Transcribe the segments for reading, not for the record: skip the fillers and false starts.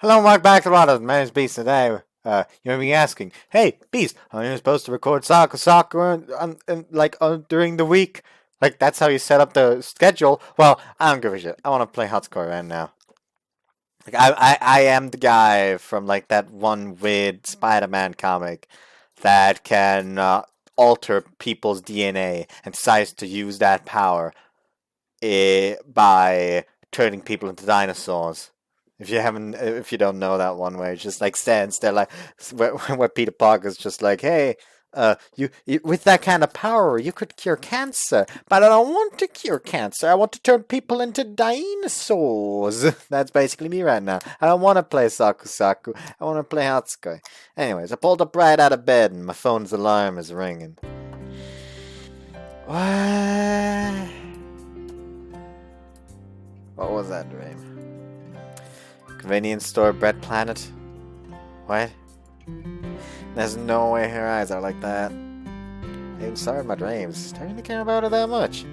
Hello and welcome back to Rada. My name's Beast today. You may be asking, hey, Beast, are you supposed to record soccer during the week? Like, that's how you set up the schedule? Well, I don't give a shit. I want to play Hatsukoi right now. Like, I am the guy from, like, that one weird Spider-Man comic that can alter people's DNA and decides to use that power by turning people into dinosaurs. If you don't know that one, where it just like stands there, like where Peter Parker's just like, hey, you with that kind of power, you could cure cancer, but I don't want to cure cancer. I want to turn people into dinosaurs. That's basically me right now. I don't want to play Saku. I want to play Hatsukoi. Anyways, I pulled up right out of bed, and my phone's alarm is ringing. What was that dream? Convenience store, bread planet. What? There's no way her eyes are like that. I'm sorry my dreams. I really care about her that much.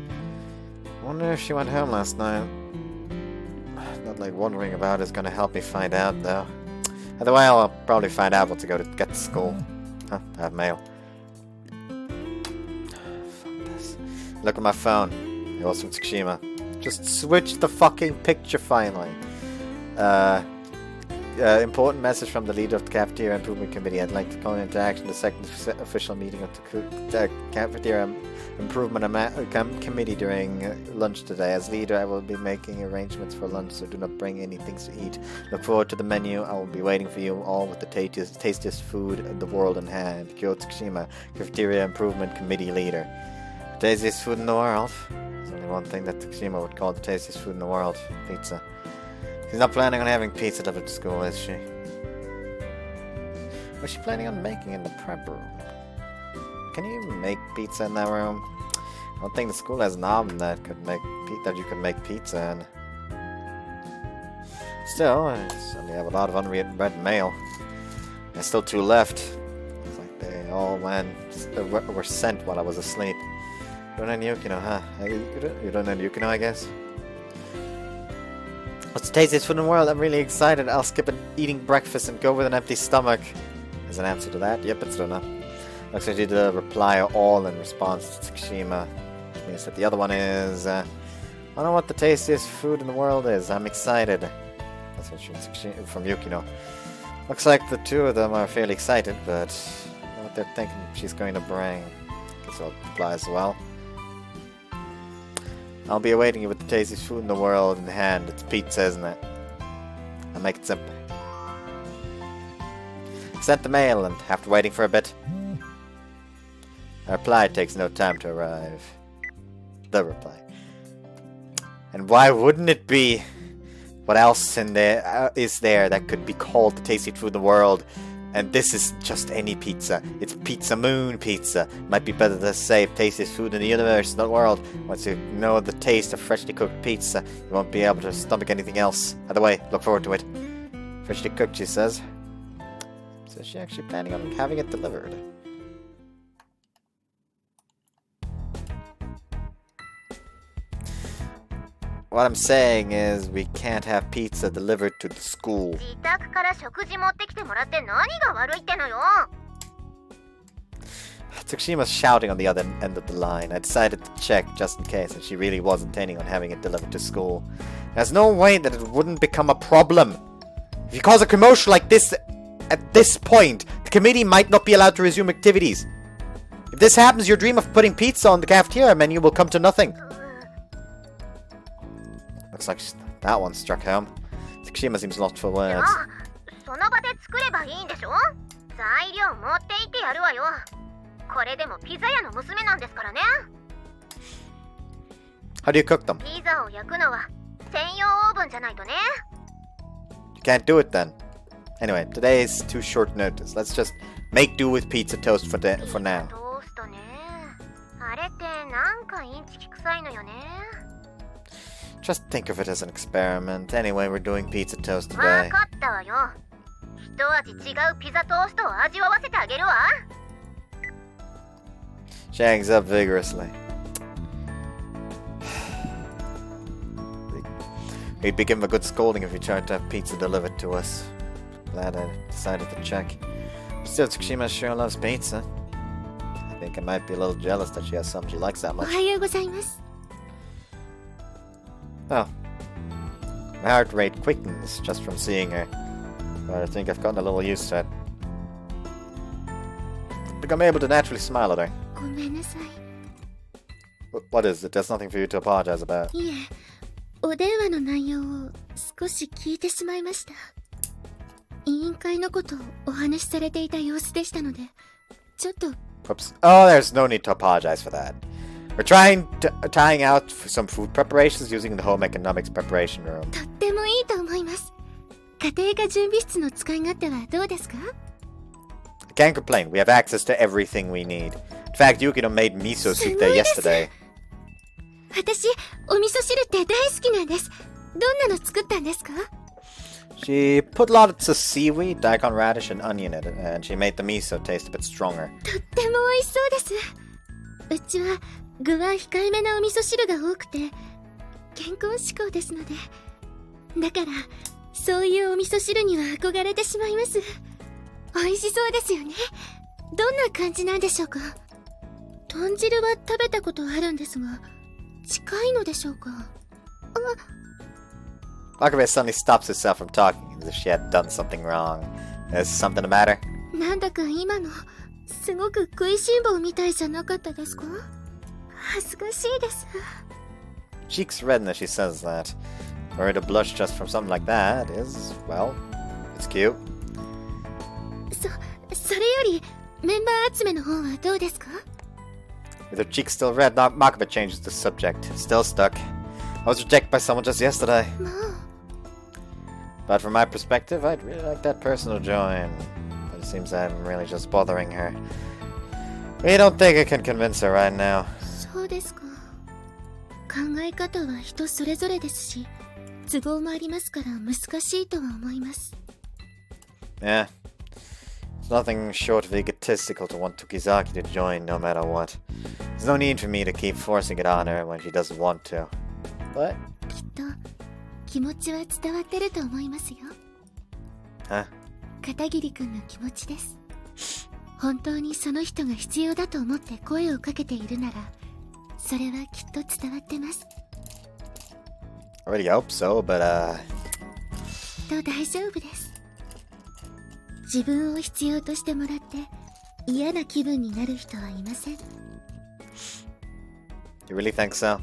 I wonder if she went home last night. Not like wondering about it is gonna help me find out though. Either way, I'll probably find out what to get to school. Huh, I have mail. Fuck this. Look at my phone. It was from Tsukushima. Just switch the fucking picture finally. Important message from the leader of the Cafeteria Improvement Committee. I'd like to call into action the second official meeting of the Cafeteria Improvement Committee during lunch today. As leader, I will be making arrangements for lunch, so do not bring any things to eat. Look forward to the menu. I will be waiting for you all with the tastiest food in the world in hand. Kyo Tsukushima, Cafeteria Improvement Committee leader. Tastiest food in the world? There's only one thing that Tsukushima would call the tastiest food in the world. Pizza. She's not planning on having pizza delivered to school, is she? What's she planning on making in the prep room? Can you make pizza in that room? I don't think the school has an oven that you could make pizza in. Still, I certainly have a lot of unread mail. There's still 2 left. Looks like they all were sent while I was asleep. You don't know Yukino, huh? You don't know Yukino, I guess? What's the tastiest food in the world? I'm really excited. I'll skip eating breakfast and go with an empty stomach. As an answer to that, yep, it's Luna. Looks like she did a reply all in response to Tsukushima. Which means that the other one is, I don't know what the tastiest food in the world is. I'm excited. That's what she from Yukino. Looks like the 2 of them are fairly excited, but I don't know what they're thinking she's going to bring. Guess I'll reply as well. I'll be awaiting you with the tastiest food in the world in hand. It's pizza, isn't it? I'll make it simple. Sent the mail, and after waiting for a bit, a reply takes no time to arrive. The reply. And why wouldn't it be? What else in there is there that could be called the tastiest food in the world? And this is just any pizza. It's Pizza Moon pizza. Might be better to say tastiest food in the universe, not the world. Once you know the taste of freshly cooked pizza, you won't be able to stomach anything else. Either way, look forward to it. Freshly cooked, she says. So is she actually planning on having it delivered? What I'm saying is, we can't have pizza delivered to the school. Tsukushima's shouting on the other end of the line. I decided to check just in case, and she really was intending on having it delivered to school. There's no way that it wouldn't become a problem. If you cause a commotion like this at this point, the committee might not be allowed to resume activities. If this happens, your dream of putting pizza on the cafeteria menu will come to nothing. Looks like that one struck home. Tsukushima seems lost for words. How do you cook them? You can't do it then. Anyway, today is too short notice. Let's just make do with pizza toast for now. Just think of it as an experiment. Anyway, we're doing pizza toast today. She hangs up vigorously. We'd be given a good scolding if we tried to have pizza delivered to us. Glad I decided to check. Still, Tsukushima sure loves pizza. I think I might be a little jealous that she has something she likes that much. Oh. My heart rate quickens just from seeing her. But I think I've gotten a little used to it. I think I'm able to naturally smile at her. What is it? There's nothing for you to apologize about. Oops. Oh, there's no need to apologize for that. We're trying out some food preparations using the home economics preparation room. I can't complain. We have access to everything we need. In fact, Yukino made miso soup there yesterday. She put lots of seaweed, daikon radish, and onion in it, and she made the miso taste a bit stronger. Makabe suddenly stops herself from talking as if she had done something wrong. Is something the matter? Cheeks redden as she says that. For her to blush just from something like that is, well, it's cute. With her cheeks still red, Makabe changes the subject. Still stuck. I was rejected by someone just yesterday. But from my perspective, I'd really like that person to join. But it seems I'm really just bothering her. We don't think I can convince her right now. Yeah. It's nothing short of egotistical to want Tokizaki to join no matter what. There's no need for me to keep forcing it on her when she doesn't want to. But... Huh? I really hope so, but You really think so?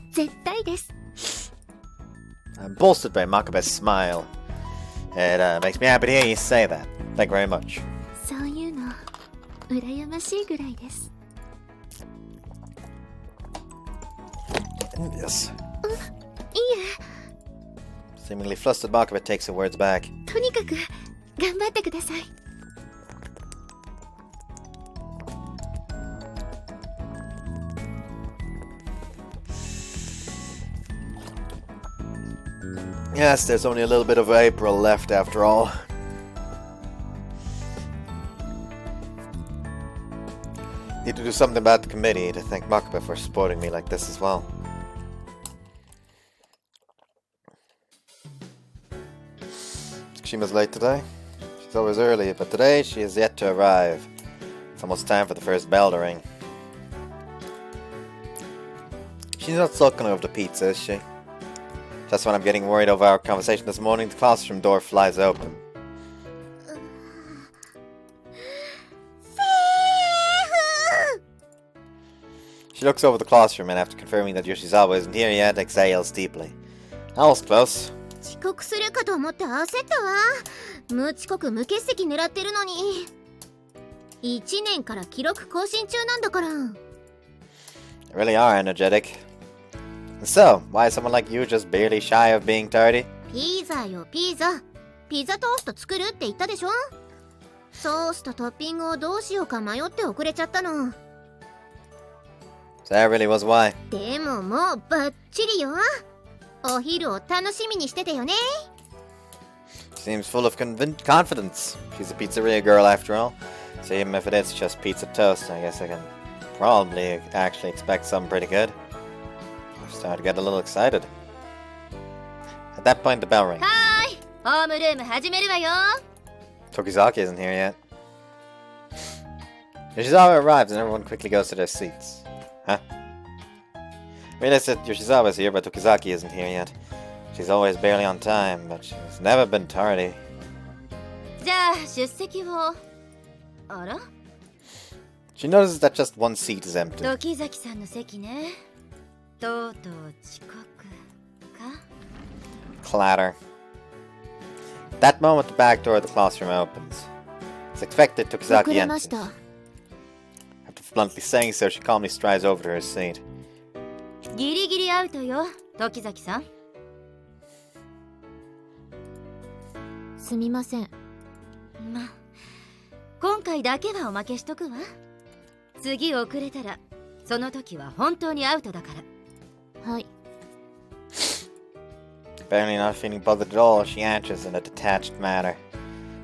I'm bolstered by Makabe's smile. It makes me happy to hear you say that. Thank you very much. Yes. Seemingly flustered, Makabe takes her words back. Yes, there's only a little bit of April left after all. Need to do something about the committee to thank Makabe for supporting me like this as well. Tsushima's late today. She's always early, but today she is yet to arrive. It's almost time for the first bell to ring. She's not sulking over the pizza, is she? Just when I'm getting worried over our conversation this morning, the classroom door flies open. She looks over the classroom and after confirming that Yoshizawa isn't here yet, exhales deeply. I was close. It really are energetic. So, why is someone like you just barely shy of being tardy? Pizza よ、ピザ。ピザトースト作るって言ったでしょ？ソースとトッピングをどうしようか迷って遅れちゃったの。So that really was why. でももうバッチリよ。お昼を楽しみにしててよね。Seems full of confidence. She's a pizzeria girl after all. So even if it is just pizza toast, I guess I can probably actually expect something pretty good. I'm starting to get a little excited. At that point, the bell rings. Hi! ホームルーム始めるわよ。Tokizaki isn't here yet. Yoshizawa arrives and everyone quickly goes to their seats. Huh? I realize that Yoshizawa's here, but Tokizaki isn't here yet. She's always barely on time, but she's never been tardy. じゃあ出席を。あら？ She notices that just one seat is empty. 時崎さんの席ね。とうとう遅刻か？ Clatter. That moment, the back door of the classroom opens. As expected, Tokizaki enters. After bluntly saying so, she calmly strides over to her seat. ギリギリアウトよ、時崎さん。すみません。ま、今回だけはおまけしとくわ。次遅れたら、その時は本当にアウトだから。はい。Apparently not feeling bothered at all, she answers in a detached manner.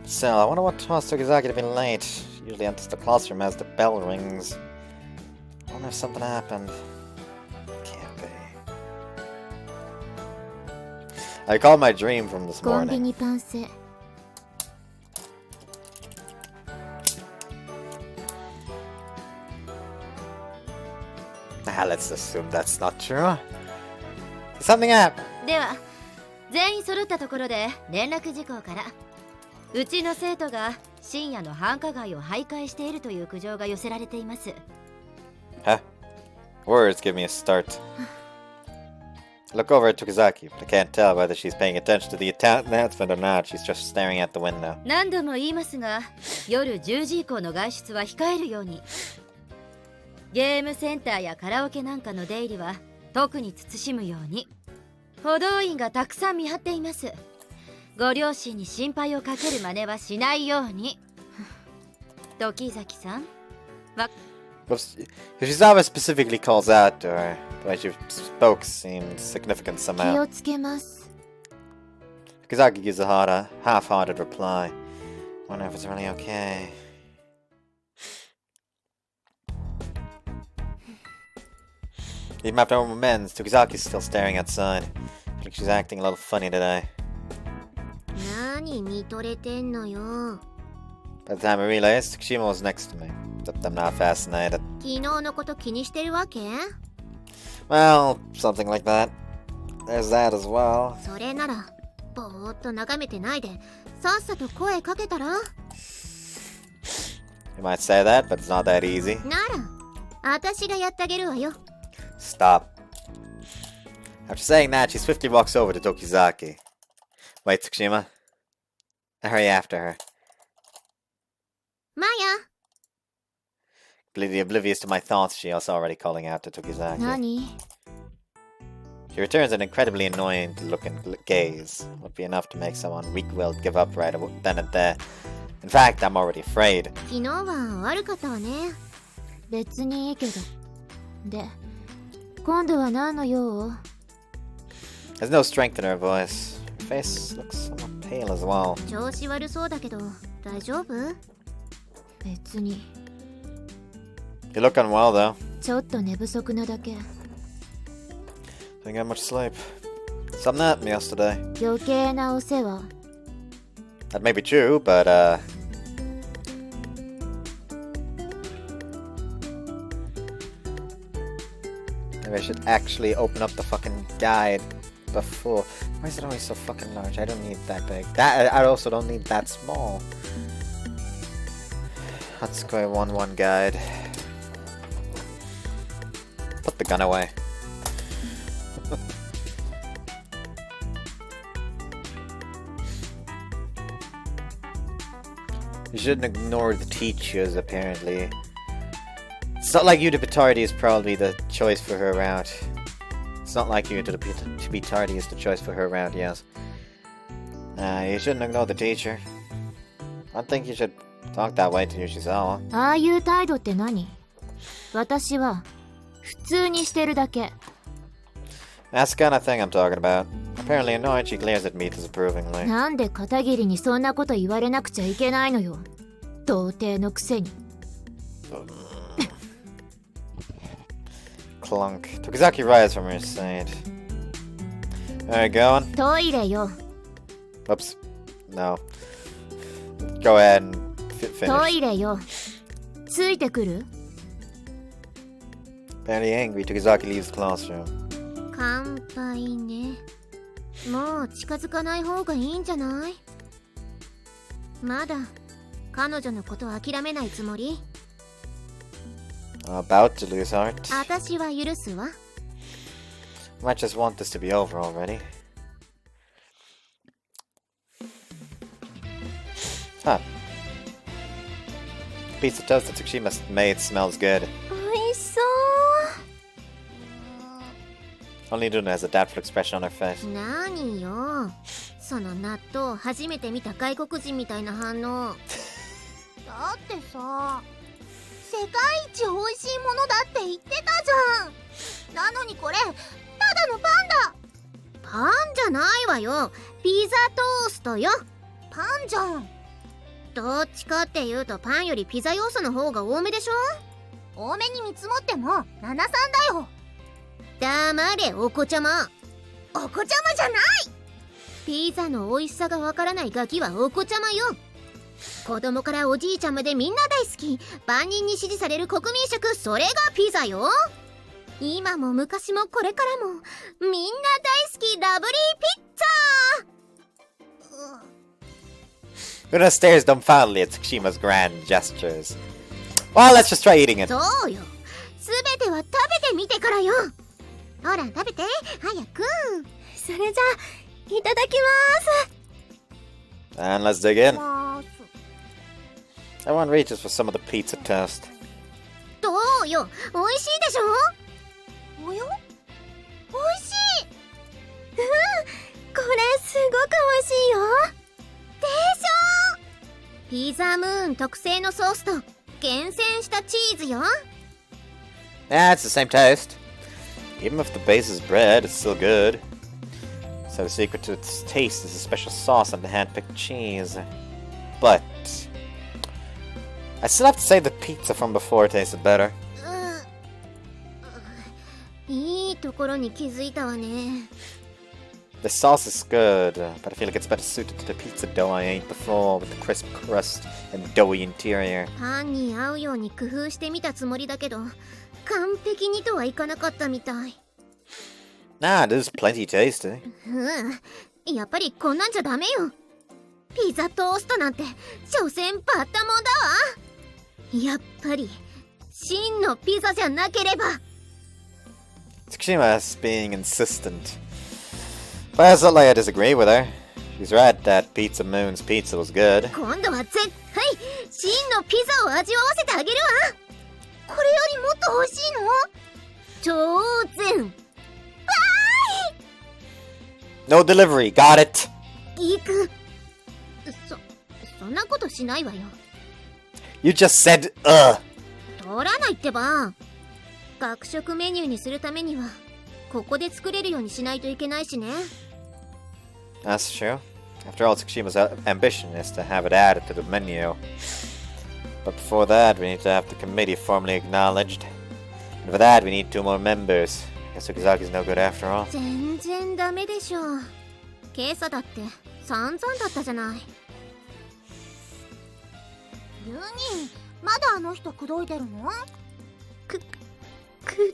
Still, I wonder what caused Tokizaki to be late. She usually enters the classroom as the bell rings. I wonder if something happened. Can't be. I called my dream from this morning. Let's assume that's not true. Something happened. では、全員揃ったところで連絡事項から。うちの生徒が深夜の繁華街を徘徊しているという苦情が寄せられています。Huh? Words give me a start. I look over at Tokizaki, but I can't tell whether she's paying attention to the announcement or not. She's just staring at the window. 何度も言いますが、夜10時以降の外出は控えるように。ゲームセンターやカラオケなんかの出入りは特に慎むように。補導員がたくさん見張っています。ご両親に心配をかける真似はしないように。時崎さん。Yoshizawa specifically calls out to her. The way she spoke seemed significant somehow. 気をつけます。Tokizaki gives a half-hearted reply. Wonder if it's really okay. Even after all amends, Tokizaki's still staring outside. Looks like she's acting a little funny today. 何見とれてんのよ。By the time I realized, Takashima was next to me. Except I'm not fascinated. 昨日のこと気にしてるわけ？ Well, something like that. There's that as well. それなら、ぼーっと眺めてないで、さっさと声かけたら？ You might say that, but it's not that easy. なら、私がやってあげるわよ。Stop. After saying that, she swiftly walks over to Tokizaki. Wait, Takashima. I hurry after her. Maya! Completely oblivious to my thoughts, she was already calling out to Tokizaki. 何? She returns an incredibly annoying looking gaze. Would be enough to make someone weak-willed give up right then and there. In fact, I'm already afraid. 昨日は悪かったわね。別にいいけど。で、今度は何の用？ There's no strength in her voice. Her face looks somewhat pale as well. 調子悪そうだけど、大丈夫？別に。You look unwell, though. ちょっと寝不足なだけ。Didn't get much sleep. Something happened yesterday. 余計なお世話。That may be true, but maybe I should actually open up the fucking guide before. Why is it always so fucking large? I don't need that big. I also don't need that small. Hatsukoi 1-1 guide. Put the gun away. You shouldn't ignore the teachers, apparently. It's not like you to be tardy is probably the choice for her around. It's not like you to be tardy is the choice for her around, yes. You shouldn't ignore the teacher. I don't think you should talk that way to Yoshizawa. ああいう態度って何？私は普通にしてるだけ。That's the kind of thing I'm talking about. Apparently annoyed, she glares at me disapprovingly. なんで片桐にそんなこと言われなくちゃいけないのよ。童貞のくせに。Clunk. Tokizaki rises from her side. Alright, going? トイレよ。 Oops. No. Go ahead and finish. トイレよ。ついてくる？ Very angry, Tokizaki leaves the classroom. 乾杯ね。もう近づかない方がいいんじゃない？まだ彼女のこと諦めないつもり？ About to lose heart. 私は許すわ。Might just want this to be over already. Huh. Pizza toast that Tsukushima made smells good. おいしそう。 Only Luna has a doubtful expression on her face. 何よ。その納豆初めて見た外国人みたいな反応。だってさ、世界一美味しいものだって言ってたじゃん。なのにこれただのパンだ。パンじゃないわよ。ピザトーストよ。パンじゃん。どっちかっていうとパンよりピザ要素の方が多めでしょ。多めに見積もっても73だよ。黙れお子ちゃま。お子ちゃまじゃない。ピザの美味しさがわからないガキはお子ちゃまよ。子供からおじいちゃんまでみんな大好き、万人に支持される国民食、それがピザよ。今も昔もこれからもみんな大好きラブリーピッツァ。 Luna stares dumbfoundedly at Tsukushima's grand gestures. Well, let's just try eating it. そうよ。すべては食べてみてからよ。ほら食べて早く。それじゃいただきま And let's dig in. ーす。 Everyone reaches for some of the pizza toast. どうよ、美味しいでしょ。およ、美味しい。これすごく美味しいよ。でしょ。ピザムーン特製のソースと厳選したチーズよ。 Yeah, it's the same taste. Even if the base is bread, it's still good. So the secret to its taste is a special sauce and the hand-picked cheese. But I still have to say the pizza from before tasted better. いいところに気づいたわね。 The sauce is good, but I feel like it's better suited to the pizza dough I ate before with the crisp crust and doughy interior. パンに合うように工夫してみたつもりだけど、完璧にとはいかなかったみたい。 Nah, it is plenty tasty. やっぱりこんなんじゃダメよ。ピザトーストなんて所詮バッタモンだわ。やっぱり真のピザじゃなければ。 Tsukushima is being insistent. But it's not like I disagree with her. She's right that Pizza Moon's pizza was good. 今度は絶対真のピザを味わわせてあげるわ。これよりもっと欲しいの？当然。 No delivery, got it! 行く。そんなことしないわよ。 You just said, 取らないってば。学食メニューにするためにはここで作れるようにしないといけないしね。 That's true. After all, Tsukushima's ambition is to have it added to the menu. But before that, we need to have the committee formally acknowledged. And for that, we need 2 more members. I guess Tokizaki's no good after all. 全然ダメでしょう。今朝だって散々だったじゃない。ユニ、まだあの人口説いてるの？口説い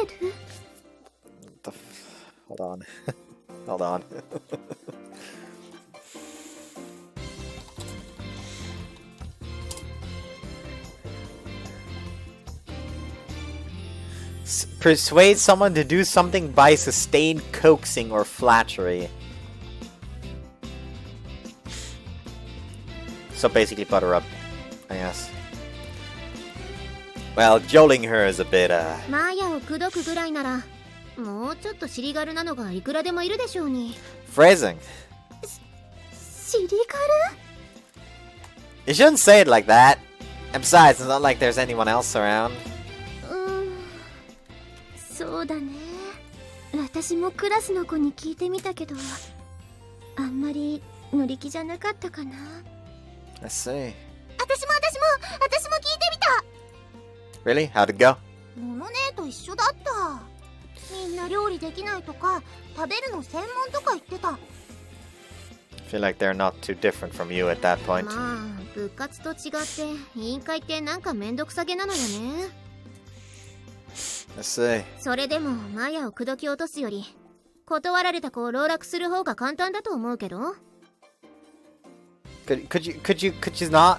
てる？ Hold on. Hold on. Persuade someone to do something by sustained coaxing or flattery. So basically butter up, I guess. Well, jolting her is a bit, マヤを口説くぐらいならもうちょっと尻軽なのがいくらでもいるでしょうに。 phrasing. 尻軽？ You shouldn't say it like that. And besides, it's not like there's anyone else around. そうだね。私もクラスの子に聞いてみたけど、あんまり乗り気じゃなかったかな。 I see. 私も聞いてみた。 Really? How'd it go? モノネーと一緒だった。みんな料理できないとか食べるの専門とか言ってた。feel like they're not too different from you at that point. まあ部活と違って委員会ってなんかめんどくさげなのよね。 Let's see. それでもマヤを口説き落とすより断られた子を籠絡する方が簡単だと思うけど。 Could you not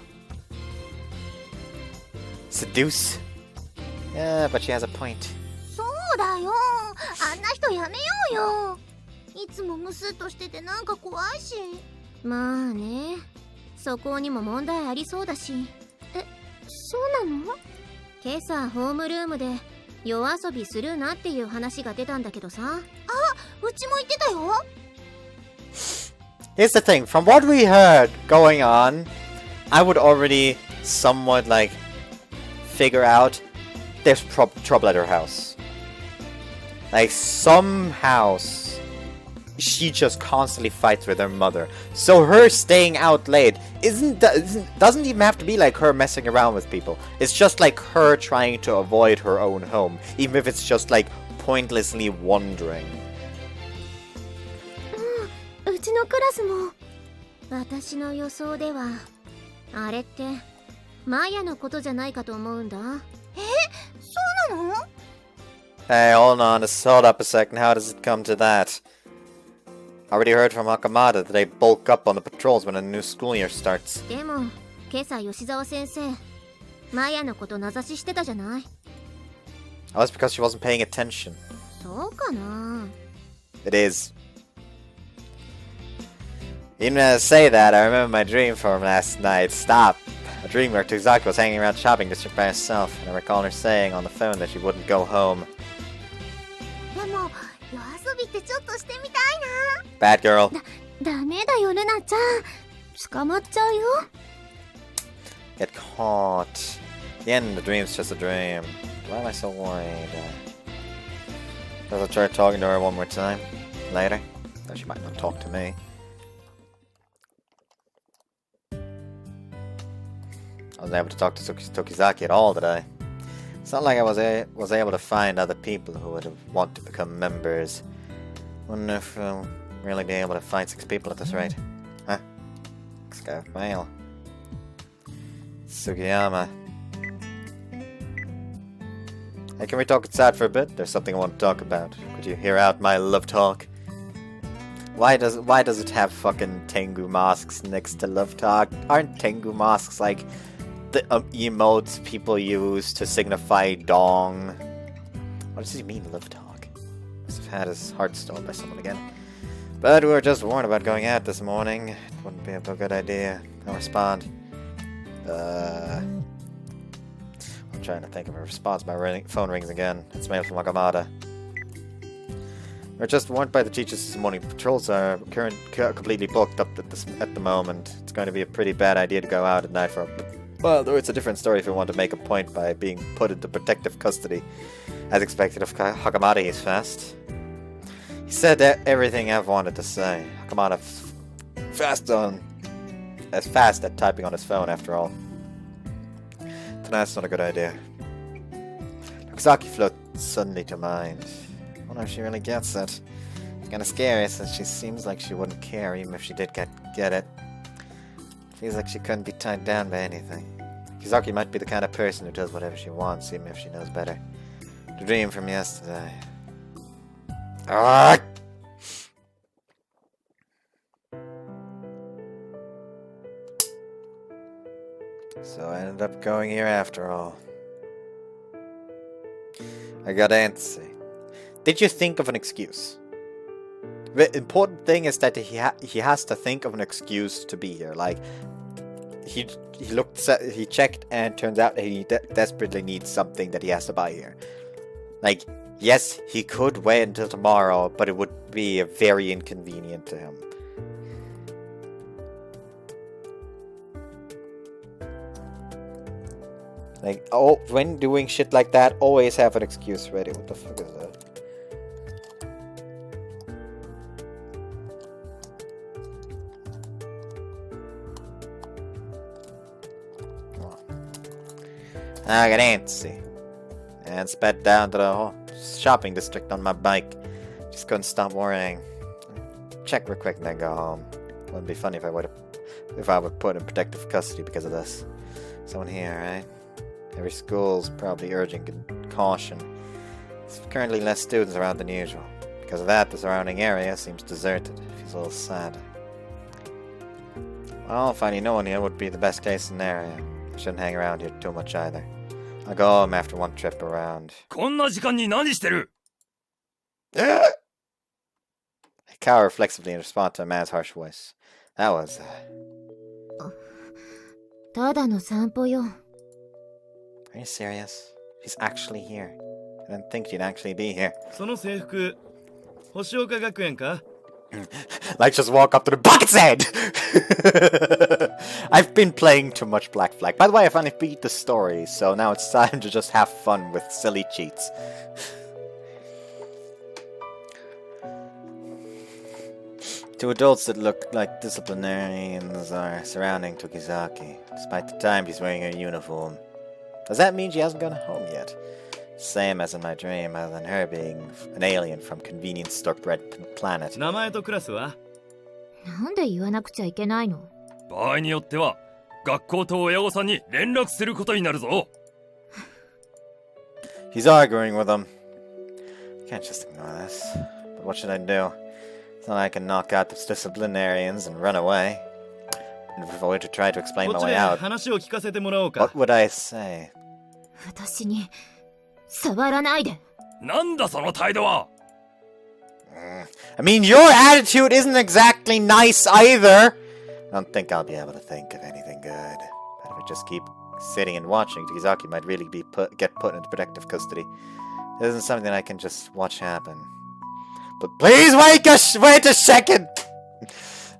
seduce? Yeah, but she has a point. そうだよ、あんな人やめようよ。いつもムスッとしててなんか怖いし。まあね、そこにも問題ありそうだし。え、そうなの？今朝ホームルームで夜遊びするなっていう話が出たんだけどさ。あ、うちも言ってたよ。 Here's the thing, from what we heard going on, I would already somewhat like figure out there's trouble at her house. Like somehow she just constantly fights with her mother. So her staying out late doesn't even have to be like her messing around with people. It's just like her trying to avoid her own home, even if it's just like pointlessly wandering. うちのクラスも私の予想ではあれってマヤのことじゃないかと思うんだ。え、そうなの？ Hey, hold on, just hold up a second. How does it come to that? I already heard from Hakamada that they bulk up on the patrols when a new school year starts. でも今朝吉沢先生マヤのこと名指ししてたじゃない。 Oh, that's because she wasn't paying attention. そうかな。 It is. Even as I say that, I remember my dream from last night. Stop. A dream where Tuzaki was hanging around shopping district by herself, and I recall her saying on the phone that she wouldn't go home. でも夜遊びってちょっとしてみたい Bad girl. な。ダメだよルナちゃん。捕まっちゃうよ。 Get caught. The end of the dream's just a dream. Why am I so worried? Guess I'll try talking to her one more time. Later. Though she might not talk to me. I wasn't able to talk to Tokizaki at all today. It's not like I was able to find other people who would want to become members. Wonder if we'll really be able to find 6 people at this rate. Huh? Scout mail. Sugiyama. Hey, can we talk outside for a bit? There's something I want to talk about. Could you hear out my love talk? Why does it have fucking Tengu masks next to love talk? Aren't Tengu masks like the emotes people use to signify dong? What does he mean, love talk? Must have had his heart stolen by someone again. But we were just warned about going out this morning. It wouldn't be a good idea. I'll respond. I'm trying to think of a response. My phone rings again. It's mail from Hakamada. We're just warned by the teachers this morning. Patrols are completely booked up at the moment. It's going to be a pretty bad idea to go out at night for a... Well, though it's a different story if we want to make a point by being put into protective custody. As expected of Hakamada, he's fast. He said everything I've wanted to say. Hakamada fast at typing on his phone, after all. Tonight's not a good idea. Tokizaki floats suddenly to mind. I wonder if she really gets it. It's kinda scary since she seems like she wouldn't care even if she did get it. Feels like she couldn't be tied down by anything. Kizaki might be the kind of person who does whatever she wants, even if she knows better. The dream from yesterday. Ah! So I ended up going here after all. I got antsy. Did you think of an excuse? The important thing is that he has to think of an excuse to be here. Like, he checked, and turns out that he desperately needs something that he has to buy here. Like, yes, he could wait until tomorrow, but it would be very inconvenient to him. Like, oh, when doing shit like that, always have an excuse ready. What the fuck is that? I got antsy and sped down to the shopping district on my bike. Just couldn't stop worrying. Check real quick and then go home. Wouldn't be funny if I would put in protective custody because of this. Someone here, right? Every school's probably urging caution. There's currently less students around than usual. Because of that, the surrounding area seems deserted. Feels a little sad. Well, finding no one here would be the best case scenario. I shouldn't hang around here too much either. I'll go home after one trip around. こんな時間に何してる? I cower reflexively in response to a man's harsh voice. That was, ただの散歩よ。Are you serious? She's actually here. I didn't think she'd actually be here. その制服、星岡学園か? Like just walk up to the bucket's head! I've been playing too much Black Flag. By the way, I finally beat the story, so now it's time to just have fun with silly cheats. Two adults that look like disciplinarians are surrounding Tokizaki, despite the time she's wearing her uniform. Does that mean she hasn't gone home yet? Same as in my dream, other than her being an alien from convenience-store-bred planet. 名前とクラスは? なんで言わなくちゃいけないの? 場合によっては学校と親御さんに連絡することになるぞ. He's arguing with them. Can't just ignore this. But what should I do? It's not like I can knock out the disciplinarians and run away. And if I were to try to explain my way out, 話を聞かせてもらおうか. what would I say? 私に触らないで。なんだその態度は? I mean, your attitude isn't exactly nice either! I don't think I'll be able to think of anything good. But if I just keep sitting and watching, Tokizaki might really get put into protective custody. This isn't something that I can just watch happen. But please wait a second!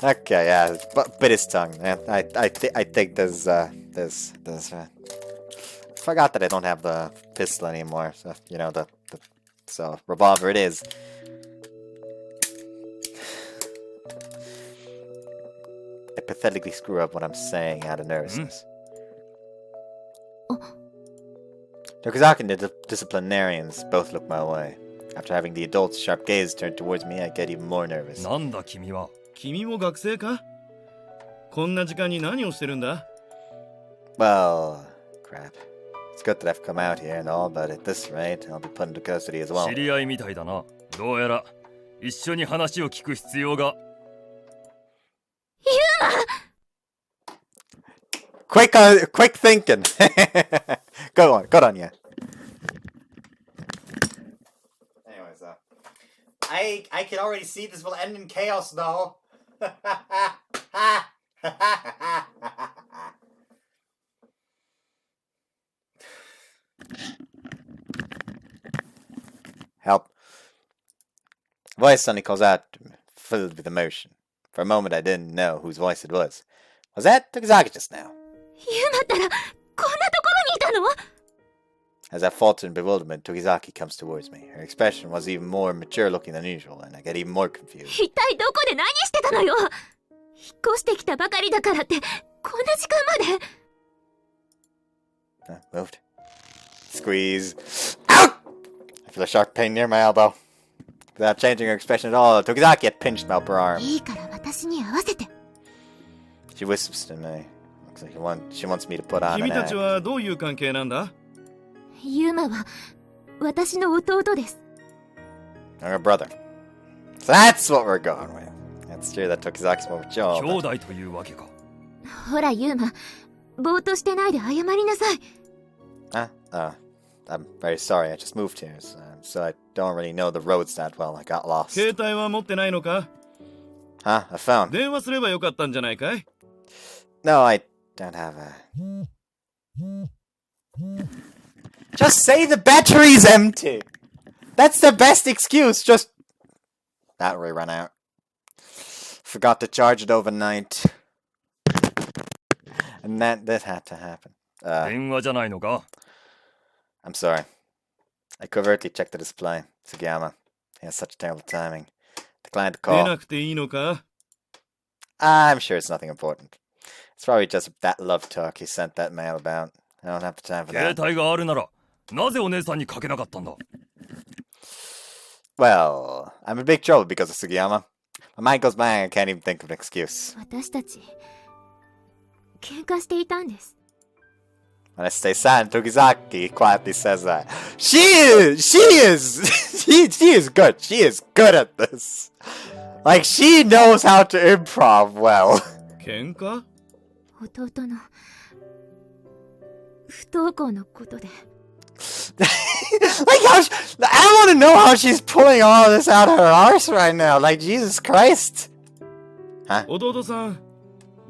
Okay, yeah, bit his tongue. I think there's forgot that I don't have the pistol anymore, so, you know, so, revolver it is. I pathetically screw up what I'm saying out of nervousness. Tokizaki and the disciplinarians both look my way. After having the adult's sharp gaze turned towards me, I get even more nervous. なんだ君は? 君も学生か? こんな時間に何をしてるんだ? Well, crap. It's good that I've come out here and all, but at this rate, I'll be put into custody as well. 知り合いみたいだな。どうやら一緒に話を聞く必要が。Quick thinking. Good on you. Anyways, I can already see this will end in chaos, though. Help. Voice suddenly calls out, filled with emotion. For a moment I didn't know whose voice it was. Was that Tokizaki just now? As I falter in bewilderment, Tokizaki comes towards me. Her expression was even more mature looking than usual, and I get even more confused. 一体どこで何してたのよ。引っ越してきたばかりだからってこんな時間まで。Moved. Squeeze. Out! I feel a sharp pain near my elbow. Without changing her expression at all, Tokizaki had pinched my upper arm. いいから私に合わせて。She whispers to me. Looks like she wants me to put on 君 an たち act. はどういう関係なんだ? ユーマは私の弟です。Her brother. So that's what we're going with. It's true that Tokizaki's more mature. 兄弟というわけか。ほらユーマ、ぼーっとしてないで謝りなさい。I'm very sorry. I just moved here, so I don't really know the roads that well. I got lost. 携帯は持ってないのか? Huh? A phone? 電話すればよかったんじゃないかい? No, I don't have a... Just say the battery's empty! That's the best excuse, just... Battery ran out. Forgot to charge it overnight. And that had to happen. 電話じゃないのか? I'm sorry. I covertly checked the display. Sugiyama. He has such terrible timing. Declined the 出 call. なくていいのか? I'm sure it's nothing important. It's probably just that love talk he sent that mail about. I don't have the time for 携 that. 帯があるならなぜお姉さんにかけなかったんだ? Well, I'm in big trouble because of Sugiyama. My mind goes blank. I can't even think of an excuse. 私たち喧嘩していたんです。 When I stay silent, Tokizaki quietly says that. She is good. She is good at this. Like, she knows how to improv well. 喧嘩？弟の不登校のことで。 Like, I want to know how she's pulling all this out of her arse right now. Like, Jesus Christ. Huh? 弟さん、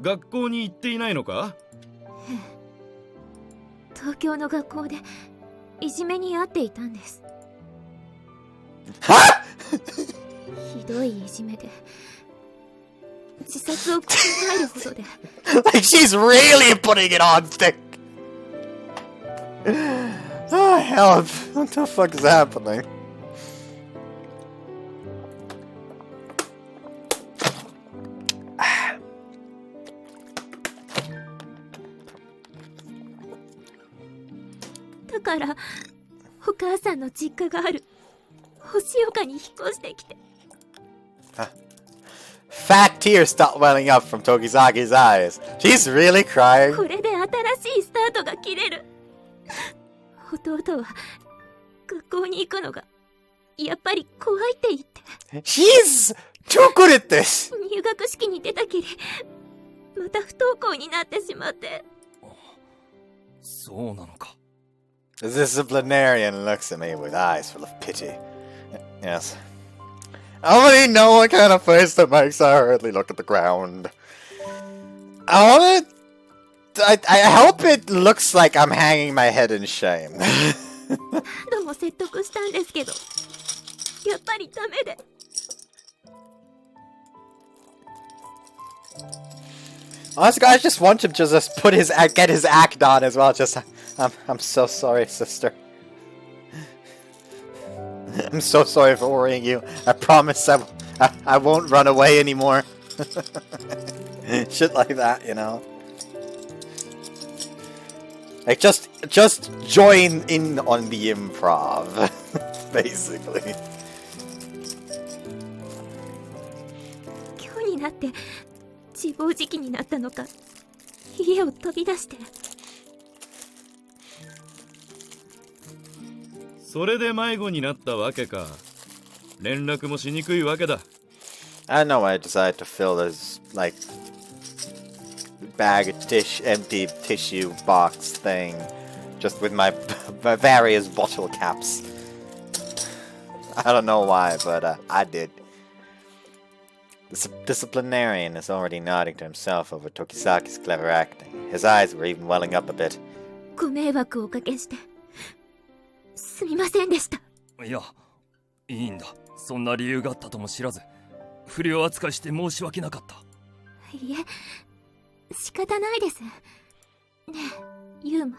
学校に行っていないのか？東京の学校でいじめに遭っていたんです。 Huh? ひどいいじめで自殺を考えるほどで。 Like, she's really putting it on thick. Oh, help. What the fuck is happening?だからお母さんの実家がある星岡に引っ越してきて。 Fat tears start welling up from Tokizaki's eyes. She's really crying. これで新しいスタートが切れる。弟は学校に行くのがやっぱり怖いって言って。 She's too good at this. 入学式に出たきりまた不登校になってしまって。そうなのか。 The disciplinarian looks at me with eyes full of pity. Yes. I already know what kind of face that makes her hurriedly look at the ground. I hope it looks like I'm hanging my head in shame. 何度も説得したんですけどやっぱりダメで。 Honestly, I just want him to just get his act on as well. Just, I'm so sorry, sister. I'm so sorry for worrying you. I promise I won't run away anymore. Shit like that, you know. Like, just join in on the improv, basically. 今日になって自暴自棄になったのか家を飛び出して。 それで迷子になったわけか。連絡もしにくいわけだ。I know I decided to fill this, like, bag of empty tissue box thing just with my various bottle caps. I don't know why, but I did. The disciplinarian is already nodding to himself over Tokisaki's clever acting. His eyes were even welling up a bit. ご迷惑をおかけしてすみませんでした。いや、いいんだ。そんな理由があったとも知らず、不良扱いして申し訳なかった。いえ、仕方ないです。ねえ、ユーマ、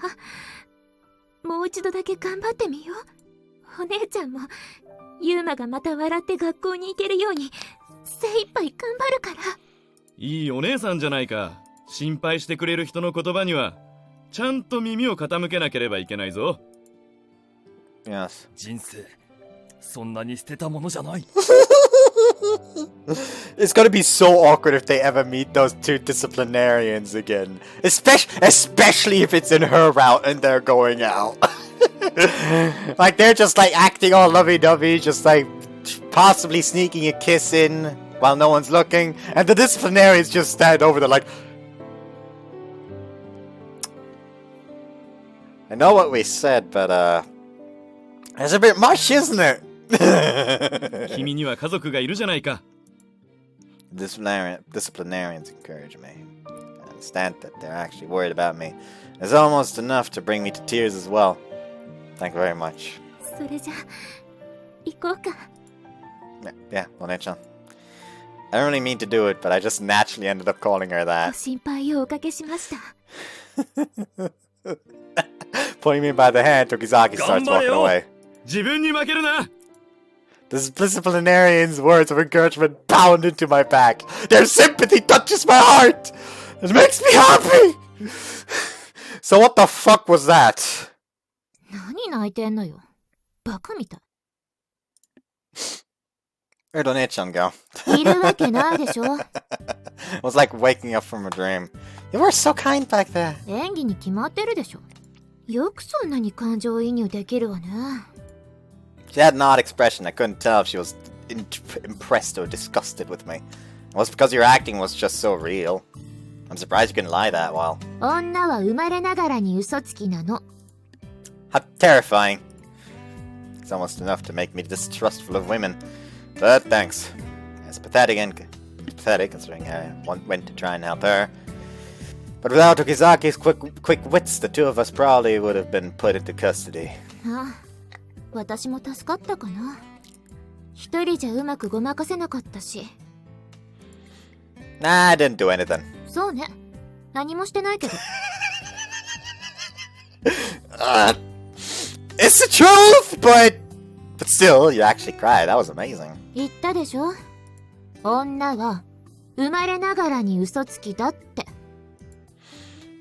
もう一度だけ頑張ってみよう。お姉ちゃんもユーマがまた笑って学校に行けるように精一杯頑張るから。いいお姉さんじゃないか。心配してくれる人の言葉にはちゃんと耳を傾けなければいけないぞ。Yes. 人生、そんなに捨てたものじゃない。It's gonna be so awkward if they ever meet those two disciplinarians again. Especially if it's in her route and they're going out. Like, they're just like acting all lovey-dovey, just like possibly sneaking a kiss in while no one's looking, and the disciplinarians just stand over there like, I know what we said, but it's a bit much, isn't it? 君には家族がいるじゃないか。Disciplinarians encourage me. I understand that they're actually worried about me. It's almost enough to bring me to tears as well. Thank you very much. それじゃ行こうか。Yeah, One-chan. I don't really mean to do it, but I just naturally ended up calling her ご that. 心配をおかけしました。Pulling me by the hand, Tokizaki starts walking away. 自分に負けるな。 The disciplinarian's words of encouragement pound into my back. Their sympathy touches my heart. It makes me happy. So what the fuck was that? 何泣いてんのよ。バカみたい。Where'd One-chan go? いるわけないでしょ。 It was like waking up from a dream. You were so kind back there. 演技に決まってるでしょ。よくそんなに感情移入できるわね。 She had an odd expression. I couldn't tell if she was impressed or disgusted with me. It was because your acting was just so real. I'm surprised you couldn't lie that well. 女は生まれながらに嘘つきなの。 How terrifying. It's almost enough to make me distrustful of women. But thanks. It's pathetic considering I went to try and help her. But without Tokizaki's quick wits, the two of us probably would have been put into custody. ああ、私も助かったかな。一人じゃうまくごまかせなかったし。 Nah, I didn't do anything. そうね。何もしてないけど。It's the truth, but still, you actually cried. That was amazing. 言ったでしょ。女は生まれながらに嘘つきだって。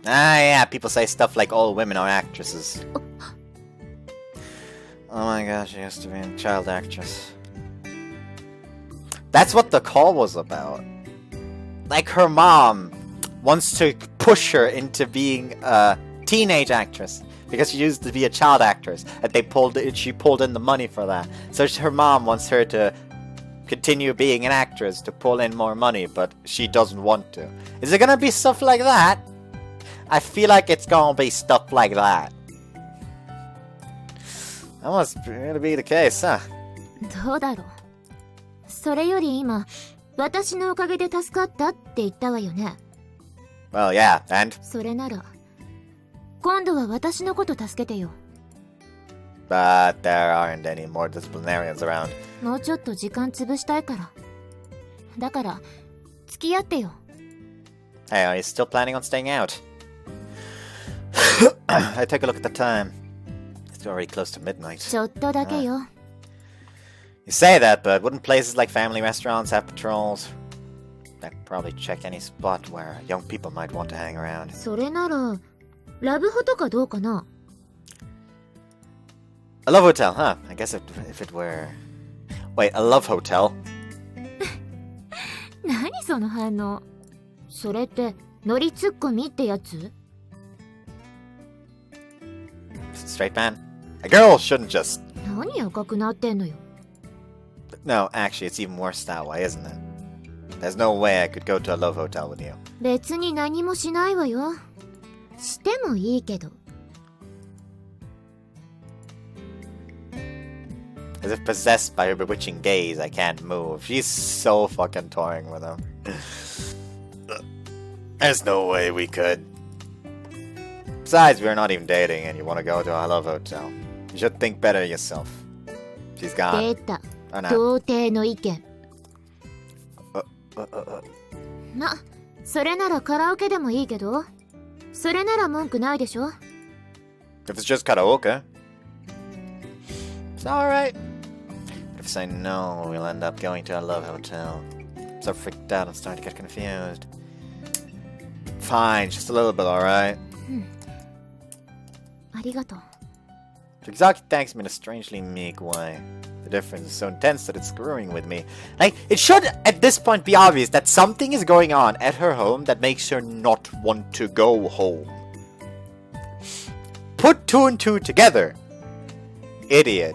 Ah, yeah, people say stuff like all women are actresses. Oh my gosh, she used to be a child actress. That's what the call was about. Like her mom wants to push her into being a teenage actress because she used to be a child actress, and she pulled in the money for that. So her mom wants her to continue being an actress to pull in more money, but she doesn't want to. Is it gonna be stuff like that? I feel like it's gonna be stuff like that. That must really be the case, huh? どうだろう。それより今、私のおかげで助かったって言ったわよね。 Well, yeah, and? それなら、今度は私のこと助けてよ。 But there aren't any more disciplinarians around. もうちょっと時間潰したいから。だから、付き合ってよ。 Hey, are you still planning on staying out? I take a look at the time. It's already close to midnight. ちょっとだけよ。You say that, but wouldn't places like family restaurants have patrols? I could probably check any spot where young people might want to hang around. それなら、ラブホとかどうかな？ A love hotel, huh? I guess if it were... Wait, a love hotel? 何その反応。それってノリツッコミってやつ？ Straight man? A girl shouldn't just... 何赤くなってんのよ。 No, actually, it's even worse that way, isn't it? There's no way I could go to a love hotel with you. 別に何もしないわよ。してもいいけど。 As if possessed by her bewitching gaze, I can't move. She's so fucking toying with him. There's no way we could. Besides, we're not even dating and you want to go to a love hotel. You should think better yourself. She's gone. 出た。 Oh, no. 童貞の意見。ま、それならカラオケでもいいけど。それなら文句ないでしょ。 If it's just karaoke, it's alright. But if I say no, we'll end up going to a love hotel. I'm so freaked out, I'm starting to get confused. Fine, just a little bit, alright? ありがとう。 Tokizaki thanks me in a strangely meek way. The difference is so intense that it's screwing with me. Like, it should at this point be obvious that something is going on at her home that makes her not want to go home. Put two and two together. Idiot.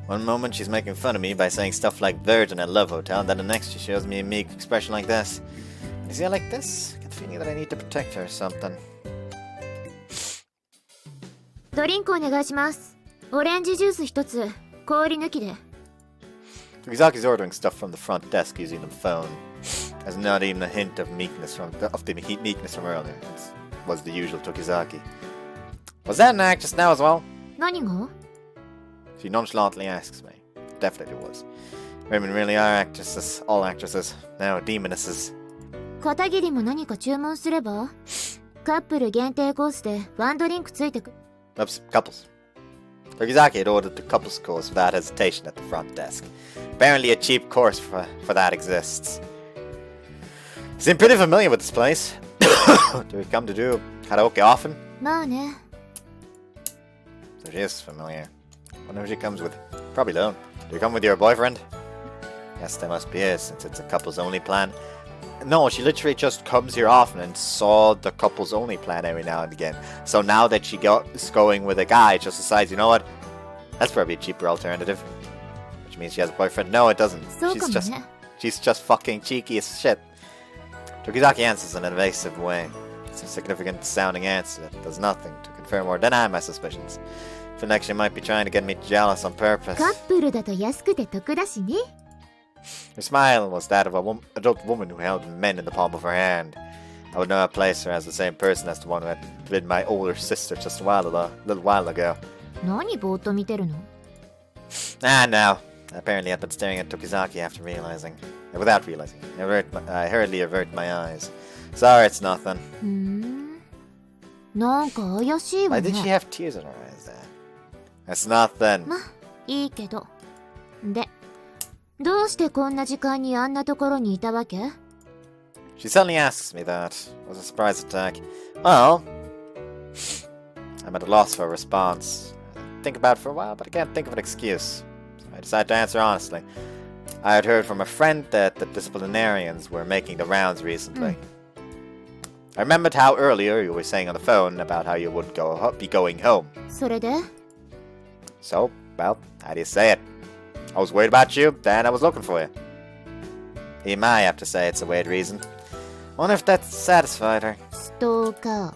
One moment she's making fun of me by saying stuff like virgin at love hotel, and then the next she shows me a meek expression like this. You see, I like this? I get the feeling that I need to protect her or something. ドリンクお願いします。オレンジジュース一つ、氷抜きで。 Tokizaki's ordering stuff from the front desk using the phone. There's not even a hint of meekness from earlier. It was the usual Tokizaki. Was that an actress now as well? 何が？ She nonchalantly asks me. Definitely was. Women really are actresses. All actresses. Now demonesses. 片桐も何か注文すれば？カップル限定コースでワンドリンクついてく。 Oops, couples. Tokizaki had ordered the couples course without hesitation at the front desk. Apparently a cheap course for that exists. You seem pretty familiar with this place. Do we come to do karaoke often? まあね。 So she is familiar. Wonder who she comes with. Probably alone. Do you come with your boyfriend? Yes, that must be it, since it's a couples only plan. No, she literally just comes here often and saw the couples only plan every now and again. So now that she is going with a guy, just decides, you know what? That's probably a cheaper alternative. Which means she has a boyfriend. No, it doesn't. She's just fucking cheeky as shit. Tokizaki answers in an evasive way. It's a significant sounding answer that does nothing to confirm or deny my suspicions. I feel like she might be trying to get me jealous on purpose. カップルだと安くて得だしね。 Her smile was that of an adult woman who held men in the palm of her hand. I would not place her as the same person as the one who had been my older sister just a little while ago. 何ぼーっと見てるの? Ah, no. Apparently I'd been staring at Tokizaki without realizing. I hurriedly avert my eyes. Sorry, it's nothing. なんか怪しいわ Why ね。 did she have tears in her eyes there? That's nothing. ま、いいけど。で、どうしてこんな時間にあんなところにいたわけ? She suddenly asks me that. It was a surprise attack. Well, I'm at a loss for a response. I think about it for a while, but I can't think of an excuse. So I decided to answer honestly. I had heard from a friend that the disciplinarians were making the rounds recently. I remembered how earlier you were saying on the phone about how you would be going home. それで? So, well, how do you say it? I was worried about you, then I was looking for you. Even I have to say it's a weird reason. I wonder if that satisfied her. ストーカー。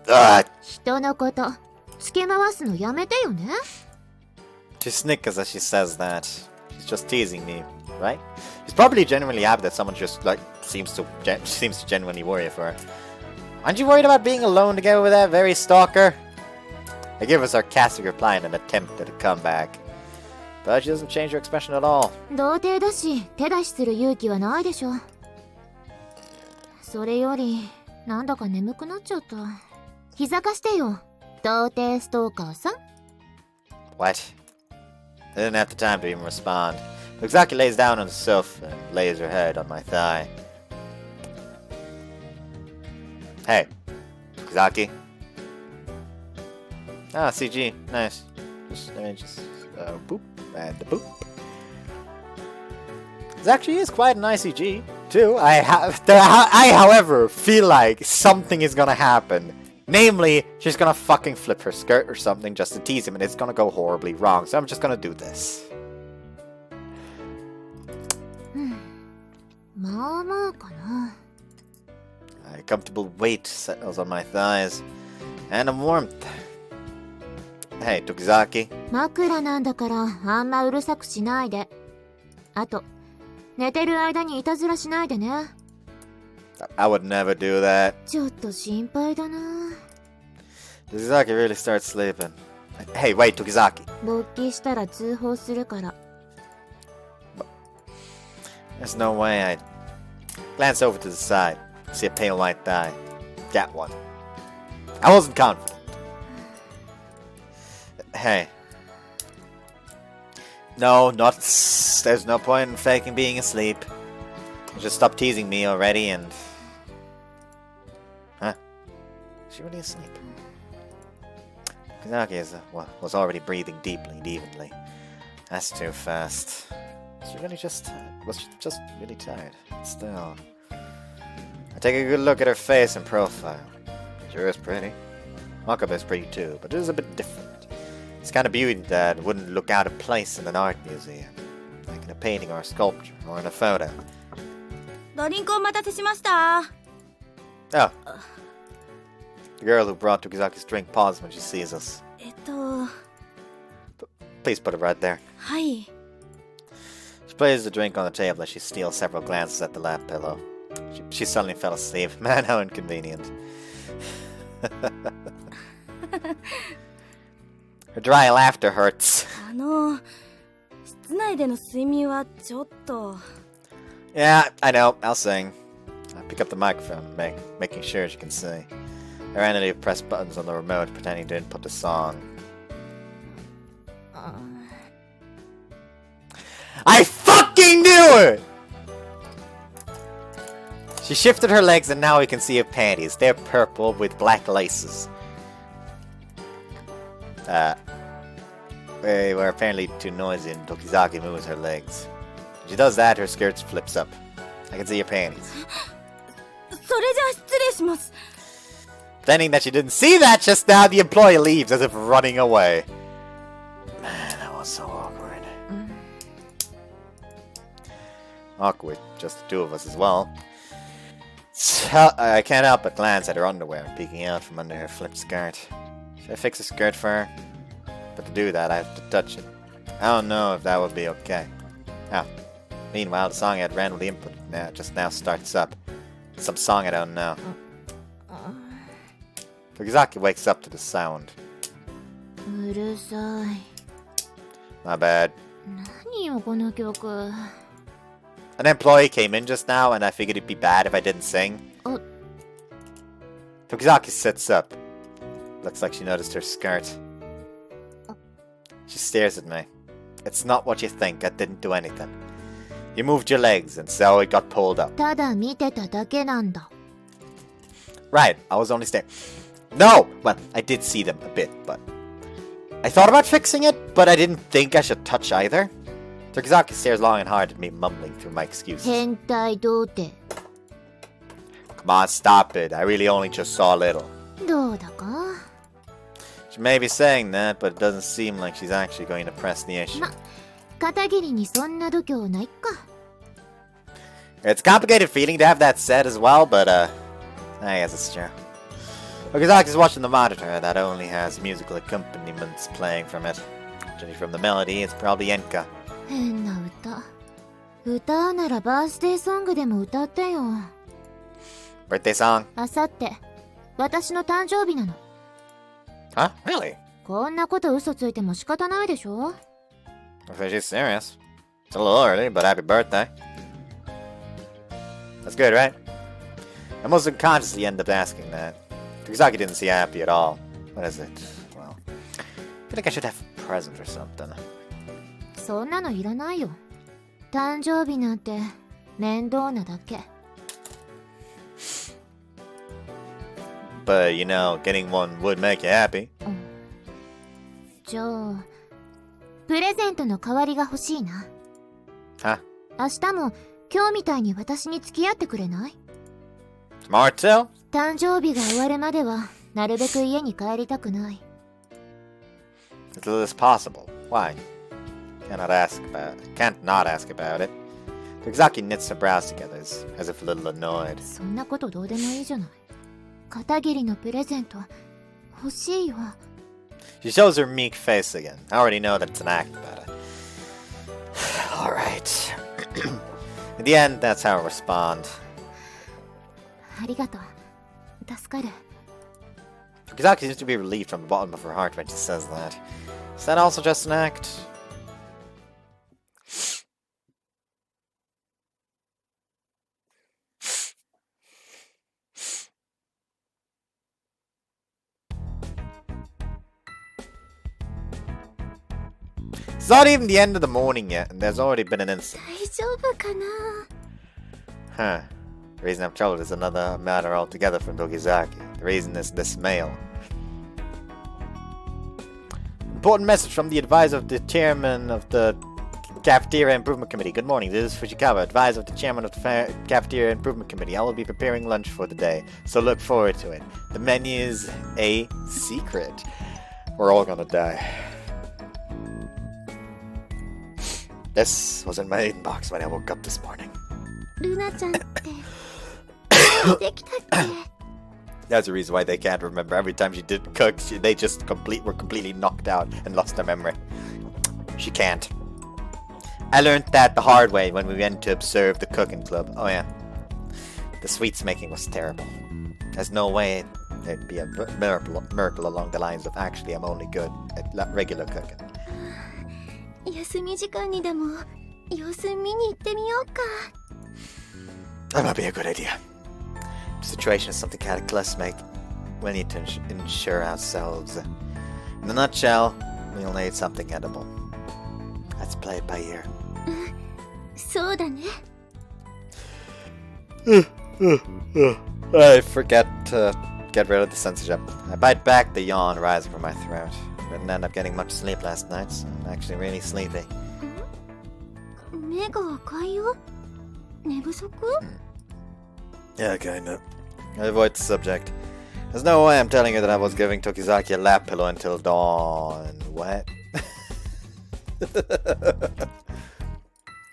Ugh. 人のこと、つけ回すのやめてよね。 She snickers as she says that. She's just teasing me, right? She's probably genuinely happy that someone just, seems to genuinely worry for her. Aren't you worried about being alone together with that very stalker? I give a sarcastic reply in an attempt at a comeback. But she doesn't change her expression at all. 童貞だし、手出しする勇気はないでしょ。それより、なんだか眠くなっちゃった。膝貸してよ、童貞ストーカーさん。What? I didn't have the time to even respond. Tokizaki lays down on the sofa and lays her head on my thigh. Hey, Tokizaki. Ah, CG, nice. Boop and boop. This actually is quite an ICG, too. I, however, feel like something is gonna happen. Namely, she's gonna fucking flip her skirt or something just to tease him, and it's gonna go horribly wrong. So I'm just gonna do this. まあまあかな。 A comfortable weight settles on my thighs, and a warmth. Hey, Tokizaki. 枕なんだからあんまうるさくしないで。あと、寝てる間にいたずらしないでね。I would never do that. ちょっと心配だな。 Tokizaki really starts sleeping. Hey, wait, Tokizaki. 勃起したら通報するから。 There's no way I glance over to the side, see a pale white thigh. That one. I wasn't confident. Hey. No, there's no point in faking being asleep. Just stop teasing me already and... Huh? Is she really asleep? Kazaki was already breathing deeply and evenly. That's too fast. Was she just really tired? Still. I take a good look at her face and profile. Sure is pretty. Makabe's pretty too, but it is a bit different. It's kind of beauty that wouldn't look out of place in an art museum. Like in a painting or a sculpture or in a photo. ドリンクお待たせしました。 Oh. The girl who brought Tokizaki's drink pauses when she sees us. Please put it right there. はい。 She places the drink on the table as she steals several glances at the lap pillow. She suddenly fell asleep. Man, how inconvenient. Her dry laughter hurts. 室内での睡眠はちょっと。 Yeah, I know. I'll sing. I pick up the microphone, making sure she can see. I randomly press buttons on the remote, pretending to input the song. I fucking knew it! She shifted her legs and now we can see her panties. They're purple with black laces. They were apparently too noisy and Tokizaki moves her legs. When she does that, her skirt flips up. I can see your panties. それじゃあ失礼します。 Pretending that she didn't see that just now, the employee leaves as if running away. Man, that was so awkward. Awkward, just the two of us as well. So, I can't help but glance at her underwear peeking out from under her flipped skirt. Should I fix a skirt for her? But to do that, I have to touch it. I don't know if that would be okay. Ah. Meanwhile, the song I had randomly input just now starts up. Some song I don't know. Tokizaki wakes up to the sound. うるさい。 My bad. 何よこの曲。 An employee came in just now, and I figured it'd be bad if I didn't sing. Oh. Tokizaki sits up. Looks like she noticed her skirt. She stares at me. It's not what you think. I didn't do anything. You moved your legs, and so it got pulled up. ただ見てただけなんだ。 Right, I was only staring. No! Well, I did see them a bit, but... I thought about fixing it, but I didn't think I should touch either. Tokizaki stares long and hard at me, mumbling through my excuses. 変態童貞。 Come on, stop it. I really only just saw a little. どうだか She may be saying that, but it doesn't seem like she's actually going to press the issue. ま、片桐にそんな度胸ないか。 It's a complicated feeling to have that said as well, but, I guess it's true. Okazaki's watching the monitor that only has musical accompaniments playing from it. Judging from the melody, it's probably Enka. 変な歌。歌うならバースデーソングでも歌ってよ。 Birthday song? あさって、私の誕生日なの。 Huh? Really? こんなこと嘘ついても仕方ないでしょ If she's serious. It's a little early, but happy birthday. That's good, right? I most unconsciously ended up asking that. Tokizaki didn't seem happy at all. What is it? Well, I feel like I should have a present or something. そんなのいらないよ。誕生日なんて面倒なだけ。 But, you know, getting one would make you happy. じゃあ、プレゼントの代わりが欲しいな。Huh? 明日も今日みたいに私に付き合ってくれない Tomorrow too? 誕生日が終わるまではなるべく家に帰りたくない。 Until it's possible. Why? Can't not ask about it. Tokizaki knits her brows together as if a little annoyed. そんなことどうでもいいじゃない。片桐のプレゼント欲しいわ。 She shows her meek face again. I already know that it's an act, but... Alright. In the end, that's how I respond. ありがとう。助かる。 Tokizaki seems to be relieved from the bottom of her heart when she says that. Is that also just an act? It's not even the end of the morning yet, and there's already been an incident. 大丈夫かな Huh. The reason I'm troubled is another matter altogether from Tokizaki. The reason is this mail. Important message from the advisor of the chairman of the Cafeteria Improvement Committee. Good morning, this is Fujikawa, advisor of the chairman of the Cafeteria Improvement Committee. I will be preparing lunch for the day, so look forward to it. The menu is a secret. We're all gonna die. This was in my inbox when I woke up this morning. ルナちゃんってできたっけ That's the reason why they can't remember. Every time she did cook, they just were completely knocked out and lost their memory. She can't. I learned that the hard way when we went to observe the cooking club. Oh yeah. The sweets making was terrible. There's no way there'd be a miracle along the lines of actually I'm only good at regular cooking. 休み時間にでも様子見に行ってみようか。 That might be a good idea. The situation is something cataclysmic. We need to ensure ourselves. In a nutshell, we'll need something edible. Let's play it by ear. そうだね。 I forget to get rid of the censorship. I bite back the yawn rising from my throat. Didn't end up getting much sleep last night, so I'm actually really sleepy. 目が赤いよ。寝不足？ Yeah, kinda. Avoid the subject. There's no way I'm telling her that I was giving Tokizaki a lap pillow until dawn. What?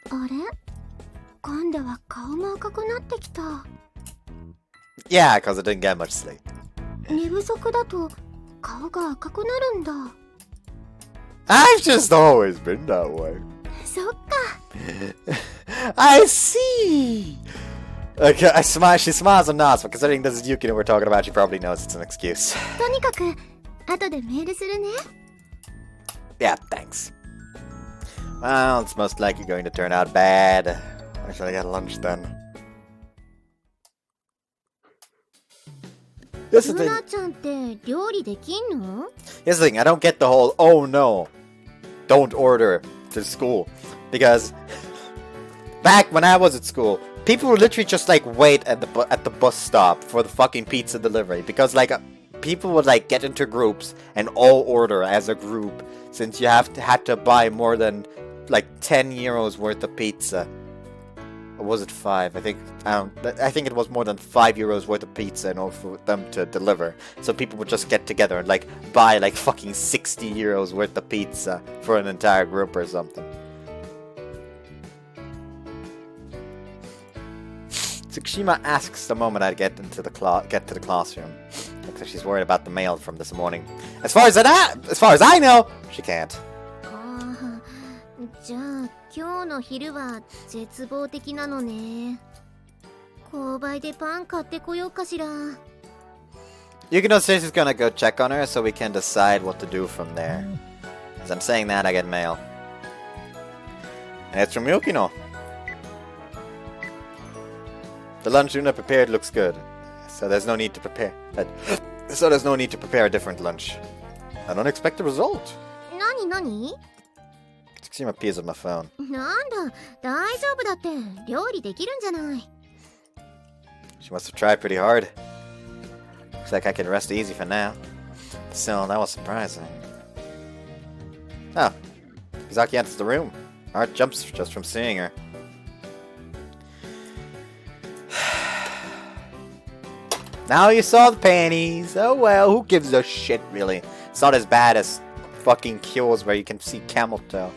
あれ？今度は顔も赤くなってきた。Yeah, because I didn't get much sleep. 寝不足だと顔が赤くなるんだ。I've just always been that way. そっか。I see! Okay, she smiles and nods, but considering this is Yukino we're talking about, she probably knows it's an excuse. とにかく後でメールするね。Yeah, thanks. Well, it's most likely going to turn out bad. Why should I get lunch then? This is the ルナちゃんって料理できんの？ Here's the thing, I don't get the whole, oh no, don't order to school. Because back when I was at school, people would literally just like wait at the bus stop for the fucking pizza delivery. Because like people would like get into groups and all order as a group. Since you had to buy more than like 10 euros worth of pizza. Or was it 5? I think it was more than 5 euros worth of pizza in order for them to deliver. So people would just get together and like buy like fucking 60 euros worth of pizza for an entire group or something. Tsukushima asks the moment I get to the classroom. Looks like she's worried about the mail from this morning. As far as I know, she can't. ああ、じゃあ今日の昼は絶望的なのね。購買でパン買ってこようかしら。Yukino says she's gonna go check on her so we can decide what to do from there. As I'm saying that, I get mail. And it's from Yukino. The lunch Yuna prepared looks good, so there's no need to prepare. There's no need to prepare a different lunch. An unexpected result. なに？ Tsukushima peers at my phone. なんだ、大丈夫だって料理できるんじゃない。She must have tried pretty hard. Looks like I can rest easy for now. Still, that was surprising. Oh, Kizaki enters the room. Heart jumps just from seeing her. Now you saw the panties. Oh well, who gives a shit, really? It's not as bad as fucking Kyo's where you can see camel toe.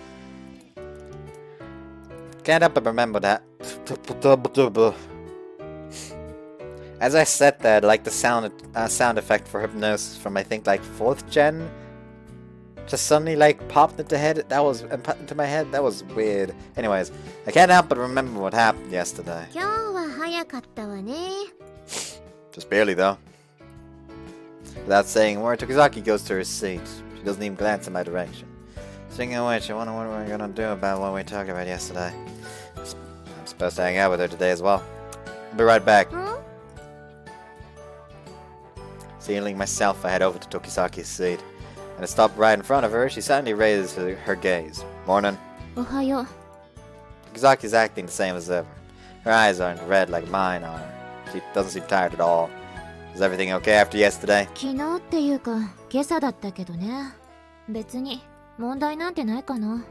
Can't help but remember that. As I said that, like the sound effect for hypnosis from I think like 4th gen, just suddenly like popped into my head. That was weird. Anyways, I can't help but remember what happened yesterday. 今日は早かったわね。 Just barely, though. Without saying a word, Tokizaki goes to her seat. She doesn't even glance in my direction. Speaking of which, I wonder what we're gonna do about what we talked about yesterday. I'm supposed to hang out with her today as well. I'll be right back. Sealing myself, I head over to Tokisaki's seat. And I stop right in front of her, she suddenly raises her gaze. Morning. おはよう。 Tokisaki's acting the same as ever. Her eyes aren't red like mine are. She doesn't seem tired at all. Is everything okay after yesterday? 昨日っていうか今朝だったけどね。別に問題なんてないかな。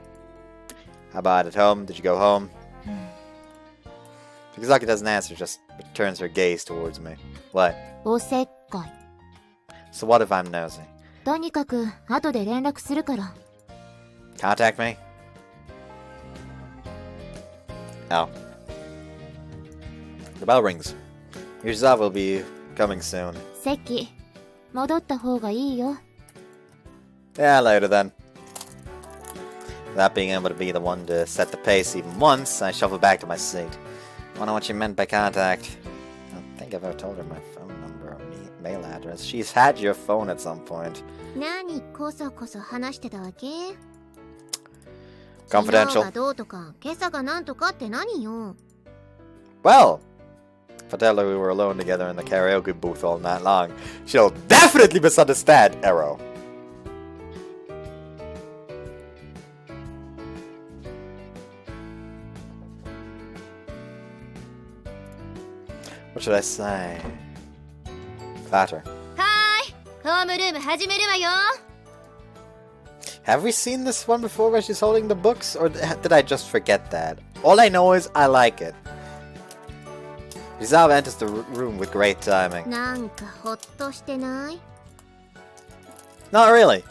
How about at home? Did you go home? Tokizaki doesn't answer, just turns her gaze towards me. What? おせっかい。 So what if I'm nosy? とにかく後で連絡するから。 Contact me? Oh. The bell rings. Yourself will be coming soon. 席、戻った方がいいよ。 Yeah, later then. Without being able to be the one to set the pace even once, I shuffle back to my seat. I wonder what she meant by contact. I don't think I've ever told her my phone number or mail address. She's had your phone at some point. 何こそこそ話してたわけ？ Confidential. 昨日がどうとか、今朝がなんとかって何よ。 Well, if I tell her we were alone together in the karaoke booth all night long, she'll definitely misunderstand, Arrow. What should I say? Flatter. はーい、ホームルーム始めるわよ。Have we seen this one before where she's holding the books? Or did I just forget that? All I know is I like it. Rizal enters the room with great timing. なんかほっとしてない？ Not really.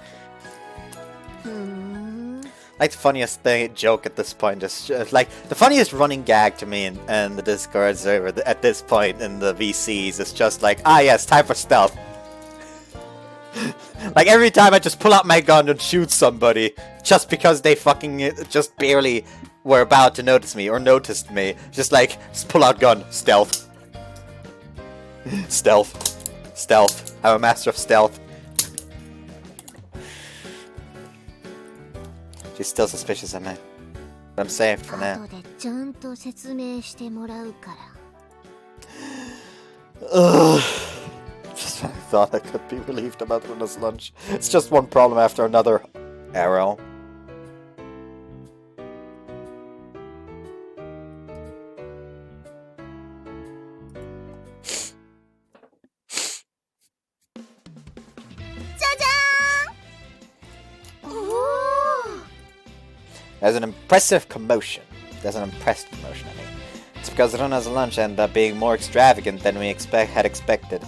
ふーん。 Like the funniest joke at this point is like the funniest running gag to me in the Discord server at this point in the VCs is just like, ah yes, time for stealth. Like every time I just pull out my gun and shoot somebody just because they fucking just barely were about to notice me or noticed me, just like pull out gun, stealth. Stealth. I'm a master of stealth. She's still suspicious of me. But I'm safe for now. 後でちゃんと説明してもらうから。 Ugh. Just when I thought I could be relieved about Runa's lunch. It's just one problem after another. Arrow. There's an impressive commotion. There's an impressed commotion, I mean. It's because Runa's lunch ended up being more extravagant than we had expected.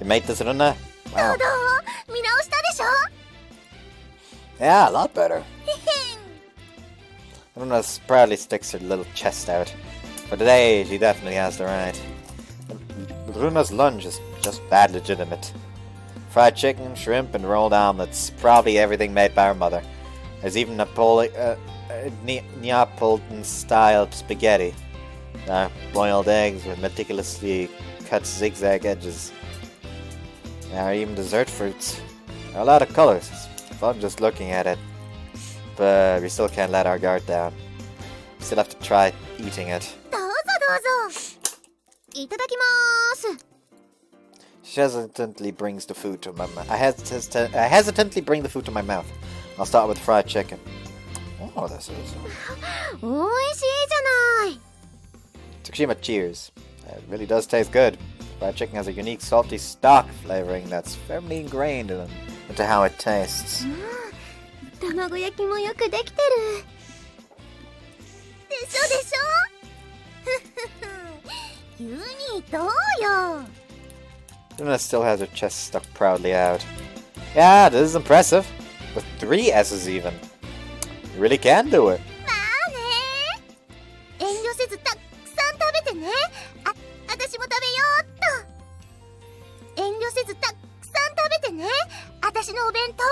You made this, Runa? Wow. どう？見直したでしょ？ Yeah, a lot better. Runa proudly sticks her little chest out. For today, she definitely has the right. Runa's lunch is just bad legitimate. Fried chicken, shrimp, and rolled omelets. Probably everything made by her mother. There's even Neapolitan-style spaghetti. Boiled eggs with meticulously cut zigzag edges. There are even dessert fruits. There are a lot of colors. It's fun just looking at it. But we still can't let our guard down. We still have to try eating it. どうぞどうぞ。いただきます。 She hesitantly brings the food to my mouth. I hesitantly bring the food to my mouth. I'll start with fried chicken. Oh, this is... おいしいじゃない。 Tsukushima cheers. It really does taste good. Fried chicken has a unique salty stock flavoring that's firmly ingrained into how it tastes. 卵焼きもよくできてる。でしょでしょ。ユニどうよ。 Luna still has her chest stuck proudly out. Yeah, this is impressive. With 3 S's even. You really can do it. まあね。遠慮せずたくさん食べてね。私も食べようっと。遠慮せずたくさん食べてね。私のお弁当。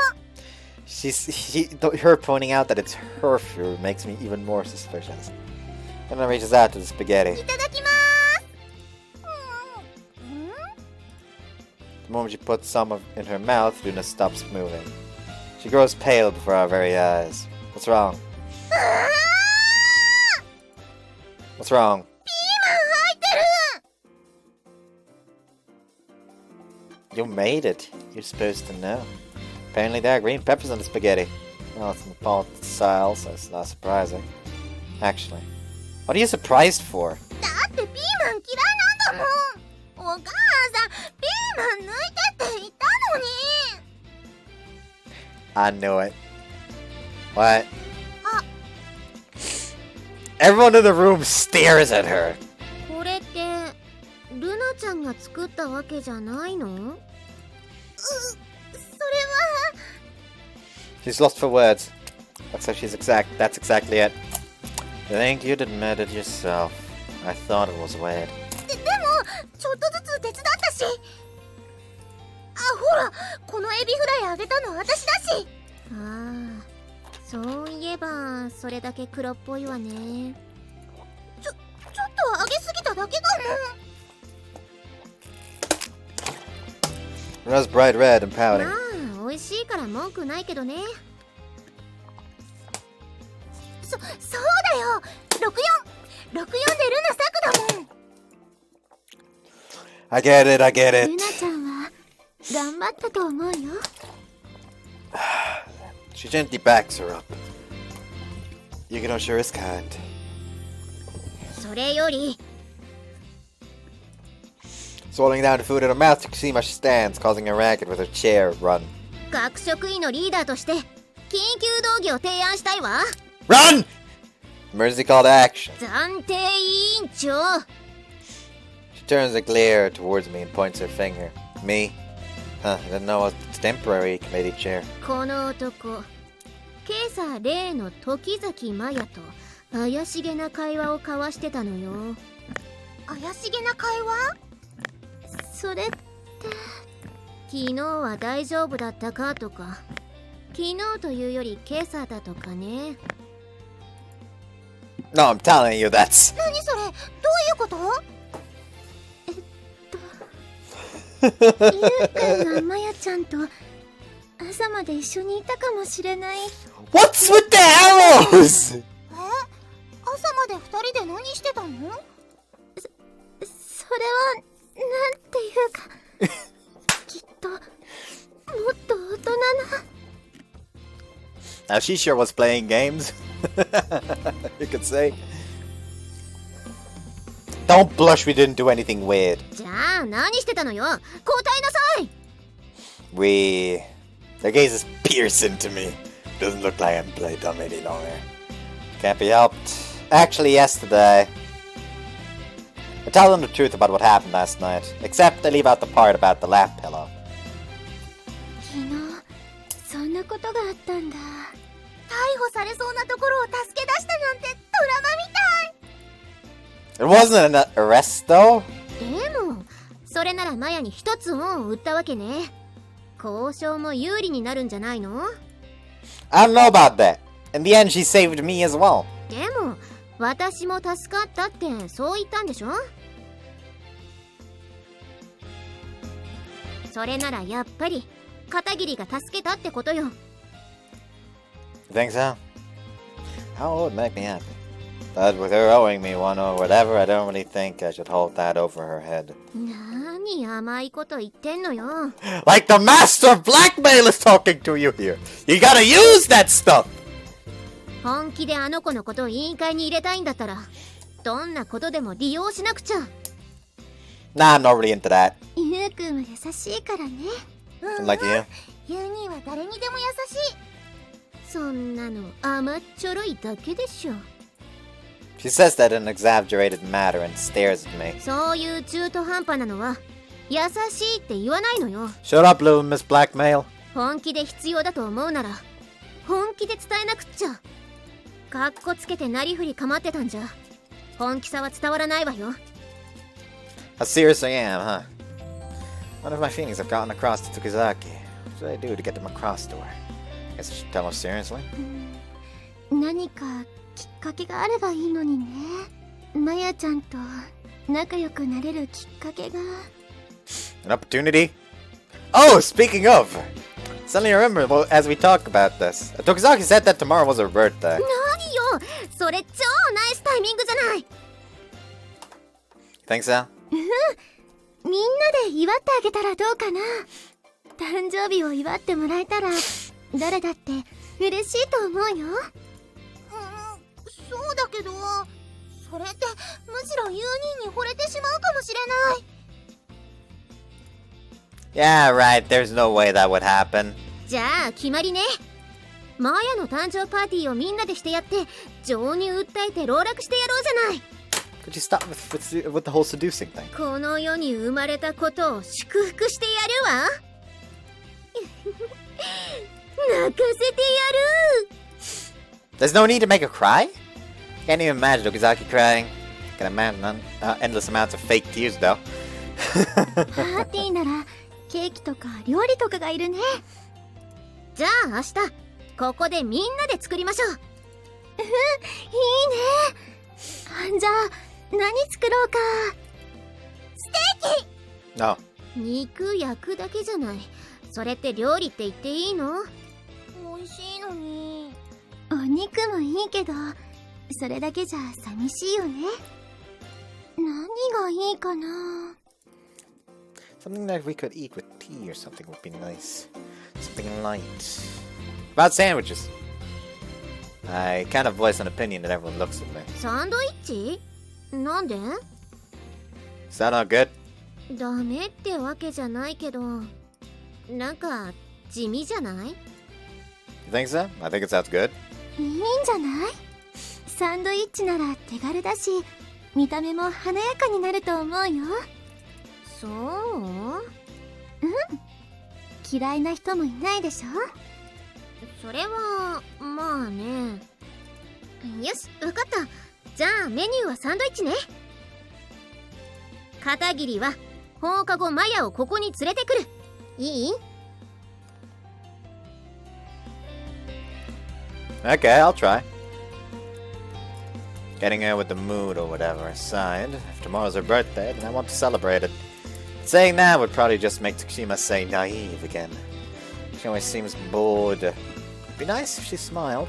Her pointing out that it's her food makes me even more suspicious. Luna reaches out to the spaghetti. いただきます。The moment she puts some in her mouth, Luna stops moving. She grows pale before our very eyes. What's wrong? What's wrong? ピーマン入ってる。 You made it. You're supposed to know. Apparently there are green peppers in the spaghetti. Well, it's Neapolitan style, so it's not surprising. Actually, what are you surprised for? だってピーマン嫌いなんだもん。お母さん、ピーマン抜いてって言ったのに。 I knew it. What? Everyone in the room stares at her. これってルナちゃんが作ったわけじゃないの？それは。 She's lost for words. That's exactly it. You think you'd admit it yourself. I thought it was weird. でもちょっとずつ手伝ったし。ほら、このエビフライあげたの私だし。そういえばそれだけ黒っぽいわね。ちょっとあげすぎただけかも。 Runa's bright red and pouting. まあ美味しいから文句ないけどね。そうだよ。64でルナ作だもん。 I get it. ルナちゃんは頑張ったと思うよ。 She gently backs her up. Yukino sure is kind. それより Swallowing down the food in her mouth, Tsukushima stands, causing a racket with her chair run. 学職員のリーダーとして緊急動議を提案したいわ。 Run! Emergency call to action. 暫定委員長。 She turns a glare towards me and points her finger. Me? Huh, I didn't know it was temporary committee chair. この男、今朝例の時々マヤと怪しげな会話を交わしてたのよ。怪しげな会話？それって昨日は大丈夫だったかとか、昨日というより今朝だとかね。 No, I'm telling you that's... 何それ？どういうこと？ゆうくんがマヤちゃんと朝まで一緒にいたかもしれない。 What's with the arrows? 朝まで二人で何してたの？それはなんていうかきっともっと大人な。 Now she sure was playing games. You could say. Don't blush, we didn't do anything weird. じゃあ何してたのよ。答えなさい。 Their gaze is piercing to me. Doesn't look like I'm playing dumb any longer. Can't be helped. Actually, yesterday, I tell them the truth about what happened last night. Except I leave out the part about the lap pillow. 昨日そんなことがあったんだ。逮捕されそうなところを助け出したなんてドラマみたい。 It wasn't an arrest, though. でもそれならマヤに一つ恩を売ったわけね。交渉も有利になるんじゃないの？ I don't know about that. In the end, she saved me as well. でも私も助かったってそう言ったんでしょ？それならやっぱり片桐が助けたってことよ。 You think so? How would make me happy? But with her owing me one or whatever, I don't really think I should hold that over her head. なに甘いこと言ってんのよ。 Like the master of blackmail is talking to you here. You gotta use that stuff. 本気であの子のことを委員会に入れたいんだったらどんなことでも利用しなくちゃ。 Nah, I'm not really into that. ゆうくんは優しいからね。Like you. ユーには誰にでも優しい。そんなの甘っちょろいだけでしょ。 She says that in an exaggerated manner and stares at me. そういう中途半端なのは優しいって言わないのよ。 Shut up, little Miss Blackmail. 本気で必要だと思うなら本気で伝えなくっちゃ。かっこつけてなりふり構ってたんじゃ本気さは伝わらないわよ。 How serious I am, huh? One of my feelings have gotten across to Tokizaki. What should I do to get them across to her? I guess I should tell her seriously. 何かきっかけがあればいいのにね。マヤちゃんと仲良くなれるきっかけが。 An opportunity? Oh, speaking of! Suddenly I remember as we talk about this. Tokizaki said that tomorrow was her birthday. 何よそれ超ナイスタイミングじゃない。 Think so? みんなで祝ってあげたらどうかな。誕生日を祝ってもらえたら誰だって嬉しいと思うよ。そうだけどそれってむしろユーニーに惚れてしまうかもしれない。 Yeah, right. There's no way that would happen. じゃあ決まりね。マヤの誕生パーティーをみんなでしてやって情に訴えて籠絡してやろうじゃない。 Could you stop with the whole seducing thing? この世に生まれたことを祝福してやるわ。泣かせてやる。 There's no need to make her cry? Can't even imagine Tokizaki crying. Can imagine endless amounts of fake tears, though. パーティーならケーキとか料理とかがいるね。じゃあ明日ここでみんなで作りましょう。いいね。じゃあ何作ろうか。ステーキ。 No. 肉焼くだけじゃない。それって料理って言っていいの？美味しいのに。お肉もいいけどそれだけじゃ寂しいよね。何がいいかな。 Something that we could eat with tea or something would be nice. Something light. About sandwiches. I kind of voice an opinion that everyone looks at me. サンドイッチ？なんで？ Is that not good? ダメってわけじゃないけどなんか地味じゃない？ You think so? I think it sounds good. いいんじゃない？サンドイッチなら手軽だし、見た目も華やかになると思うよ。そう？うん。嫌いな人もいないでしょ？それはまあね。よし、わかった。じゃあメニューはサンドイッチね。片桐は放課後マヤをここに連れてくる。いい？ Okay, I'll try. Getting her with the mood or whatever aside, if tomorrow's her birthday, then I want to celebrate it. Saying that would probably just make Tsushima say naive again. She always seems bored. It'd be nice if she smiled.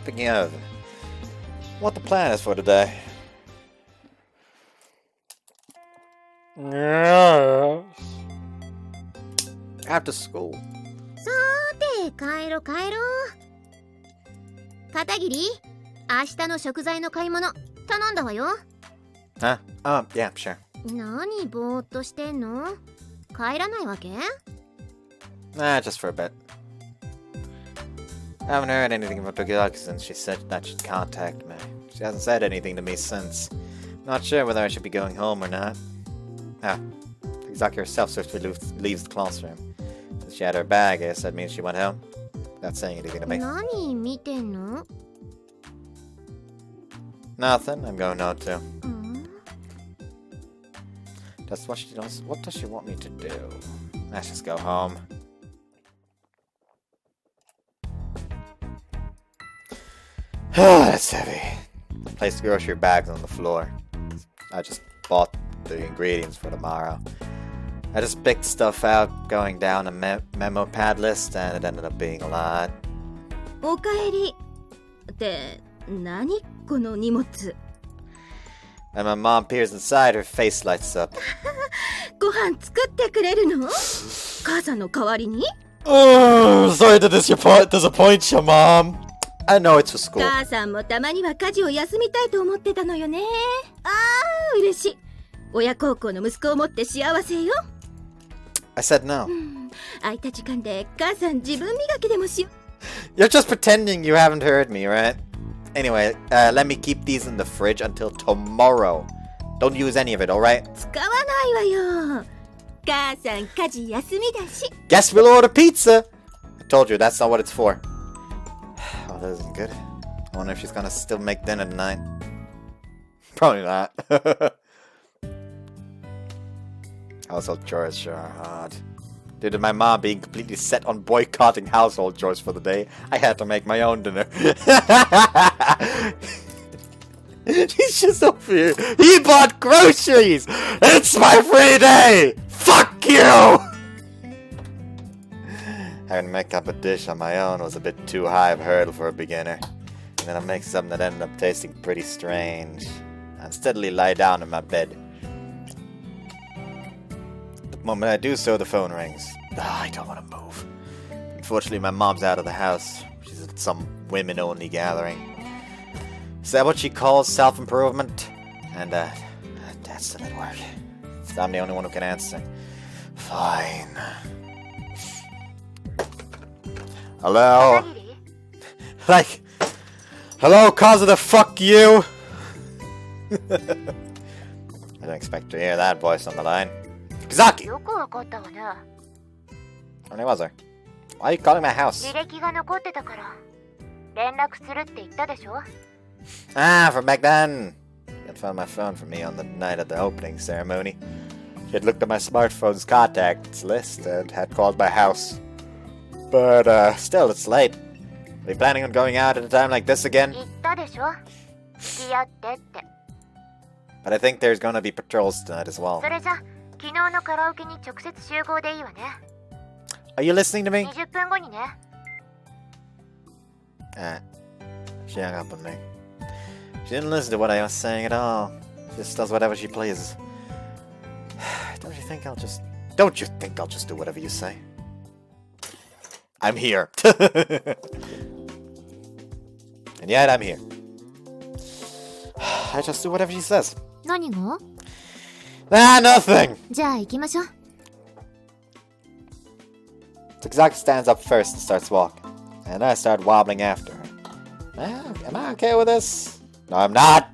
Speaking of, what the plan is for today. Yes. After school. さーて、帰ろう。片桐、明日の食材の買い物頼んだわよ。Huh? Yeah, sure. 何ぼーっとしてんの？帰らないわけ？ Nah, just for a bit. I haven't heard anything from Tokiyaki since she said that she'd contact me. She hasn't said anything to me since. Not sure whether I should be going home or not. Tokiyaki herself swiftly leaves the classroom. Since she had her bag, I guess that means she went home. Not saying anything to me. 何見てんの？ Nothing. I'm going home too. うん？ That's what she does. What does she want me to do? Let's just go home. That's heavy. Place the grocery bags on the floor. I just bought the ingredients for tomorrow. I just picked stuff out, going down a memo pad list, and it ended up being a lot. おかえりって何この荷物？ And my mom peers inside, her face lights up. ご飯作ってくれるの？母さんの代わりに？ Oh, sorry to disappoint you, Mom. I know it's for school. 母さんもたまには家事を休みたいと思ってたのよね。ああ、嬉しい。親孝行の息子を持って幸せよ。I said no. 空いた時間で母さん自分磨きでもしよう。 You're just pretending you haven't heard me, right? Anyway, let me keep these in the fridge until tomorrow. Don't use any of it, alright? 使わないわよ。母さん家事休みだし。 Guess we'll order pizza! I told you, that's not what it's for. Oh, that isn't good. I wonder if she's gonna still make dinner tonight. Probably not. Household chores sure are hard. Due to my mom being completely set on boycotting household chores for the day, I had to make my own dinner. He's just over here. He bought groceries! It's my free day! Fuck you! Having to make up a dish on my own was a bit too high of a hurdle for a beginner. And then I make something that ended up tasting pretty strange. I steadily lie down in my bed. The moment I do so, the phone rings. I don't want to move. Unfortunately, my mom's out of the house. She's at some women-only gathering. Is that what she calls self-improvement? And, Dad still at work. So I'm the only one who can answer. Fine. Hello? Like, hello, cause of the fuck you? I didn't expect to hear that voice on the line. Kizaki! よくわかったわね。 How many was there? Why are you calling my house? 履歴が残ってたから連絡するって言ったでしょ。 Ah, from back then. She had found my phone for me on the night of the opening ceremony. She had looked at my smartphone's contacts list and had called my house. But, still, it's late. Are you planning on going out at a time like this again? 言ったでしょ。付き合ってって。 But I think there's gonna be patrols tonight as well. それじゃ昨日のカラオケに直接集合でいいわね。 Are you listening to me? 20分後にね。 She hung up on me. She didn't listen to what I was saying at all. She just does whatever she pleases. Don't you think I'll just do whatever you say? I'm here. And yet I'm here. I just do whatever she says. 何が？ Ah, nothing! じゃあ行きましょう。 Takazaki stands up first and starts walking. And I start wobbling after her. Am I okay with this? No, I'm not.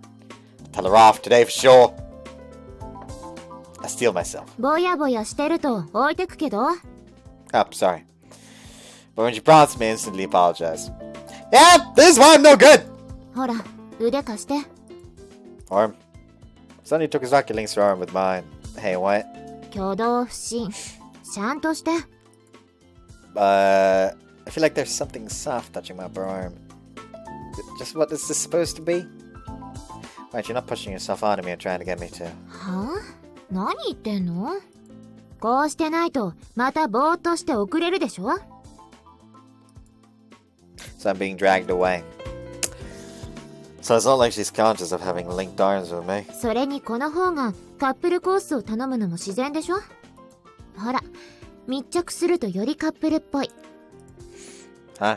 I'll tell her off today for sure. I steel myself. ぼやぼやしてると置いてくけど。Oh, sorry. But when she prompts me, I instantly apologize. Yeah, this is why I'm no good! ほら、腕貸して。Arm. Suddenly Tokusaki links her arm with mine. Hey, what? 挙動不審。ちゃんとして。I feel like there's something soft touching my upper arm. Just what is this supposed to be? Right, you're not pushing yourself onto me and trying to get me to. はあ？何言ってんの？こうしてないとまたぼーっとして遅れるでしょ？ So I'm being dragged away. So it's not like she's conscious of having linked arms with me. それにこの方がカップルコースを頼むのも自然でしょ？ほら、密着するとよりカップルっぽい。Huh?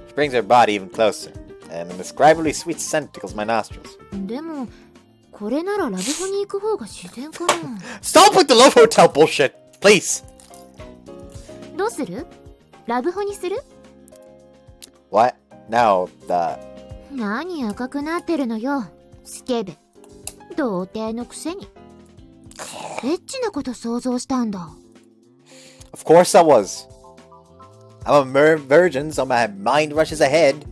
She brings her body even closer, and an indescribably sweet scent tickles my nostrils. でも、これならラブホに行く方が自然かな。Stop with the love hotel bullshit, please! どうする？ラブホにする？ What? No, 何赤くなってるのよ、スケベ。童貞のくせに。エッチなこと想像したんだ。Of course I was. I'm a virgin, so my mind rushes ahead.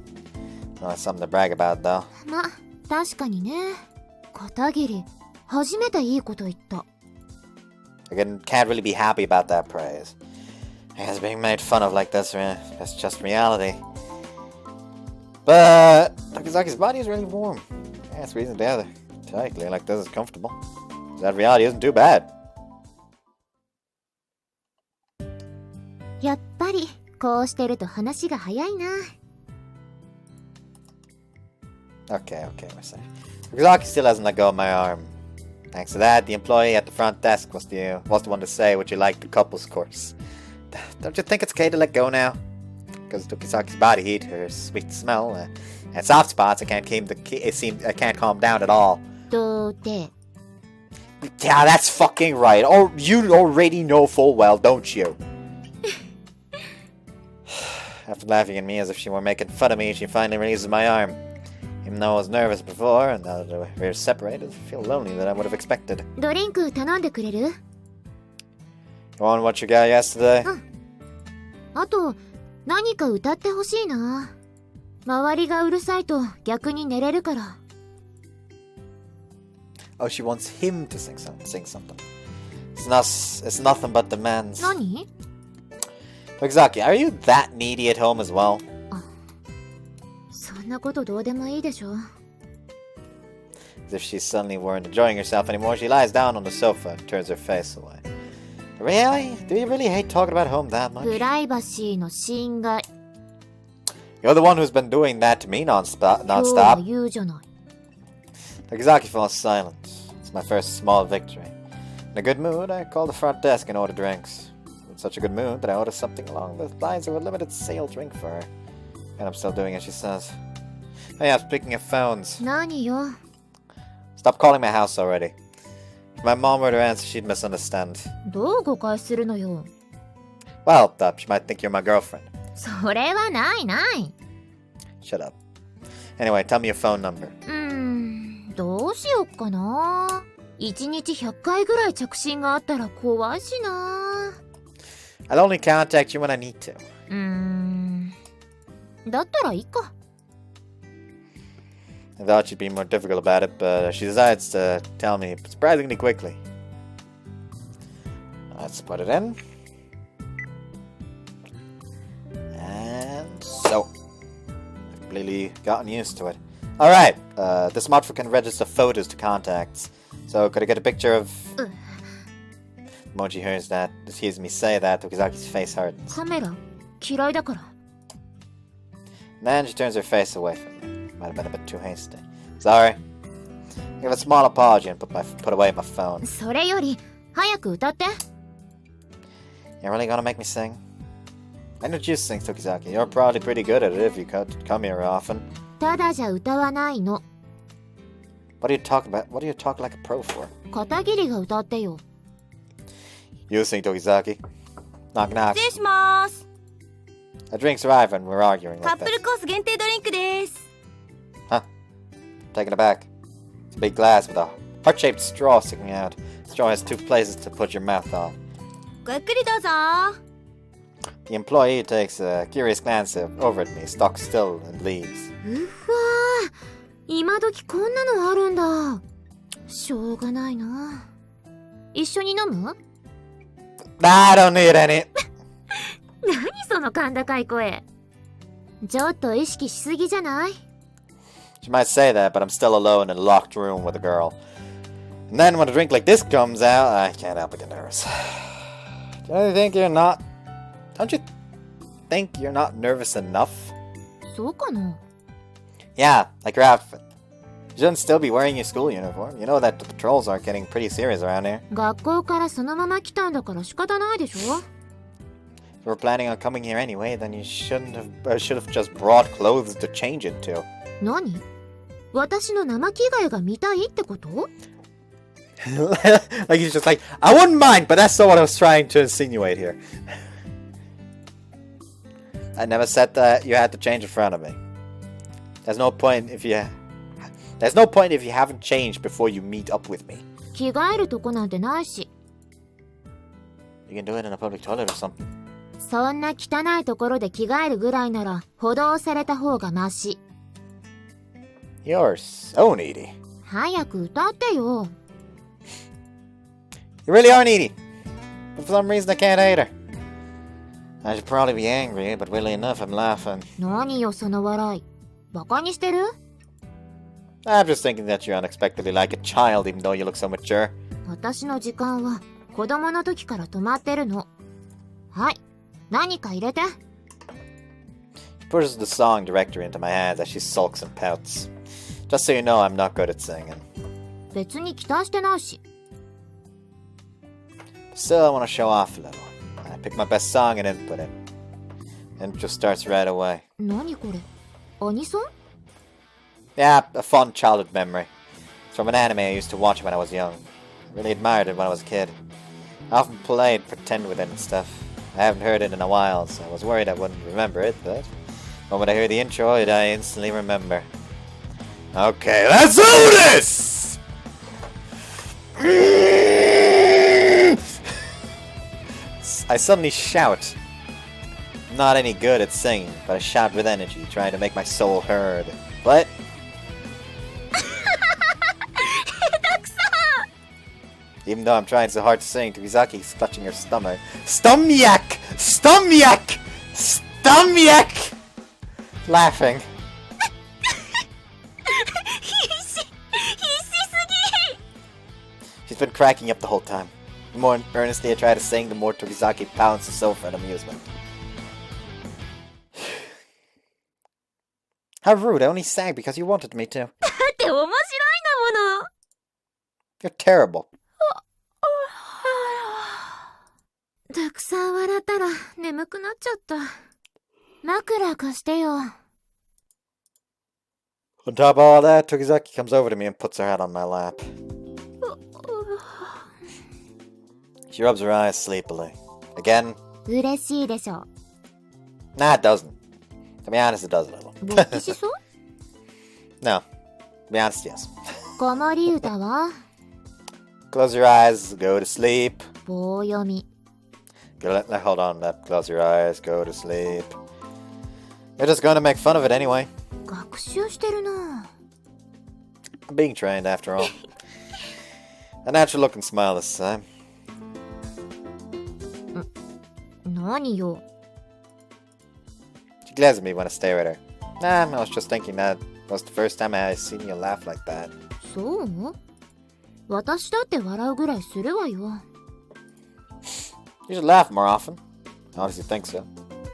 Not something to brag about, though. ま、確かにね。片桐、初めていいこと言った。I can't really be happy about that praise. I guess being made fun of like this, that's just reality. But Takizaki's body is really warm. Yeah, it's reason together. Tightly like this is comfortable. That reality isn't too bad. やっぱりこうしてると話が早いな。Okay, we're safe. Takizaki still hasn't let go of my arm. Thanks to that, the employee at the front desk was the one to say would you like the couples course. Don't you think it's okay to let go now? Because Tokizaki's body heat, her sweet smell, and soft spots, I can't calm down at all. 童貞。 Yeah, that's fucking right. Or you already know full well, don't you? After laughing at me as if she were making fun of me, she finally releases my arm. Even though I was nervous before, and now that we're separated, I feel lonely than I would have expected. ドリンク頼んでくれる？ You want what you got yesterday? あと、何か歌ってほしいな。周りがうるさいと逆に寝れるから。Oh, she wants him to sing something. It's nothing but demands. 何？ Exactly. Are you that needy at home as well? そんなことどうでもいいでしょ。 As if she suddenly weren't enjoying herself anymore, she lies down on the sofa and turns her face away. Really? Do you really hate talking about home that much? プライバシーの侵害。 You're the one who's been doing that to me non-stop. 今日は言うじゃない。 Takizaki falls silent. It's my first small victory. In a good mood, I call the front desk and order drinks. In such a good mood that I order something along the lines of a limited sale drink for her. And I'm still doing as she says. Oh yeah, speaking of phones. 何よ。 Stop calling my house already. If my mom were to answer, she'd misunderstand. どう誤解するのよ。 Well, she might think you're my girlfriend. それはないない。 Shut up. Anyway, tell me your phone number. どうしよっかな。1日100回ぐらい着信があったら怖いしな。 I'll only contact you when I need to. だったらいいか。 I thought she'd be more difficult about it, but she decides to tell me surprisingly quickly. Let's put it in. And so. I've completely gotten used to it. Alright, this module can register photos to contacts. So could I get a picture of... Moji hears me say that, Tokizaki's face hardens. カメラ嫌いだから。 And then she turns her face away from me. Might have been a bit too hasty. Sorry. I give a small apology and put away my phone. それより早く歌って。 You're really gonna make me sing? I know you sing, Tokizaki. You're probably pretty good at it if you come here often. ただじゃ歌わないの。 What do you talk about? What do you talk like a pro for? 片桐が歌ってよ。 You sing, Tokizaki. Knock knock. 失礼します。Our drinks arrive when we're arguing カッ like プル this. コース限定ドリンクです。 Taking it back. It's a big glass with a heart-shaped straw sticking out. The straw has 2 places to put your mouth on. ごゆっくりどうぞ。 The employee takes a curious glance over at me, stalks still, and leaves. うっわー、今時こんなのあるんだ。しょうがないな。一緒に飲む？ I don't need any. 何その甲高い声。ちょっと意識しすぎじゃない？ She might say that, but I'm still alone in a locked room with a girl. And then when a drink like this comes out, I can't help but get nervous. Don't you think you're not nervous enough? そうかな。 Yeah, like your outfit. You shouldn't still be wearing your school uniform. You know that the patrols are getting pretty serious around here. 学校からそのまま来たんだから仕方ないでしょ。 If we're planning on coming here anyway, then you should have just brought clothes to change into. 何？私の生着替えが見たいってこと？ Like he's just like, I wouldn't mind, but that's not what I was trying to insinuate here. I never said that you had to change in front of me. There's no point if you haven't changed before you meet up with me. 着替えるとこなんてないし。 You can do it in a public toilet or something. そんな汚いところで着替えるぐらいなら補導された方がマシ。 You're so needy. 早く歌ってよ。 You really are needy. But for some reason I can't hate her. I should probably be angry, but weirdly enough I'm laughing. 何よその笑い。バカにしてる？ I'm just thinking that you're unexpectedly like a child even though you look so mature. 私の時間は子供の時から止まってるの。はい、何か入れて。 She pushes the song directory into my hands as she sulks and pouts. Just so you know, I'm not good at singing. 別に期待してないし。 Still, I want to show off a little. I pick my best song and input it. And it just starts right away. 何これ？アニソン？ Yeah, a fond childhood memory. It's from an anime I used to watch when I was young. I really admired it when I was a kid. I often played pretend with it and stuff. I haven't heard it in a while, so I was worried I wouldn't remember it, but the moment I hear the intro, I instantly remember. Okay, let's do this! I suddenly shout. I'm not any good at singing, but I shout with energy, trying to make my soul heard. What? Even though I'm trying so hard to sing, Tokizaki's clutching her stomach. Stomach! Stomach! Stomach! Laughing. She's been cracking up the whole time. The more earnestly I try to sing, the more Tokizaki pounds the sofa in amusement. How rude, I only sang because you wanted me to. だって面白いんだもの。 You're terrible. たくさん笑ったら眠くなっちゃった。枕貸してよ。 On top of all that, Tokizaki comes over to me and puts her head on my lap. She rubs her eyes sleepily. Again? 嬉しいでしょ。 Nah, it doesn't. To be honest, it does a little. 勃起しそう？ No. To be honest, yes. 子守歌は？ Close your eyes, go to sleep. 棒読み。 Hold on, close your eyes, go to sleep. You're just going to make fun of it anyway. 学習してるな。 I'm being trained after all. A natural looking smile this time. 何よ。 She glares at me when I stare at her. Nah, I was just thinking that was the first time I had seen you laugh like that. そう？私だって笑うぐらいするわよ。 You should laugh more often. I honestly think so.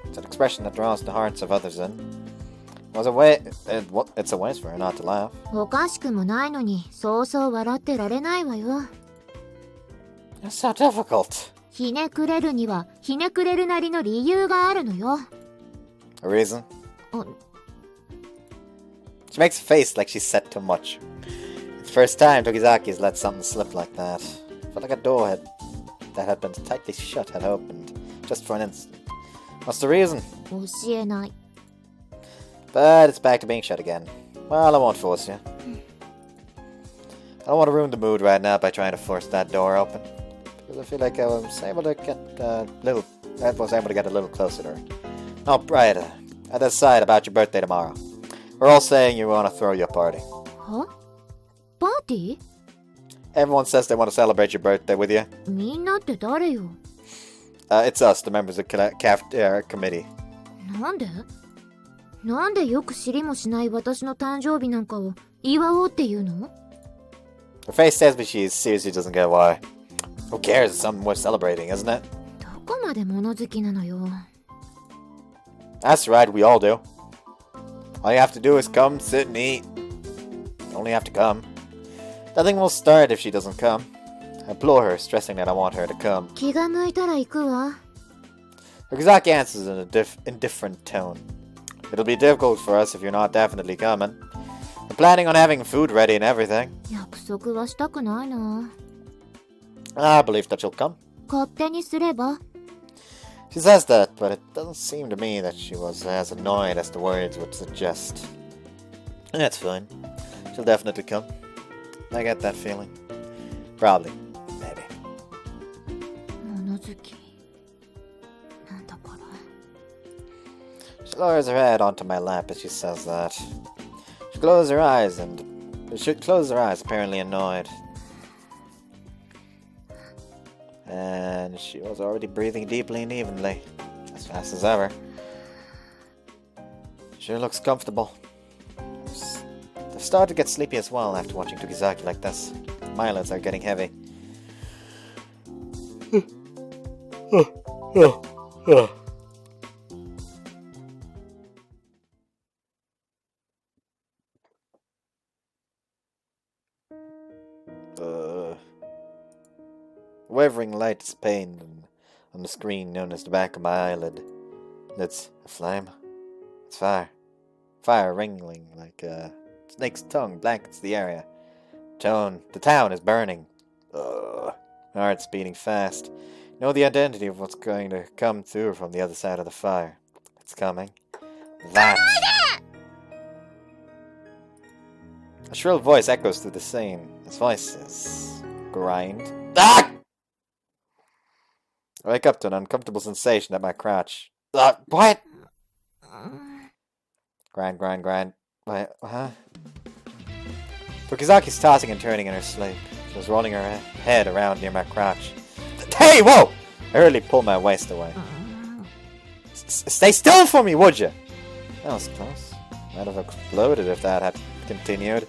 It's an expression that draws the hearts of others in. It's a way for her not to laugh. おかしくもないのに、そうそう笑ってられないわよ。 It's so difficult. ひねくれるには、ひねくれるなりの理由があるのよ。 A reason? あ、 She makes a face like she's said too much. It's the first time Tokizaki's let something slip like that. Felt like a door that had been tightly shut had opened, just for an instant. What's the reason? 教えない。 But it's back to being shut again. Well, I won't force you. I don't want to ruin the mood right now by trying to force that door open. Because I feel like I was able to get a little closer to her. Oh, right. I decide about your birthday tomorrow. We're all saying you want to throw you a party. は？パーティ Everyone says they want to celebrate your birthday with you. ー？みんなって誰よ？ It's us, the members of the cafeteria committee. なんでよく知りもしない私の誕生日なんかを祝おうっていうの？ Her face tells me she seriously doesn't get why. Who cares? It's something worth celebrating, isn't it? どこまで物好きなのよ。 That's right, we all do. All you have to do is come, sit, and eat. You only have to come. Nothing will start if she doesn't come. I implore her, stressing that I want her to come. 気が向いたら行くわ。 Okazaki answers in a indifferent tone. It'll be difficult for us if you're not definitely coming. I'm planning on having food ready and everything. 約束はしたくないな。 I believe that she'll come. 勝手にすれば。 She says that, but it doesn't seem to me that she was as annoyed as the words would suggest. That's fine. She'll definitely come. I get that feeling. Probably. Maybe. 物好き。なんだこれ。 She lowers her head onto my lap as she says that. She closes her eyes, apparently annoyed. And she was already breathing deeply and evenly, as fast as ever. Sure looks comfortable. I've started to get sleepy as well after watching Tokizaki like this. My eyelids are getting heavy. Wavering light is pained on the screen known as the back of my eyelid. It's a flame. It's fire. Fire ringling like a snake's tongue blankets the area. The town is burning. My heart's beating fast. You know the identity of what's going to come through from the other side of the fire. It's coming. That. A shrill voice echoes through the scene. His voice is grind. Ah! I wake up to an uncomfortable sensation at my crotch. What? Grind. Wait, huh? Tokizaki's tossing and turning in her sleep. She was rolling her head around near my crotch. Hey, whoa! I hurriedly pulled my waist away. Stay still for me, would you? That was close. Might have exploded if that had continued.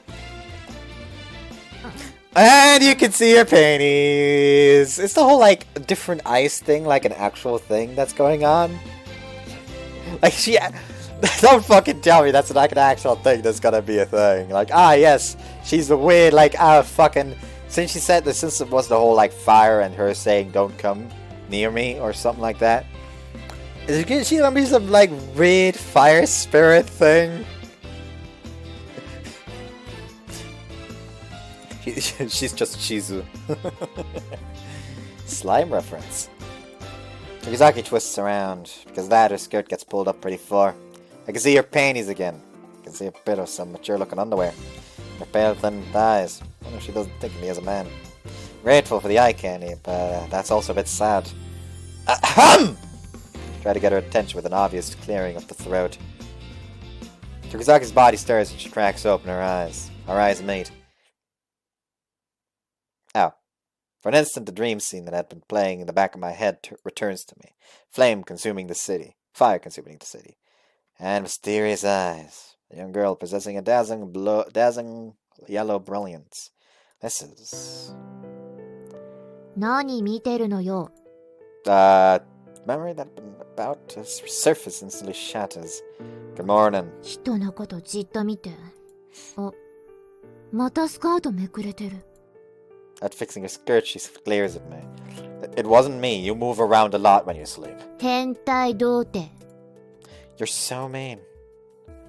And you can see her panties. It's the whole, like, different ice thing, like an actual thing that's going on. Like, she... Don't fucking tell me that's like an actual thing that's gonna be a thing. Like, yes, she's the weird, like, fucking... Since it was the whole, like, fire and her saying, don't come near me, or something like that. Is she gonna be some, like, weird fire spirit thing? She's just Shizu. Slime reference. Tokizaki twists around, because her skirt gets pulled up pretty far. I can see her panties again. I can see a bit of some mature looking underwear. Her pale thin thighs. I wonder if she doesn't think of me as a man. Grateful for the eye candy, but that's also a bit sad. Ahem! Try to get her attention with an obvious clearing of the throat. Tokizaki's body stirs and she cracks open her eyes. Our eyes meet. Ow. For an instant, the dream scene that had been playing in the back of my head returns to me. Flame consuming the city. Fire consuming the city. And mysterious eyes. A young girl possessing a dazzling yellow brilliance. This is... 何見てるのよ。 Memory that had been about to surface instantly shatters. Good morning. 人のことじっと見て。あ、またスカートめくれてる。 At fixing her skirt, she glares at me. It wasn't me. You move around a lot when you sleep. 変態童貞。 You're so mean.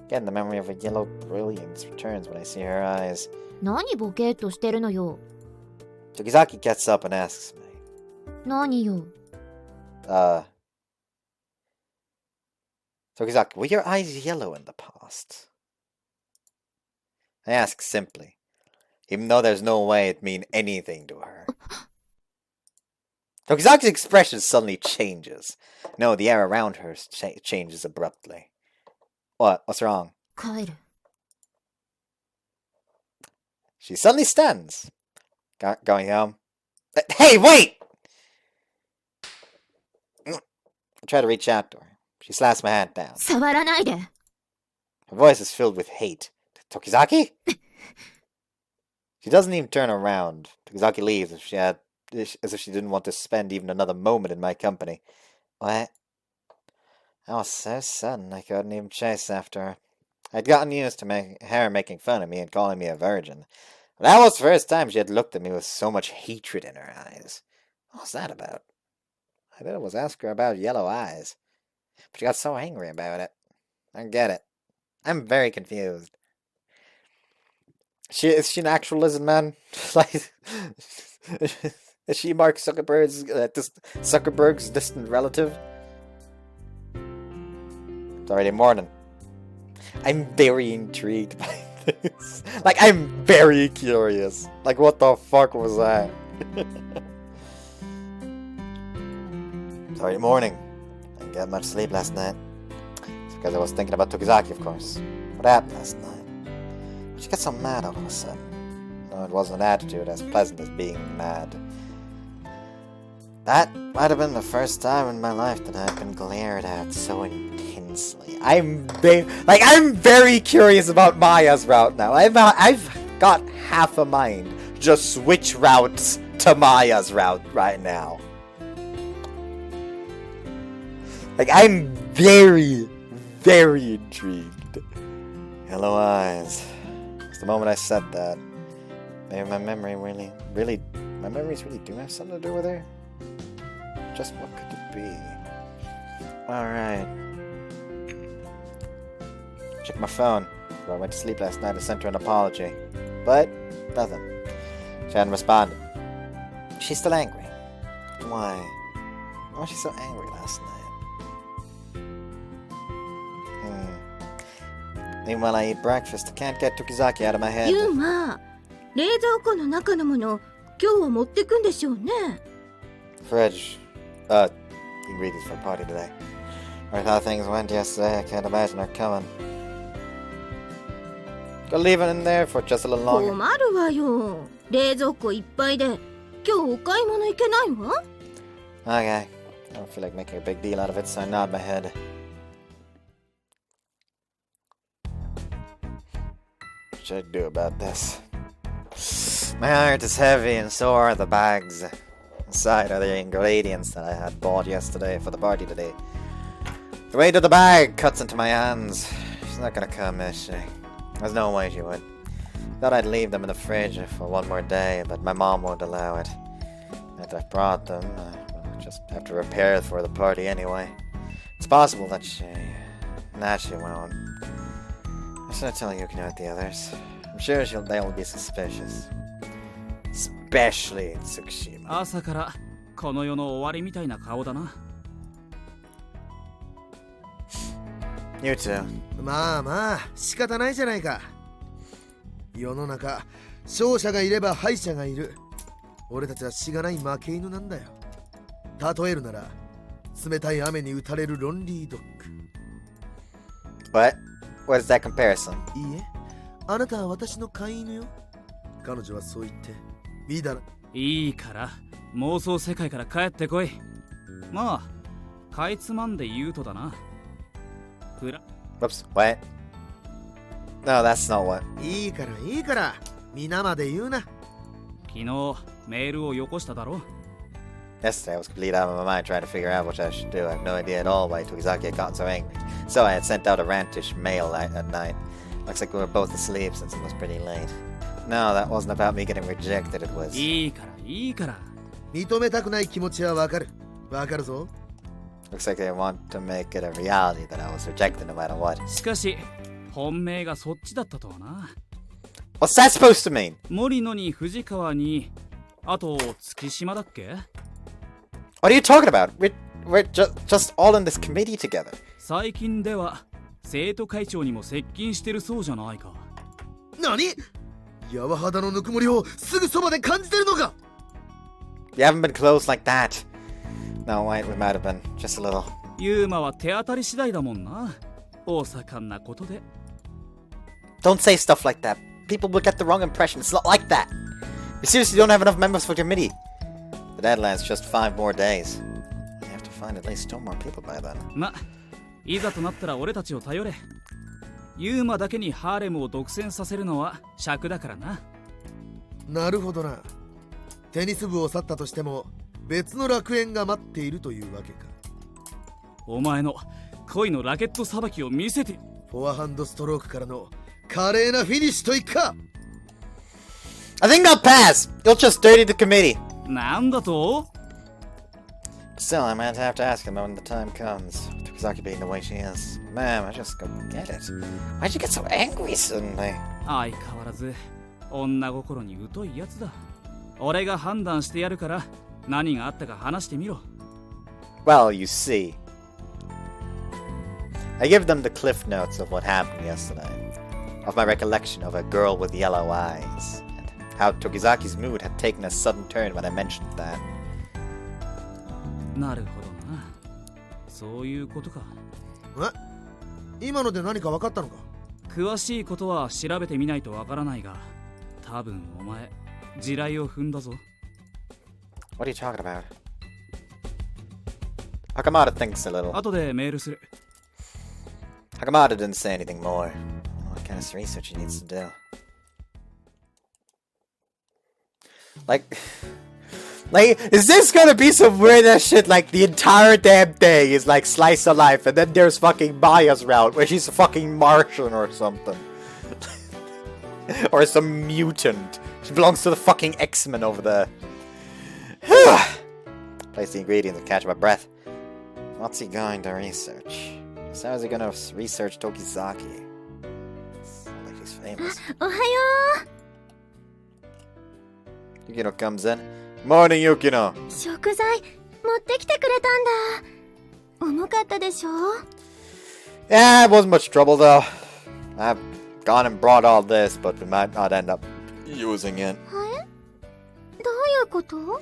Again, the memory of a yellow brilliance returns when I see her eyes. 何ボケーっとしてるのよ。 Tokizaki gets up and asks me. 何よ。Tokizaki, were your eyes yellow in the past? I ask simply, even though there's no way it mean anything to her. Tokizaki's expression suddenly changes. No, the air around her changes abruptly. What? What's wrong? 帰る。 She suddenly stands. Going home. Hey, wait! I try to reach out to her. She slaps my hand down. 触らないで。 Her voice is filled with hate. Tokizaki? She doesn't even turn around. Tokizaki leaves as if she didn't want to spend even another moment in my company. What? That was so sudden I couldn't even chase after her. I'd gotten used to her making fun of me and calling me a virgin. But that was the first time she had looked at me with so much hatred in her eyes. What was that about? I did was ask her about yellow eyes. But she got so angry about it. I don't get it. I'm very confused. Is she an actual lizard man? Like, is she Mark Zuckerberg's distant relative? It's already morning. I'm very intrigued by this. Like, I'm very curious. Like, what the fuck was that? It's already morning. I didn't get much sleep last night. It's because I was thinking about Tokizaki, of course. What happened last night? She got so mad all of a sudden. No, it wasn't an attitude as pleasant as being mad. That might have been the first time in my life that I've been glared at so intensely. I'm very curious about Maya's route now. I've got half a mind just switch routes to Maya's route right now. Like, I'm very, very intrigued. Yellow eyes. It's the moment I said that. Maybe my memories really do have something to do with her? Just what could it be? Alright. Check my phone. Before I went to sleep last night, I sent her an apology. But, nothing. She hadn't responded. She's still angry. Why? Why was she so angry last night? Meanwhile, I eat breakfast. I can't get Tokizaki out of my head. ユーマ、冷蔵庫の中のもの、今日は持ってくんでしょうね。 Fridge. Ingredients for a party today. Right how things went yesterday, I can't imagine her coming. Go leave it in there for just a little longer. 困るわよ。冷蔵庫いっぱいで、今日お買い物行けないわ。 Okay. I don't feel like making a big deal out of it, so I nod my head. What should I do about this? My heart is heavy and so are the bags. Inside are the ingredients that I had bought yesterday for the party today. The weight of the bag cuts into my hands. She's not gonna come, is she? There's no way she would. Thought I'd leave them in the fridge for one more day, but my mom won't allow it. After I've brought them, I'll just have to prepare for the party anyway. It's possible that she... Nah, she won't. I should tell Yukino and the others. I'm sure they'll be suspicious. Especially in Tsukushima. 朝からこの世の終わりみたいな顔だな。You too. まあまあ仕方ないじゃないか。世の中勝者がいれば敗者がいる。俺たちはしがない負け犬なんだよ。例えるなら冷たい雨に打たれるロンリードッグ。 What? What is that comparison? いいえ、あなたは私の飼い犬よ。彼女はそう言って見だら。いいから妄想世界から帰ってこい。まあかいつまんで言うとだな。Whoops, what? No, that's not what. いいから皆まで言うな。昨日メールをよこしただろ。 Yesterday I was completely out of my mind trying to figure out what I should do. I have no idea at all why Tokizaki had gotten so angry. So I had sent out a rantish mail at night. Looks like we were both asleep since it was pretty late. No, that wasn't about me getting rejected, it was... いいから。認めたくない気持ちはわかるぞ。 Looks like they want to make it a reality that I was rejected no matter what. しかし本命がそっちだったとはな。 What's that supposed to mean? 森野に藤川にあと月島だっけ？ What are you talking about? we're just all in this committee together. 最近では生徒会長にも接近してるそうじゃないか。何？柔肌のぬくもりをすぐそばで感じてるのか？ You haven't been close like that. No, wait, we might have been. Just a little. ユーマは手当たり次第だもんな。大盛んなことで。Don't say stuff like that. People will get the wrong impression. It's not like that. You seriously don't have enough members for your committee. The deadline's just 5 more days. You have to find at least 2 more people by then. ま、いざとなったら俺たちを頼れ。ユーマだけにハーレムを独占させるのは尺だからな。なるほどな。テニス部を去ったとしても別の楽園が待っているというわけか。お前の恋のラケットさばきを見せて。フォアハンドストロークからの華麗なフィニッシュといくか。 I think I'll pass. You'll just dirty the committee. なんだと？ Still, I might have to ask him when the time comes. Tokusaki being the way she is. Ma'am, I just don't get it. Why'd you get so angry suddenly? 相変わらず女心に疎いやつだ。俺が判断してやるから何があったか話してみろ。 Well, you see. I give them the cliff notes of what happened yesterday. Of my recollection of a girl with yellow eyes. And how Tokizaki's mood had taken a sudden turn when I mentioned that. なるほどな。そういうことか。え？今ので何か分かったのか？詳しいことは調べてみないとわからないが、多分お前地雷を踏んだぞ。 What are you talking about? Hakamada thinks a little. 後でメールする。 Hakamada didn't say anything more. What kind of research he needs to do? Like, is this gonna be some weird ass shit? Like, the entire damn thing is like slice of life, and then there's fucking Maya's route, where she's a fucking Martian or something. Or some mutant. She belongs to the fucking X-Men over there. Place the ingredients and catch my breath. What's he going to research? So how's he gonna research Tokizaki? Sounds like he's famous. おはよ Yukino comes in. Morning, Yukino. う。食材持ってきてくれたんだ。重かったでしょ？ Yeah, it wasn't much trouble though. I've gone and brought all this, but we might not end up using it. はい？どういうこと？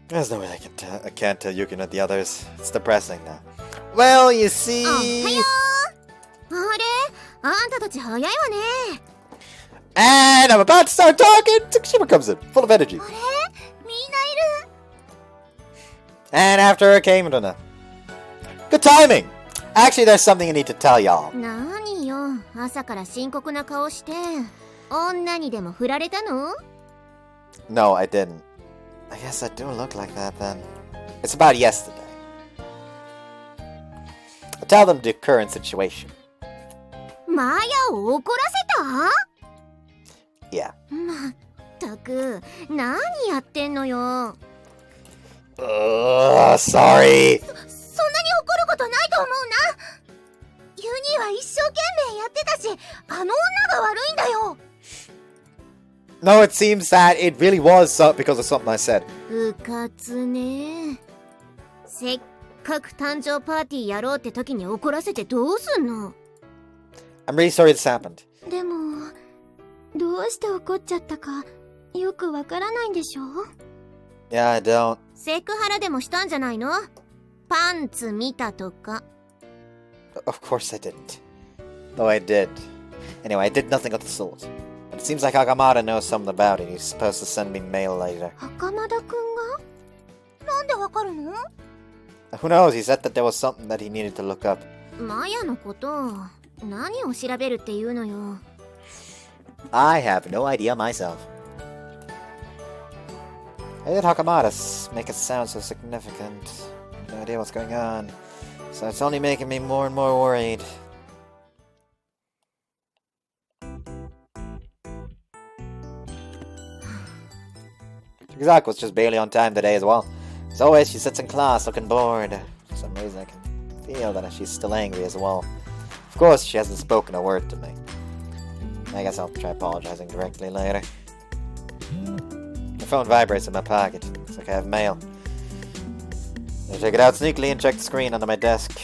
There's no way I can't tell Yukino the others. It's depressing now. Well, you see... おはよう。あれ？あんたたち早いわね。 And I'm about to start talking. Tsukushima comes in, full of energy. あれ？みんないる。 And after her came Runa. Good timing. Actually, there's something I need to tell y'all. 何よ、朝から深刻な顔して。女にでも振られたの？ No, I didn't. I guess I do look like that then. It's about yesterday. I'll tell them the current situation. マヤを怒らせ Yeah. た？まったく、何やってんのよ。 Sorry. そんなに怒ることないと思うな。ユニは一生懸命やってたし、あの女が悪いんだよ。 No, it seems that it really was because of something I said. うかつね。せっかく誕生パーティーやろうって時に怒らせてどうすんの？ I'm really sorry this happened. でも、どうして怒っちゃったかよくわからないんでしょ？ Yeah, I don't. セクハラでもしたんじゃないの？パンツ見たとか。 Of course I didn't. Though I did. Anyway, I did nothing of the sort. But it seems like Agamada knows something about it. He's supposed to send me mail later. 袴田くんが？なんでわかるの？ Who knows? He said that there was something that he needed to look up. マヤのこと、何を調べるっていうのよ。 I have no idea myself. Why did Hakamada make it sound so significant? No idea what's going on. So it's only making me more and more worried. Tokusaki was just barely on time today as well. As always, she sits in class looking bored. For some reason I can feel that she's still angry as well. Of course, she hasn't spoken a word to me. I guess I'll try apologizing directly later. My phone vibrates in my pocket. Looks like I have mail. I take it out sneakily and check the screen under my desk.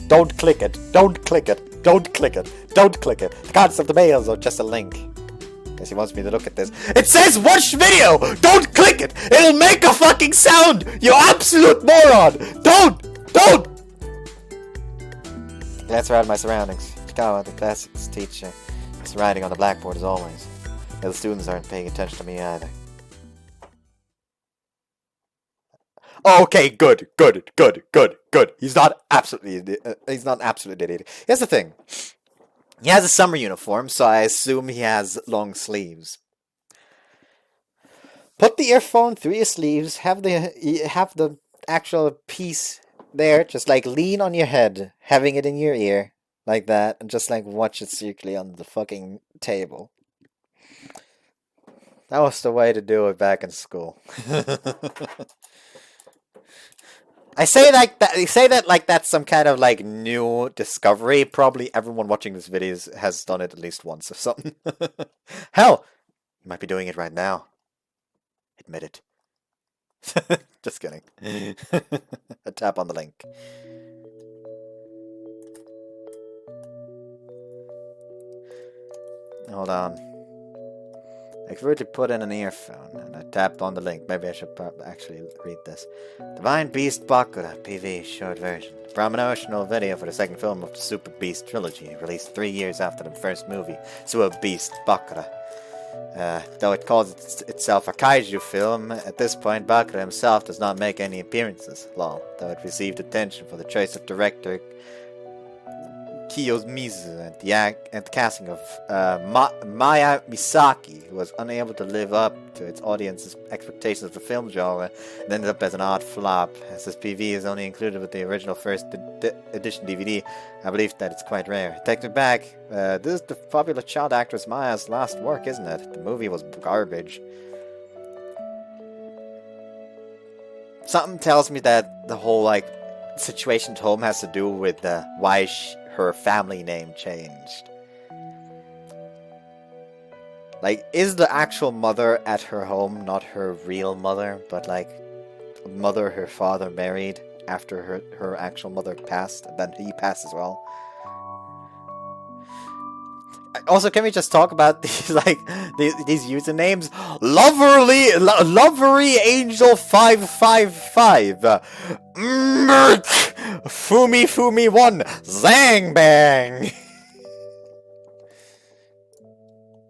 Don't click it. Don't click it. Don't click it. Don't click it. The contents of the mails are just a link. Guess he wants me to look at this. It says watch video! Don't click it! It'll make a fucking sound! You absolute moron! Don't! Glance around my surroundings. Chikawa, the classics teacher, is writing on the blackboard as always. The students aren't paying attention to me either. Okay, good. He's not absolutely idiot. Here's the thing. He has a summer uniform, so I assume he has long sleeves. Put the earphone through your sleeves, have the actual piece there, just like lean on your head, having it in your ear, like that, and just like watch it secretly on the fucking table. That was the way to do it back in school. I say that like that's some kind of like new discovery. Probably everyone watching this video has done it at least once or something. Hell, you might be doing it right now. Admit it. Just kidding. A tap on the link. Hold on. I could put in an earphone, and I tapped on the link. Maybe I should actually read this. Divine Beast Bakura PV short version. The promotional video for the second film of the Super Beast trilogy, released 3 years after the first movie, Super Beast Bakura. Though it calls itself a kaiju film, at this point Bakura himself does not make any appearances, though it received attention for the choice of director Kiyomizu and the casting of Maya Misaki, who was unable to live up to its audience's expectations of the film genre and ended up as an odd flop. As this PV is only included with the original first edition DVD, I believe that it's quite rare. Take me back. This is the popular child actress Maya's last work, isn't it? The movie was garbage. Something tells me that the whole situation at home has to do with why her family name changed. Like, is the actual mother at her home not her real mother, but mother her father married after her actual mother passed, and then he passed as well? Also, can we just talk about these these usernames? Lovery Angel 555, Merch Fumi 1, Zang Bang.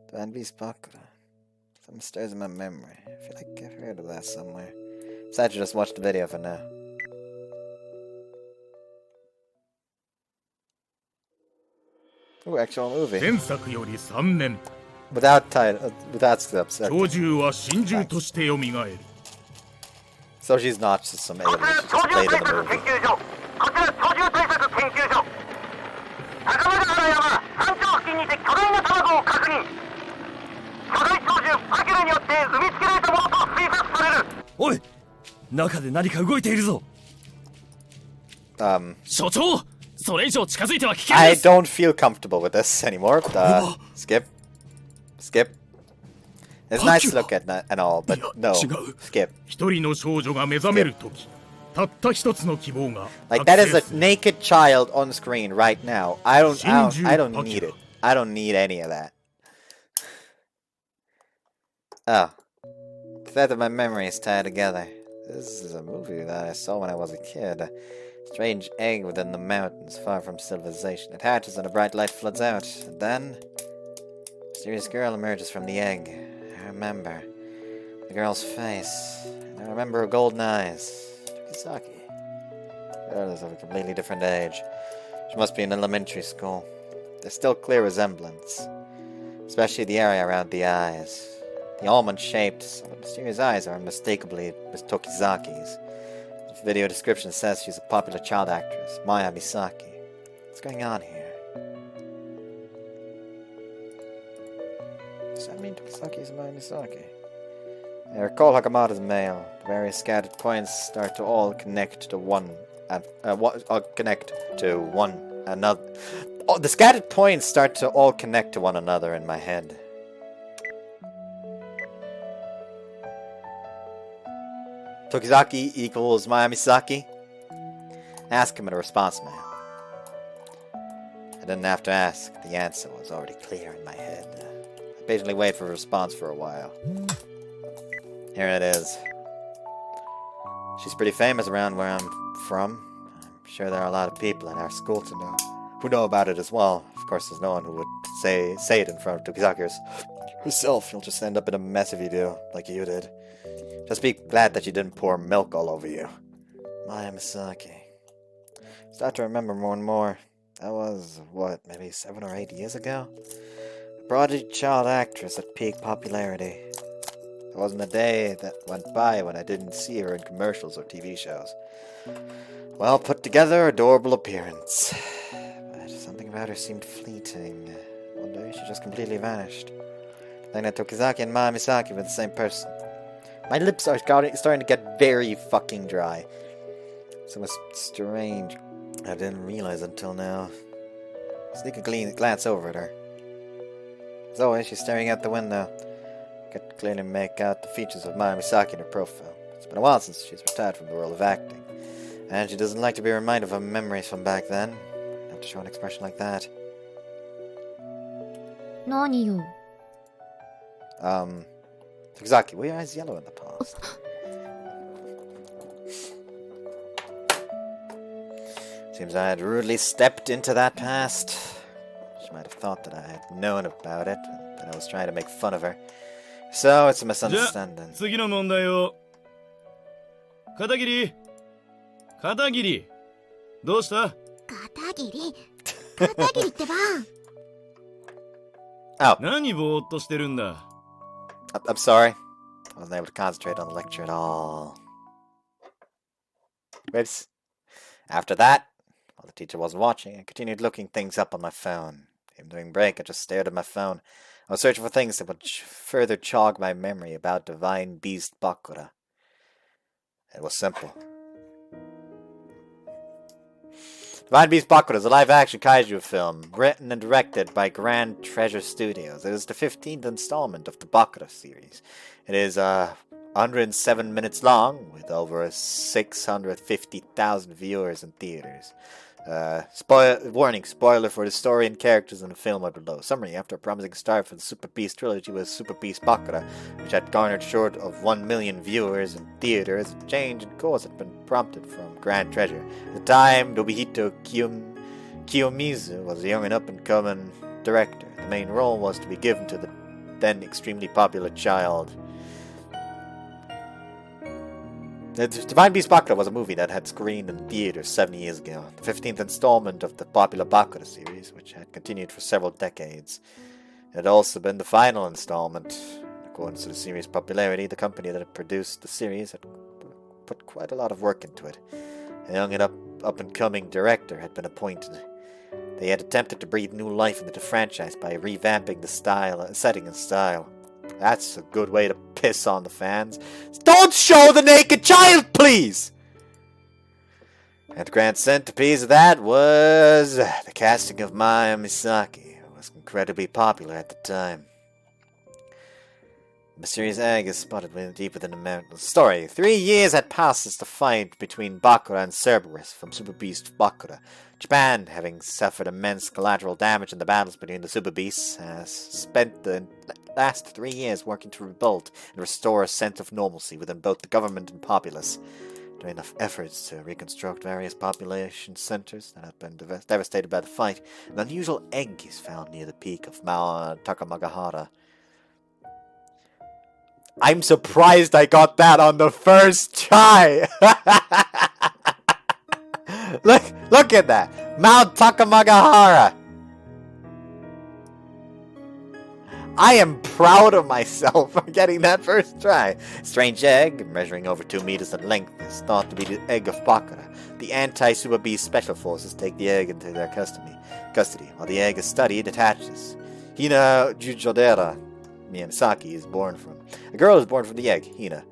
Divine Beast Bakura. Something stirs in my memory. I feel like I've heard of that somewhere. Besides, just watch the video for now. Ooh, actual movie. Without title, without subs. So she's not just some alien, she just played in the movie. Oi! 中で何か動いているぞ。所長、それ以上近づいては危険です。 I don't feel comfortable with this anymore. Skip. It's nice to look at and all, but no. Skip. 一人の少女が目覚めるとき、たった一つの希望が。Like that is a naked child on screen right now. I don't need it. I don't need any of that. Oh. Glad that my memory is tied together. This is a movie that I saw when I was a kid. A strange egg within the mountains, far from civilization. It hatches and a bright light floods out. And then, a mysterious girl emerges from the egg. I remember the girl's face. And I remember her golden eyes. Tokisaki. Girl is of a completely different age. She must be in elementary school. There's still clear resemblance, especially the area around the eyes. The almond-shaped, mysterious eyes are unmistakably Miss Tokizaki's. The video description says she's a popular child actress, Maya Misaki. What's going on here? Does that mean Tokizaki is Maya Misaki? I recall Hakamada's mail. The various scattered points start to all connect to one another. Oh, the scattered points start to all connect to one another in my head. Tokizaki equals Mayamisaki? Ask him in a response mail. I didn't have to ask. The answer was already clear in my head. I patiently wait for a response for a while. Here it is. She's pretty famous around where I'm from. I'm sure there are a lot of people at our school who know about it as well. Of course, there's no one who would say it in front of Tokizaki herself. You'll just end up in a mess if you do, like you did. Just be glad that you didn't pour milk all over you. Maya Misaki. Start to remember more and more. That was, what, maybe 7 or 8 years ago? A prodigy child actress at peak popularity. There wasn't a day that went by when I didn't see her in commercials or TV shows. Well put together, adorable appearance. But something about her seemed fleeting. One day she just completely vanished. Then Tokizaki and Maya Misaki were the same person. My lips are starting to get very fucking dry. So it was strange. I didn't realize until now. Sneak a glance over at her. As always, she's staring out the window. I could clearly make out the features of Maya Misaki in her profile. It's been a while since she's retired from the world of acting. And she doesn't like to be reminded of her memories from back then. Not to show an expression like that. 何よ。 Tokizaki, were your eyes yellow in the past? Seems I had rudely stepped into that past. She might have thought that I had known about it, and that I was trying to make fun of her. So, it's a misunderstanding. 次の問題を。片桐どうした？片桐ってば。Oh. 何ぼーっとしてるんだ？ I'm sorry. I wasn't able to concentrate on the lecture at all. Whoops. After that, while the teacher wasn't watching, I continued looking things up on my phone. Even during break, I just stared at my phone. I was searching for things that would further jog my memory about Divine Beast Bakura. It was simple. Divine Beast Bakura is a live-action kaiju film written and directed by Grand Treasure Studios. It is the 15th installment of the Bakura series. It is 107 minutes long, with over 650,000 viewers in theaters. Spoiler for the story and characters in the film are below. Summary: after a promising start for the Super Beast trilogy with Super Beast Bakura, which had garnered short of 1 million viewers in theaters, a change in course had been prompted from Grand Treasure. At the time, Nobuhito Kiyomizu was a young and up-and-coming director. The main role was to be given to the then extremely popular child. The Divine Beast Bakura was a movie that had screened in theaters 7 years ago, the 15th installment of the popular Bakura series, which had continued for several decades. It had also been the final installment. According to the series' popularity, the company that had produced the series had put quite a lot of work into it. A young and up-and-coming director had been appointed. They had attempted to breathe new life into the franchise by revamping the setting and style. That's a good way to piss on the fans. Don't show the naked child, please! And the grand centerpiece of that was the casting of Maya Misaki, who was incredibly popular at the time. The mysterious egg is spotted deep within the mountains. Story: 3 years had passed since the fight between Bakura and Cerberus from Super Beast Bakura. Japan, having suffered immense collateral damage in the battles between the Super Beasts, has spent the last 3 years working to rebuild and restore a sense of normalcy within both the government and populace. During the efforts to reconstruct various population centers that have been devastated by the fight, an unusual egg is found near the peak of Mount Takamagahara. I'm surprised I got that on the first try! Look at that! Mount Takamagahara! I am proud of myself for getting that first try. Strange egg, measuring over 2 meters in length, is thought to be the egg of Bakura. The anti-Super Beast Special Forces take the egg into their custody. While the egg is studied, it hatches. Hina Jujodera Miyamisaki is born from. A girl is born from the egg, Hina.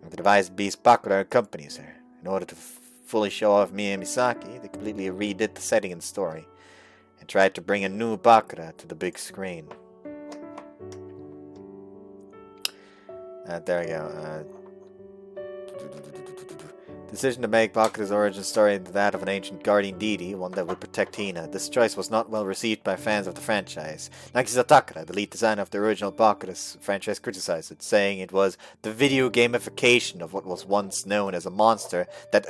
The devised beast Bakura accompanies her. In order to fully show off Miyamisaki, they completely redid the setting and story, and tried to bring a new Bakura to the big screen. There we go. Decision to make Bakura's origin story into that of an ancient guardian deity, one that would protect Hina. This choice was not well received by fans of the franchise. Nagisa Takara, the lead designer of the original Bakura's franchise, criticized it, saying it was the video gamification of what was once known as a monster that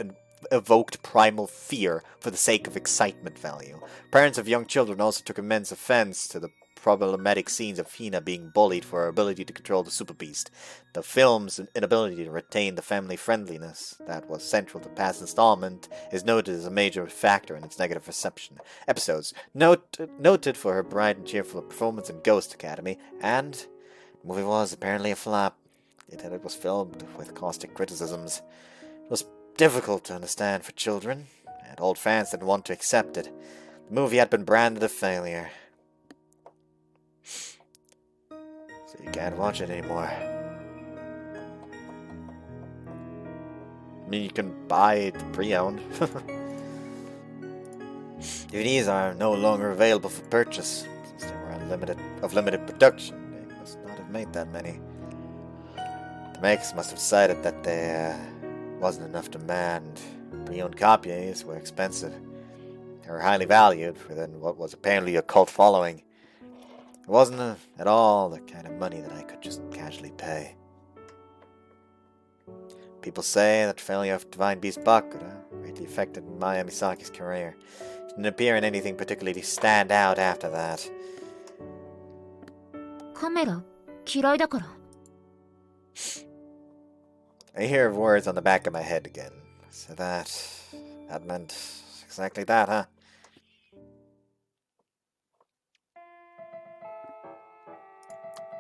evoked primal fear for the sake of excitement value. Parents of young children also took immense offense to the problematic scenes of Hina being bullied for her ability to control the super beast. The film's inability to retain the family friendliness that was central to past installment is noted as a major factor in its negative reception. Episodes noted for her bright and cheerful performance in Ghost Academy, and the movie was apparently a flop. It was filled with caustic criticisms. It was difficult to understand for children, and old fans didn't want to accept it. The movie had been branded a failure. So you can't watch it anymore. I mean, you can buy it pre-owned. DVDs are no longer available for purchase, since they were of limited production. They must not have made that many. The makers must have decided that there wasn't enough demand. Pre-owned copies were expensive. They were highly valued within what was apparently a cult following. It wasn't at all the kind of money that I could just casually pay. People say that the failure of Divine Beast Bakura greatly affected Maya Misaki's career. She didn't appear in anything particularly stand out after that. カメラ嫌いだから。 I hear words on the back of my head again. So that meant exactly that, huh?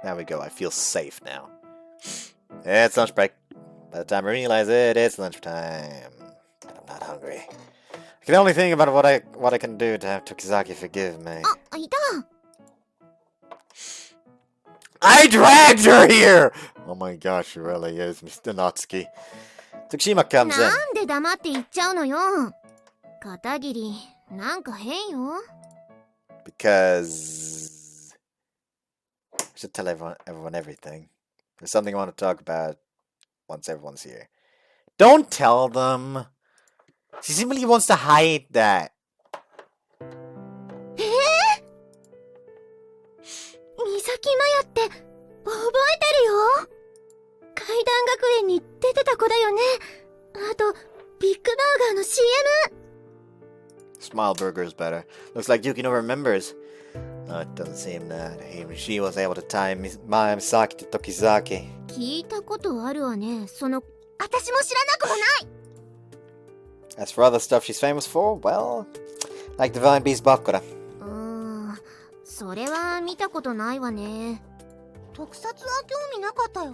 There we go, I feel safe now. It's lunch break. By the time I realize it, it's lunchtime. And I'm not hungry. I can only think about what I can do to have Tokizaki forgive me. あ、いた。 I dragged her here! Oh my gosh, she really is, Mr. Natsuki. Tsukushima comes in. なんで黙って言っちゃうのよ。片桐、なんか変よ。 Because I should tell everyone everything. There's something I want to talk about once everyone's here. Don't tell them! She simply wants to hide that. 三崎マヤって覚えてるよ。階段学園に出てた子だよね。あとビッグバーガーの CM。 Smile Burger is better. Looks like Yukino remembers. No, it doesn't seem that. Even she was able to tie Maya Misaki to Tokizaki. 聞いたことあるわね。その私も知らなくもない。 As for other stuff she's famous for, well, like Divine Beast Bakura. それは見たことないわね。特撮は興味なかったよ。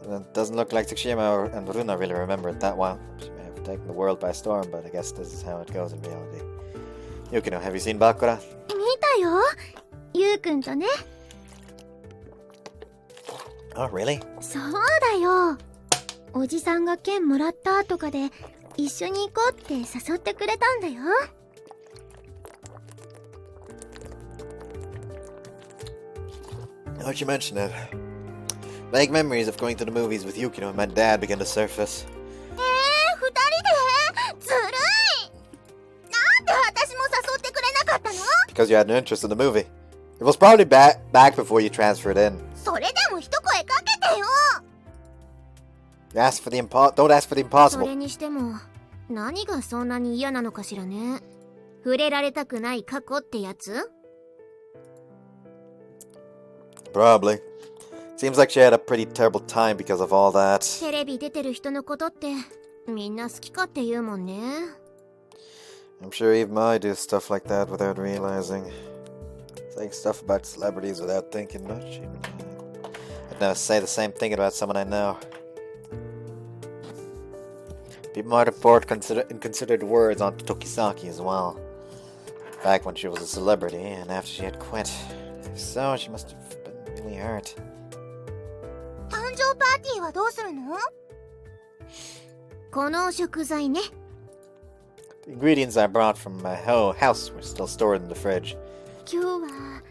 It doesn't look like Tsukushima and Runa really remember it that well. She may have taken the world by storm, but I guess this is how it goes in reality. Yukino, have you seen Bakura? 見たよ。ゆうくんとね。 Oh, really? そうだよ。おじさんが剣もらったとかで一緒に行こうって誘ってくれたんだよ。 Now that you mention it, vague memories of going to the movies with Yukino and my dad began to surface. 二人でずるい。なんで私も誘ってくれなかったの？ Because you had an interest in the movie. It was probably back before you transferred in. それでも一声かけてよ。 Don't ask for the impossible. それにしても何がそんなに嫌なのかしらね。触れられたくない過去ってやつ？ Probably. Seems like she had a pretty terrible time because of all that. テレビ出てる人のことってみんな好きかって言うもんね。 I'm sure even I do stuff like that without realizing. Saying stuff about celebrities without thinking much. I'd never say the same thing about someone I know. People might have poured inconsidered words onto Tokizaki as well. Back when she was a celebrity and after she had quit. If so, she must have been really hurt. 誕生パーティーはどうするの？この食材ね。 The ingredients I brought from my house were still stored in the fridge. 今日は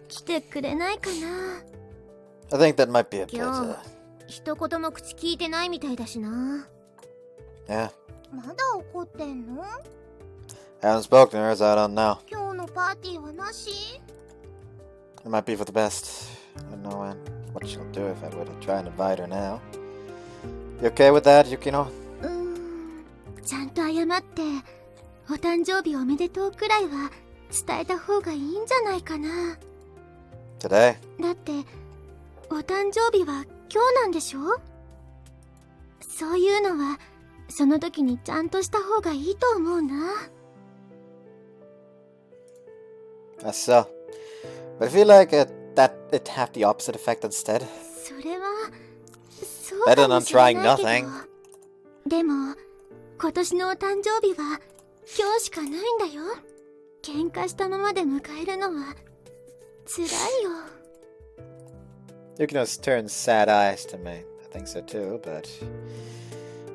来てくれないかな。 I think that might be a bit, 今日一言も口聞いてないみたいだしな。 Yeah. まだ怒ってんの？ I haven't spoken to her, so I don't know. 今日のパーティーはなし？ It might be for the best. I don't know what she'll do if I were to try and invite her now. You okay with that, Yukino? ちゃんと謝ってお誕生日おめでとうくらいは伝えた方がいいんじゃないかな。 Today? だってお誕生日は今日なんでしょ？そういうのはその時にちゃんとした方がいいと思うな。 That's so. But I feel like that it had the opposite effect instead. それはそうかもしれないけど。 Better than trying nothing. でも今年のお誕生日は今日しかないんだよ。喧嘩したままで迎えるのは辛いよ。 Yukino's turned sad eyes to me. I think so too, but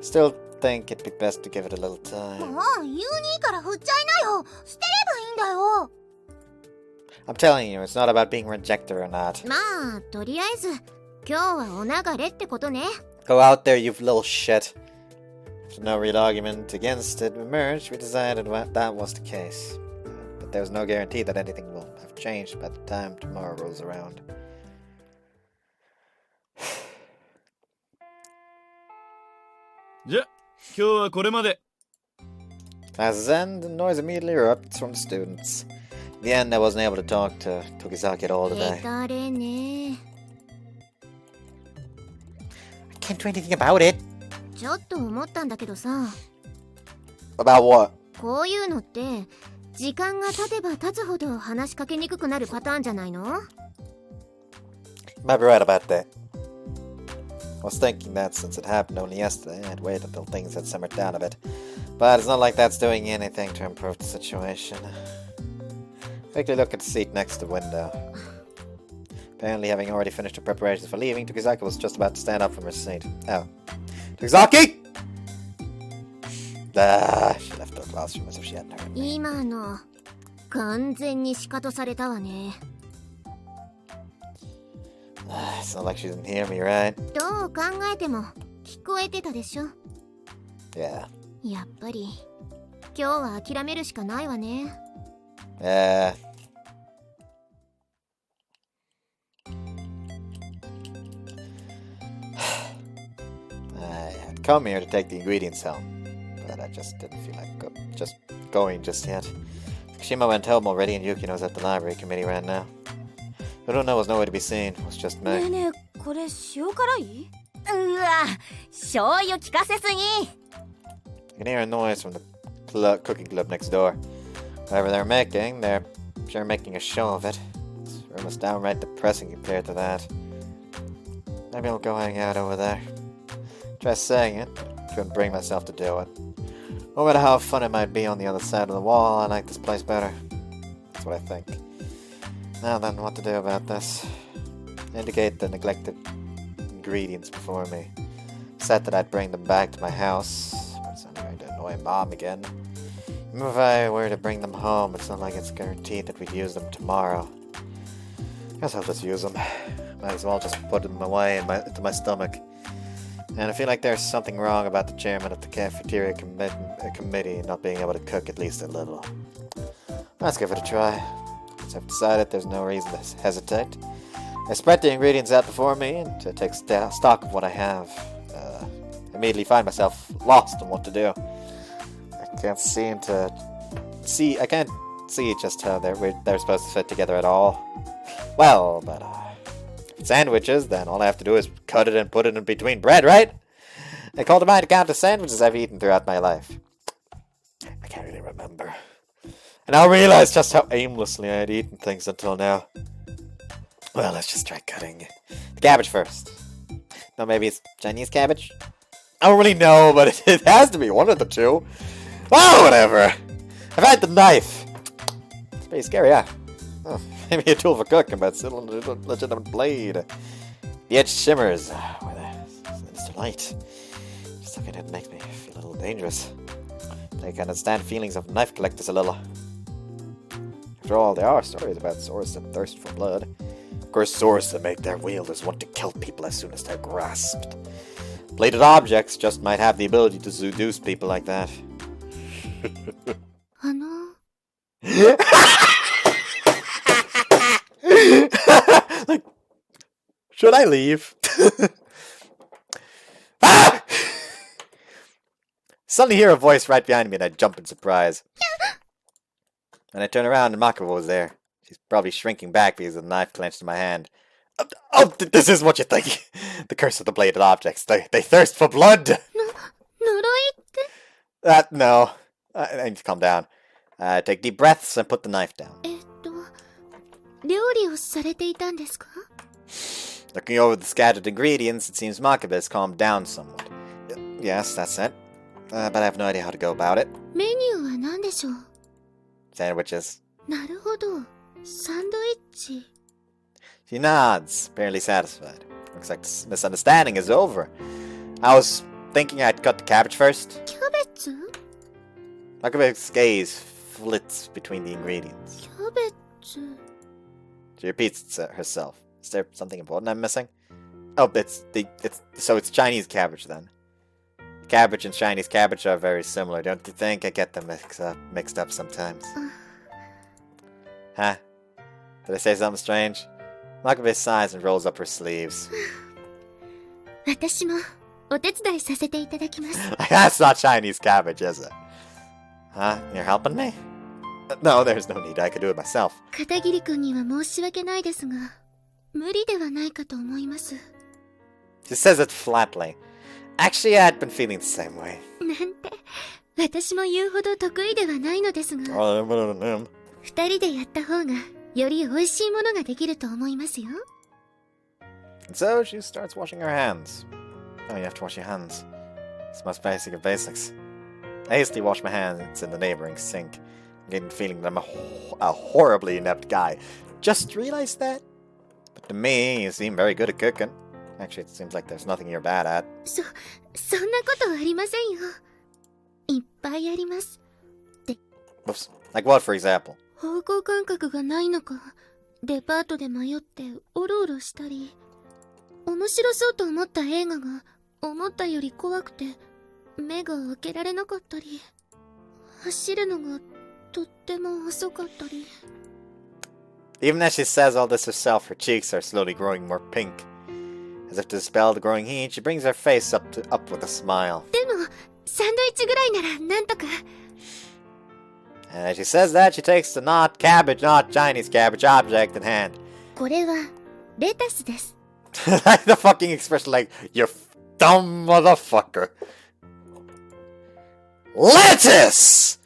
still think it'd be best to give it a little time. もうユーニーから振っちゃいなよ。捨てればいいんだよ。 I'm telling you, it's not about being rejected or not. まあとりあえず今日はお流れってことね。 Go out there, you little shit. After no real argument against it emerged, we decided that was the case. But there was no guarantee that anything will have changed by the time tomorrow rolls around. As then, the noise immediately erupts from the students. In the end, I wasn't able to talk to Tokizaki at all today. 下手れね。 I can't do anything about it. ちょっと思ったんだけどさ。 About what? こういうのって時間が経てば経つほど話しかけにくくなるパターンじゃないの？ You might be right about that. I was thinking that since it happened only yesterday, I'd wait until things had simmered down a bit. But it's not like that's doing anything to improve the situation. Quickly look at the seat next to the window. Apparently, having already finished the preparations for leaving, Tokizaki was just about to stand up from her seat. Oh. Tokizaki! She left the classroom as if she hadn't heard me. 今の完全にシカトされたわね。 It's not like she didn't hear me, right? どう考えても聞こえてたでしょ。 Yeah. やっぱり今日は諦めるしかないわね。 Yeah. I had come here to take the ingredients home, but I just didn't feel like going just yet. Fukushima went home already, and Yukino's at the library committee right now. Uruna was nowhere to be seen. It was just me. ねえねえ、これ塩辛い？うわ、醤油効かせすぎ。 You can hear a noise from the cooking club next door. Whatever they're making, they're sure making a show of it. This room is downright depressing compared to that. Maybe I'll go hang out over there. Try saying it, but couldn't bring myself to do it. No matter how fun it might be on the other side of the wall, I like this place better. That's what I think. Now then, what to do about this? Indicate the neglected ingredients before me. Said that I'd bring them back to my house, but it's only going to annoy Mom again. Even if I were to bring them home, it's not like it's guaranteed that we'd use them tomorrow. Guess I'll just use them. Might as well just put them away into my stomach. And I feel like there's something wrong about the chairman of the cafeteria committee not being able to cook at least a little. Let's give it a try. Since I've decided there's no reason to hesitate. I spread the ingredients out before me and to take stock of what I have. Immediately find myself lost on what to do. I can't see just how they're supposed to fit together at all. Well, but if it's sandwiches, then all I have to do is cut it and put it in between bread, right? I call to mind a count of sandwiches I've eaten throughout my life. I can't really remember. And I realize just how aimlessly I had eaten things until now. Well, let's just try cutting the cabbage first. No, maybe it's Chinese cabbage? I don't really know, but it has to be one of the two. Oh, whatever. I've had the knife. It's pretty scary, yeah. Oh, maybe a tool for cooking, but still a legitimate blade. The edge shimmers with a sinister light. Just looking at it makes me feel a little dangerous. I can understand feelings of knife collectors a little. After all, there are stories about swords that thirst for blood. or swords that make their wielders want to kill people as soon as they're grasped. Bladed objects just might have the ability to seduce people like that. あの Like, should I leave? Ah! Suddenly hear a voice right behind me and I jump in surprise. And I turn around and Makaba was there. She's probably shrinking back because of the knife clenched in my hand. This is what you think. The curse of the bladed objects. They thirst for blood. 呪いって No. I need to calm down. Take deep breaths and put the knife down. 料理をされていたんですか Looking over the scattered ingredients, it seems Makaba has calmed down somewhat. Yes, that's it. But I have no idea how to go about it. メニューは何でしょう Sandwiches. なるほど。サンドイッチ。 She nods, apparently satisfied. Looks like this misunderstanding is over. I was thinking I'd cut the cabbage first. キャベツ Makaba's gaze flits between the ingredients. キャベツ She repeats it herself. Is there something important I'm missing? Oh, so it's Chinese cabbage then. Cabbage and Chinese cabbage are very similar, don't you think? I get them mixed up sometimes. Huh? Did I say something strange? Makabe sighs and rolls up her sleeves. 私もお手伝いさせていただきます。 That's not Chinese cabbage, is it? Huh? You're helping me? No, there's no need. I could do it myself. 片桐君には申し訳ないですが、無理ではないかと思います。 She says it flatly. Actually, I'd been feeling the same way. なんて、私も言うほど得意ではないのですが、二人でやった方がより美味しいものができると思いますよ。 And so she starts washing her hands. Oh, you have to wash your hands. It's the most basic of basics. I hastily wash my hands in the neighboring sink. I'm getting the feeling that I'm a horribly inept guy. Just realized that? But to me, you seem very good at cooking. Actually, it seems like there's nothing you're bad at. そんなことありませんよ。いっぱいあります。 Oops. Like what, for example? 方向感覚がないのか、デパートで迷っておろおろしたり、面白そうと思った映画が思ったより怖くて目が開けられなかったり、走るのがとっても遅かったり。 Even as she says all this herself, her cheeks are slowly growing more pink. As if to dispel the growing heat, she brings her face up with a smile. でも、サンドイッチぐらいならなんとか。 And as she says that, she takes the not Chinese cabbage object in hand. これはレタスです。 Like the fucking expression, like, you dumb motherfucker. Lettuce!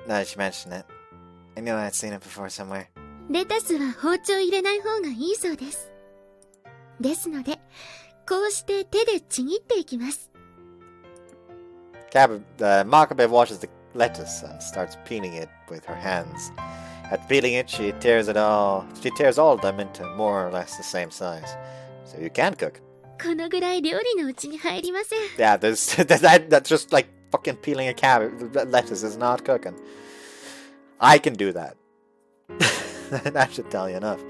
Now that you mention it, I knew I'd seen it before somewhere. レタスは包丁入れない方がいいそうです。ですので、こうして手でちぎっていきます。 Makabe washes the lettuce and starts peeling it with her hands. After peeling it, she tears all of them into more or less the same size. So you can cook. このぐらい料理のうちに入りません。 Yeah, that's just like fucking peeling a lettuce is not cooking. I can do that. That should tell you enough.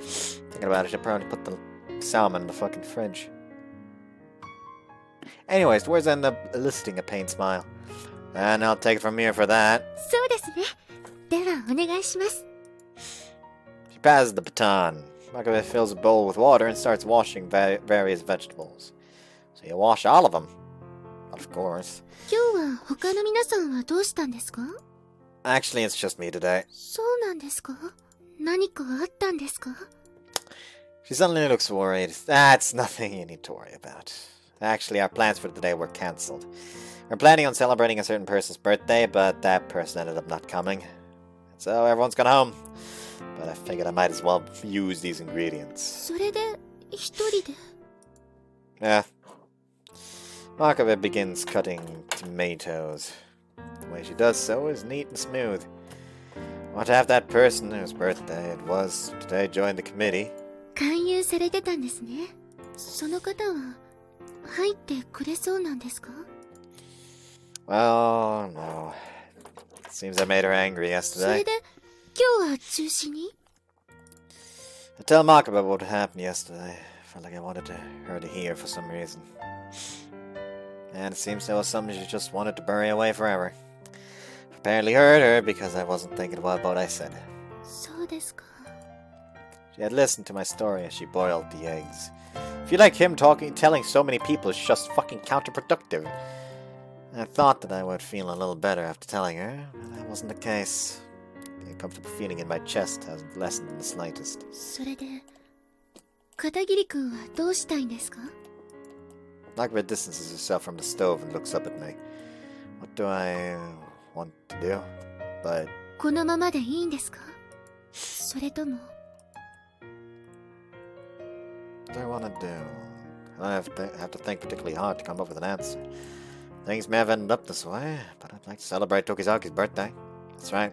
Thinking about it, I should probably put the salmon in the fucking fridge. Anyways, towards the end up eliciting a pained smile. And I'll take it from here for that. そうですね。ではお願いします。 She passes the baton. Makabe fills a bowl with water and starts washing various vegetables. So you wash all of them? Of course. 今日は他の皆さんはどうしたんですか？ Actually, it's just me today. そうなんですか？何かあったんですか？ She suddenly looks worried. That's nothing you need to worry about. Actually, our plans for today were cancelled. We're planning on celebrating a certain person's birthday, but that person ended up not coming. So everyone's gone home. But I figured I might as well use these ingredients. それで一人で？ Yeah. Makabe begins cutting tomatoes. The way she does so is neat and smooth. Want to have that person whose birthday it was today join the committee. 勧誘されてたんですね。その方は入ってくれそうなんですか？ Well, no. Seems I made her angry それ yesterday. で今日は中止に？ I tell Mark about what happened yesterday. Felt like I wanted her to hear for some reason. And it seems there was something she just wanted to bury away forever. Apparently hurt her because I wasn't thinking about what I said. そうですか。 She had listened to my story as she boiled the eggs. I feel like him telling so many people is just fucking counterproductive. I thought that I would feel a little better after telling her, but that wasn't the case. The uncomfortable feeling in my chest hasn't lessened in the slightest. それで片桐君はどうしたいんですか？ Margaret distances herself from the stove and looks up at me. What do I want to do? But このままでいいんですか？それとも what do I want to do? I don't have to think particularly hard to come up with an answer. Things may have ended up this way, but I'd like to celebrate Tokizaki's birthday. That's right.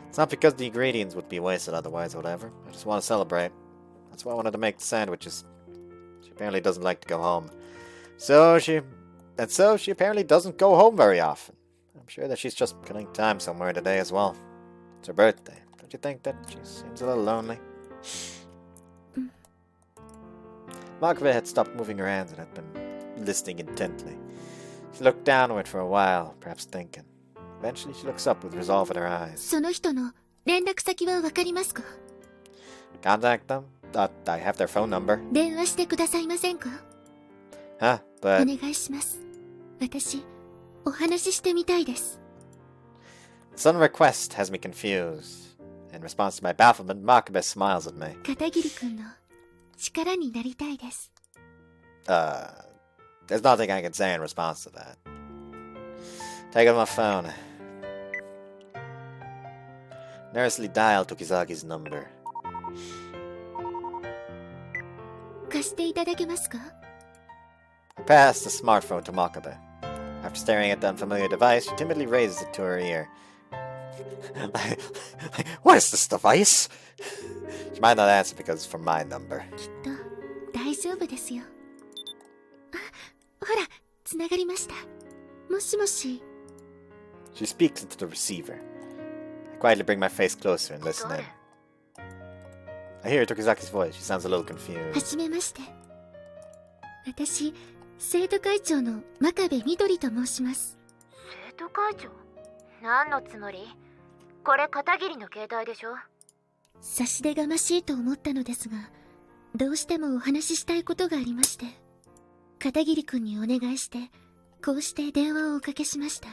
It's not because the ingredients would be wasted otherwise or whatever. I just want to celebrate. That's why I wanted to make the sandwiches. She apparently doesn't like to go home. So she apparently doesn't go home very often. I'm sure that she's just killing time somewhere today as well. It's her birthday. Don't you think that she seems a little lonely? Margaret had stopped moving her hands and had been listening intently. She looked downward for a while, perhaps thinking. Eventually she looks up with resolve in her eyes. その人の連絡先はわかりますか？ Contact them? I have their phone number. 電話してくださいませんか？ Huh? お But 願いします。私お話ししてみたいです。 the sudden request has me confused. In response to my bafflement, Makabe smiles at me. 片桐君の力になりたいです。 There's nothing I can say in response to that. Take out my phone. Nervously dial Tokizaki's number. 貸していただけますか？ I pass the smartphone to Makabe. After staring at the unfamiliar device, she timidly raises it to her ear. What is this device? She might not answer because it's from my number. きっと大丈夫ですよ。あ、ほら、つながりました。もしもし。 She speaks into the receiver. I quietly bring my face closer and listen in. I hear Tokizaki's voice. She sounds a little は confused. じめまして。私、生徒会長の真壁みどりと申します。生徒会長？何のつもり？これ片桐の携帯でしょ？差し出がましいと思ったのですが、どうしてもお話ししたいことがありまして、片桐くんにお願いして、こうして電話をおかけしました。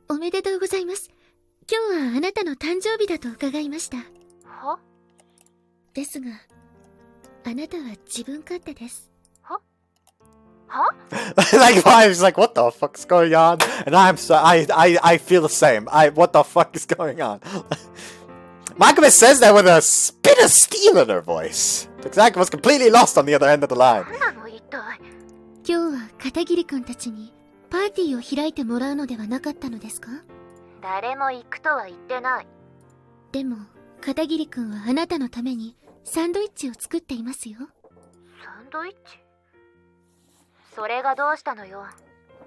おめでとうございます。今日はあなたの誕生日だと伺いました。は？ですが、あなたは自分勝手です。は？ Like Vibe's like, what the fuck's going on? And I feel the same. What the fuck is going on? Makabe says that with a spit of steel in her voice. Tokizaaki was completely lost on the other end of the line. 何なの一体？今日は片桐くんたちにパーティーを開いてもらうのではなかったのですか？誰も行くとは言ってない。でも、片桐くんはあなたのためにサンドイッチを作っていますよ。サンドイッチ？それがどうしたのよ？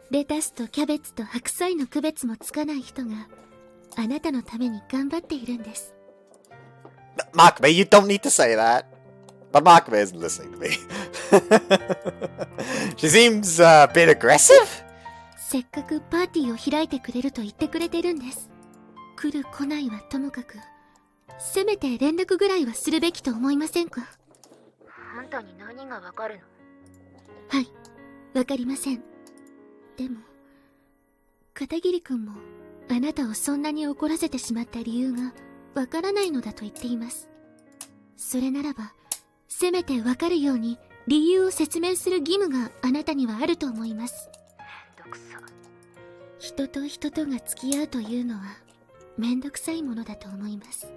レタスとキャベツと白菜の区別もつかない人があなたのために頑張っているんです。Makabe, you don't need to say that. But Makabe isn't listening to me. She seems a bit aggressive. せっかくパーティーを開いてくれると言ってくれてるんです。来る来ないはともかく、せめて連絡ぐらいはするべきと思いませんか？あんたに何がわかるの？はい、わかりません。でも、片桐くんもあなたをそんなに怒らせてしまった理由がわからないのだと言っています。それならば、せめてわかるように理由を説明する義務があなたにはあると思います。めんどくさ。人と人とが付き合うというのはめんどくさいものだと思います。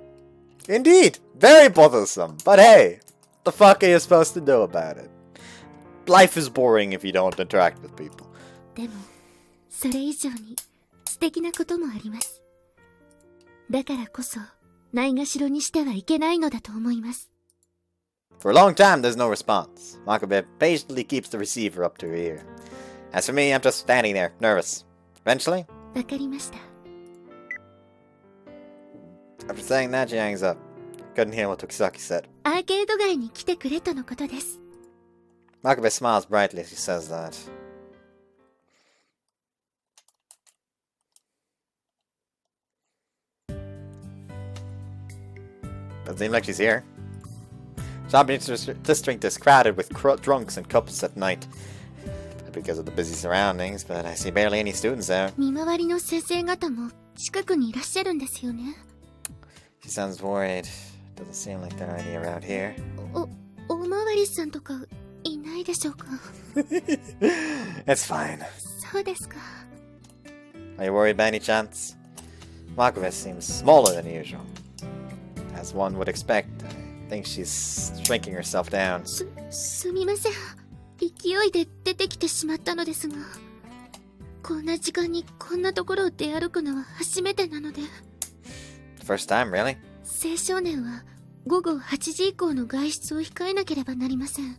Indeed, very bothersome. But hey, the fuck are you supposed to do about it? Life is boring if you don't interact with people. でも、それ以上に素敵なこともあります。だからこそ、ないがしろにしてはいけないのだと思います。For a long time, there's no response. Makabe patiently keeps the receiver up to her ear. As for me, I'm just standing there, nervous. Eventually, わかりました。 after saying that, she hangs up. couldn't hear what Tokisaki said. アーケード街に来てくれとのことです。 Makabe smiles brightly as he says that. Doesn't seem like she's here. Shopping district is crowded with drunks and couples at night. Because of the busy surroundings, but I see barely any students there. 見回りの先生方も近くにいらっしゃるんですよね。 She sounds worried. Doesn't seem like there are any around here. おまわりさんとかいないでしょうか？ It's fine. そうですか。 Are you worried by any chance? Makabe seems smaller than usual. As one would expect, I think she's shrinking herself down. すみません。勢いで出てきてしまったのですが、こんな時間にこんなところを出歩くのは初めてなので。 First time, really? 青少年は午後8時以降の外出を控えなければなりません。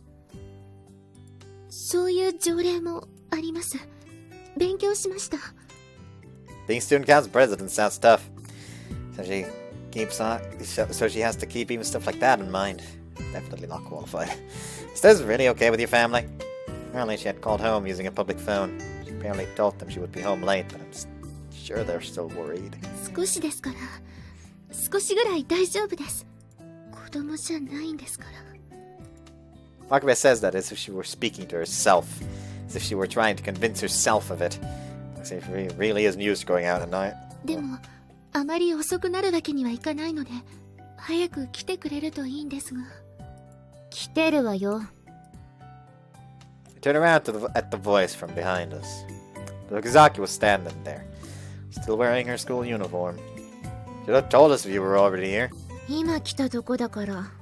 そういう条例もあります。勉強しました。 Being student council president sounds tough. So she has to keep even stuff like that in mind. Definitely not qualified. Is this really okay with your family? Apparently she had called home using a public phone. She apparently told them she would be home late, but I'm sure they're still worried. 少しですから。少しぐらい大丈夫です。子供じゃないんですから。 Makabe says that as if she were speaking to herself. As if she were trying to convince herself of it. As if she really isn't used to going out at night. でも、あまり遅くなるわけにはいかないので、早く来てくれるといいんですが。 来てるわよ。 We turn around at the voice from behind us. Tokizaki was standing there, still wearing her school uniform. Should have told us if you were already here. 今来たとこだから。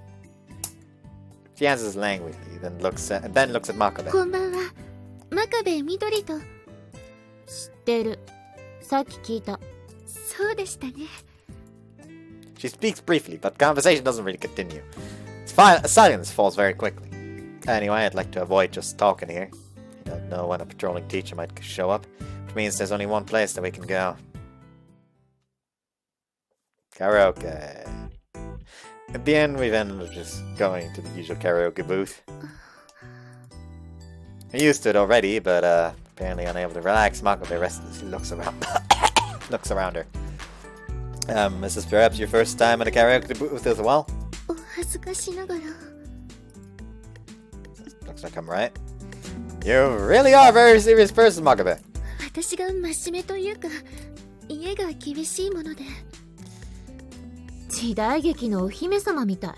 She answers languidly, then looks at Makabe. こんばんは。真壁みどりと。知ってる。さっき聞いた。そうでしたね。 She speaks briefly, but conversation doesn't really continue. Silence falls very quickly. Anyway, I'd like to avoid just talking here. You don't know when a patrolling teacher might show up, which means there's only one place that we can go. Karaoke. At the end, we've ended up just going to the usual karaoke booth. I'm used to it already, but apparently unable to relax, Makabe restlessly looks around her. Is this perhaps your first time at a karaoke booth as well? お恥ずかしながら。 Looks like I'm right. You really are a very serious person, Makabe. 私が真面目というか、家が厳しいもので。時代劇のお姫様みたい。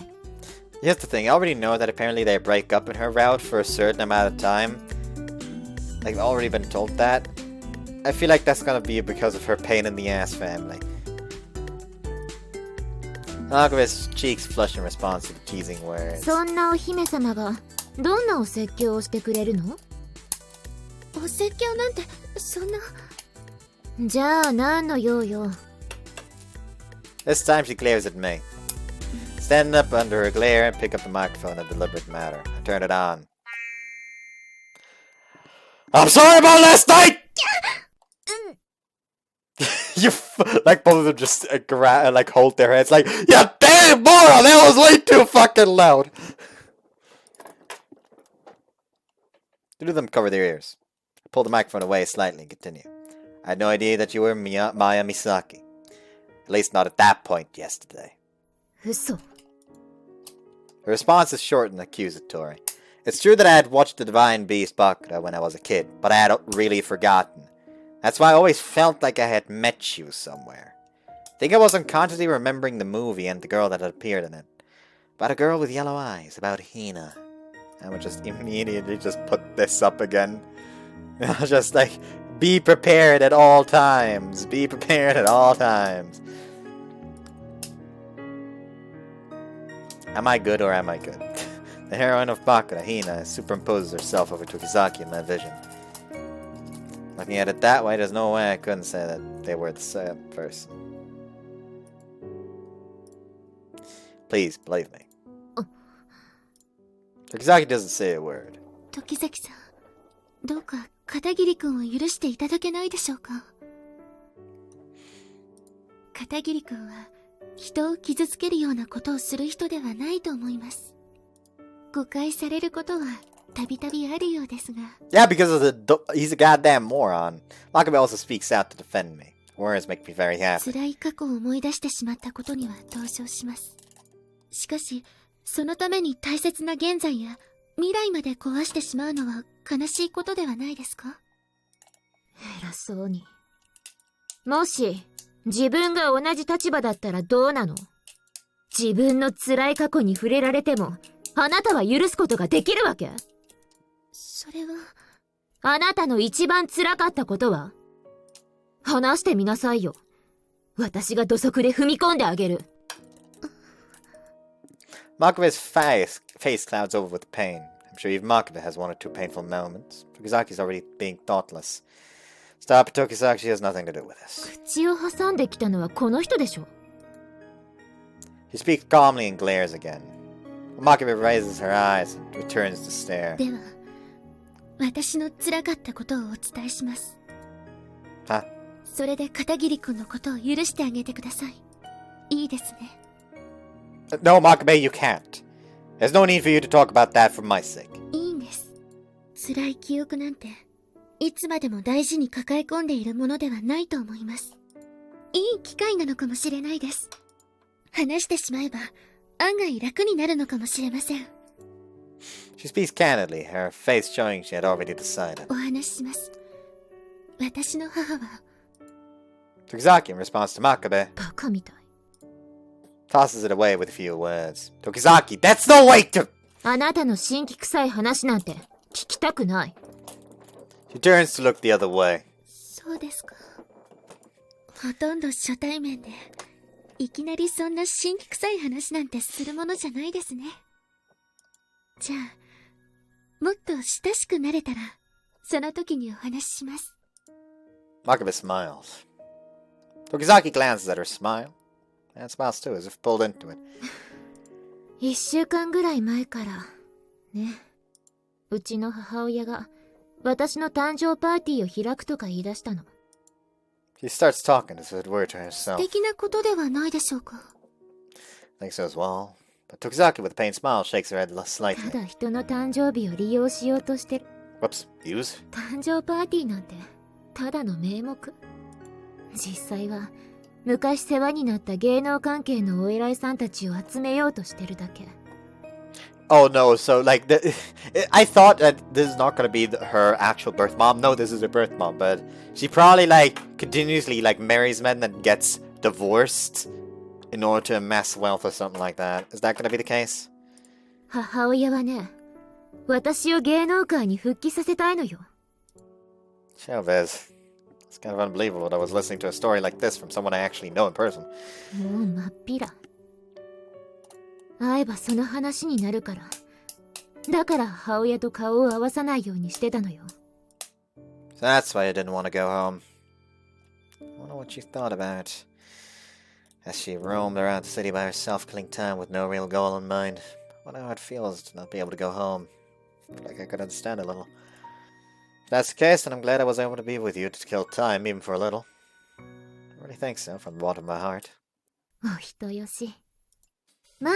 Here's the thing, I already know that apparently they break up in her route for a certain amount of time. Like, I've already been told that. I feel like that's gonna be because of her pain in the ass family. Makabe's cheeks flush in response to the teasing words. そんなお姫様がどんなお説教をしてくれるの？お説教なんてそんな。じゃあ何の用よ。 This time she glares at me. Stand up under her glare and pick up the microphone in a deliberate manner. I turn it on. I'm sorry about last night! Like both of them just like hold their heads like, yeah, damn moron, that was way too fucking loud. Two of them cover their ears. I pull the microphone away slightly and continue. I had no idea that you were Maya Misaki. At least not at that point yesterday. 嘘。 Her response is short and accusatory. It's true that I had watched the Divine Beast Bakura when I was a kid, but I had really forgotten. That's why I always felt like I had met you somewhere. I think I was unconsciously remembering the movie and the girl that had appeared in it. About a girl with yellow eyes, about Hina. I would just immediately just put this up again. Just like, be prepared at all times. Be prepared at all times. Am I good or am I good? The heroine of Bakura, Hina, superimposes herself over Tokizaki in my vision. Looking at it that way, there's no way I couldn't say that they were the same person. Please, believe me. Tokizaki doesn't say a word. 時崎さん、どうか片桐君を許していただけないでしょうか。片桐君は人を傷つけるようなことをする人ではないと思います。誤解されることはたびたびあるようですが。Yeah, because he's a goddamn moron. Makabe also speaks out to defend me. Words make me very happy. 辛い過去を思い出してしまったことには同情します。しかし、そのために大切な現在や未来まで壊してしまうのは悲しいことではないですか？偉そうに。もし、自分が同じ立場だったらどうなの？自分の辛い過去に触れられても、あなたは許すことができるわけ？それは。あなたの一番辛かったことは？話してみなさいよ。私が土足で踏み込んであげる。Makabe's face clouds over with pain. I'm sure even Makabe has one or two painful moments. Tokizaki's already being thoughtless. Stop it, Tokizaki. She has nothing to do with this. 口を挟んできたのはこの人でしょ。She speaks calmly and glares again. Makabe raises her eyes and returns to stare. では、私の辛かったことをお伝えします。は？それで片桐君のことを許してあげてください。いいですね。No, Makabe, you can't. There's no need for you to talk about that for my sake. いいんです。辛い記憶なんて、いつまでも大事に抱え込んでいるものではないと思います。いい機会なのかもしれないです。話してしまえば、案外楽になるのかもしれません。She speaks candidly, her face showing she had already decided. お話しします。私の母は、Tokizaki, in response to Makabe, バカみたい。tosses it away with a few words. Tokizaki, that's no way to... あなたの新規臭い話なんて聞きたくない。She turns to look the other way. そうですか。ほとんど初対面で、いきなりそんな新規臭い話なんてするものじゃないですね。じゃあ、もっと親しくなれたら、その時にお話しします。Makabe smiles. Tokizaki glances at her smile, and smiles too, as if pulled into it. 1週間ぐらい前から、ね。うちの母親が、私の誕生パーティーを開くとか言い出したの。She starts talking as if it were to herself. 素敵なことではないでしょうか。I think so as well. But Tokizaki, with a pained smile, shakes her head た slightly. だ人の誕生日を利用しようとしてる。Whoops, use? 誕生パーティーなんて、ただの名目。実際は、昔世話になった芸能関係のお偉いさんたちを集めようとしてるだけ。Oh no, so like, I thought that this is not gonna be her actual birth mom. No, this is her birth mom, but she probably like continuously like marries men and gets divorced in order to amass wealth or something like that. Is that gonna be the case? 母親はね、私を芸能界に復帰させたいのよ。Chavez. It's kind of unbelievable that I was listening to a story like this from someone I actually know in person. もうまっぴら。会えばその話になるから。だから母親と顔を合わさないようにしてたのよ。So that's why I didn't want to go home. I wonder what she thought about. As she roamed around the city by herself, killing time with no real goal in mind. I wonder how it feels to not be able to go home. I feel like I could understand a little. If that's the case, then I'm glad I was able to be with you to kill time, even for a little. I really think so, from the bottom of my heart. お人よし。ま、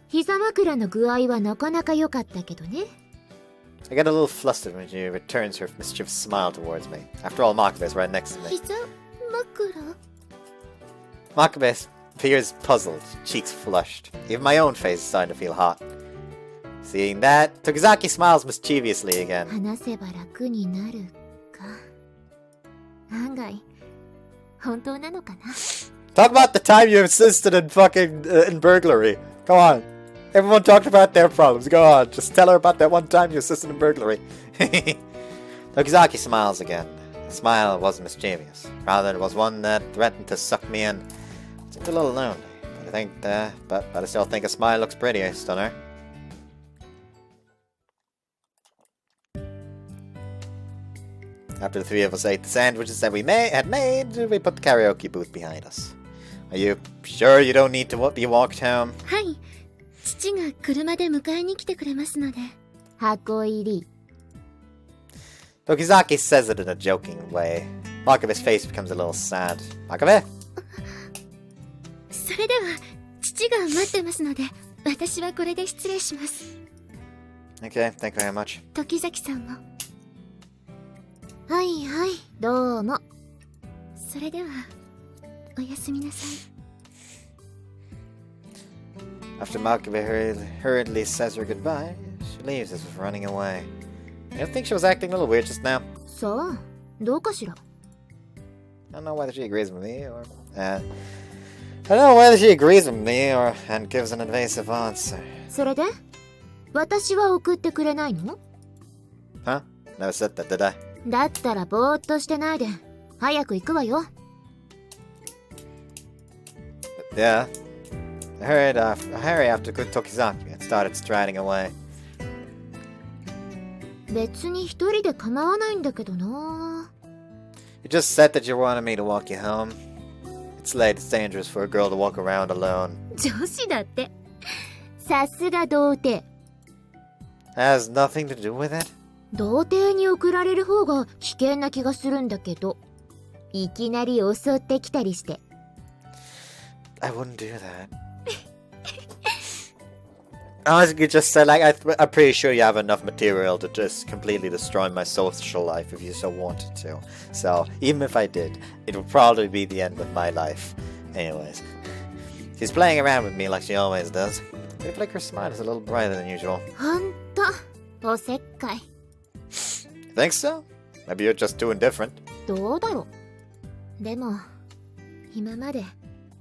膝枕の具合はなかなか良かったけどね。I get a little flustered when she returns her mischievous smile towards me. After all, Makabe is right next to me. 膝枕？ Makabe appears puzzled, cheeks flushed. Even my own face is starting to feel hot. Seeing that, Tokizaki smiles mischievously again. 話せば楽になるか。案外、本当なのかな。Talk about the time you assisted in fucking in burglary. Go on. Everyone talked about their problems. Go on. Just tell her about that one time you assisted in burglary. Tokizaki smiles again. The smile wasn't mischievous. Rather, it was one that threatened to suck me in. It seemed a little lonely. But I still think a smile looks pretty, stunner. After the three of us ate the sandwiches that we had made, we put the karaoke booth behind us. Are you sure you don't need to be walked home? はい。父が車で迎えに来てくれますので。箱入り。Tokizaki says it in a joking way. Makabe's face becomes a little sad. Makabe? それれでは父が待ってますので、私はこれで失礼します。 Okay, thank you very much. 時崎さんも。はいはい、どうも。それではおやすみなさい。 After Malkovich hurriedly says her goodbye, she leaves as if running away. I don't think she was acting a little weird just now. さあ、どうかしら。 I don't know whether she agrees with me or... I don't know whether she agrees with me or and gives an evasive answer. それで私は送ってくれないの？ Huh? Never said that, did I? だったらぼーっとしてないで早く行くわよ。 Yeah. I hurried after Tokizaki and started striding away. 別に一人で構わないんだけどな。 You just said that you wanted me to walk you home. It's late, it's dangerous for a girl to walk around alone. 女子だって。さすが童貞。 Has nothing to do with it? 童貞に送られる方が危険な気がするんだけど。いきなり襲ってきたりして。 I wouldn't do that. Honestly, just said like I'm pretty sure you have enough material to just completely destroy my social life if you so wanted to. So even if I did, it would probably be the end of my life. Anyways, she's playing around with me like she always does. I feel like her smile is a little brighter than usual. ほんと、おせっかい。 You think so? Maybe you're just too indifferent. どうだろう。でも、今まで。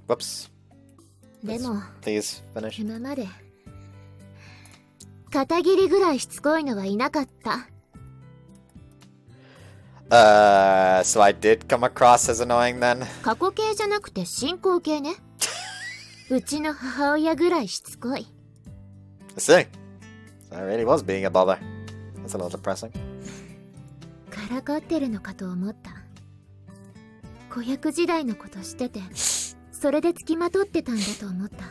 Whoops. でも、 Please finish. 今まで。片桐ぐらいしつこいのはいなかった。 So I did come across as annoying then? 過去形じゃなくて進行形ね。うちの母親ぐらいしつこい。 I see. So I really was being a bother. That's a little depressing. からかってるのかと思った。子役時代のことしてて、それで付きまとってたんだと思った。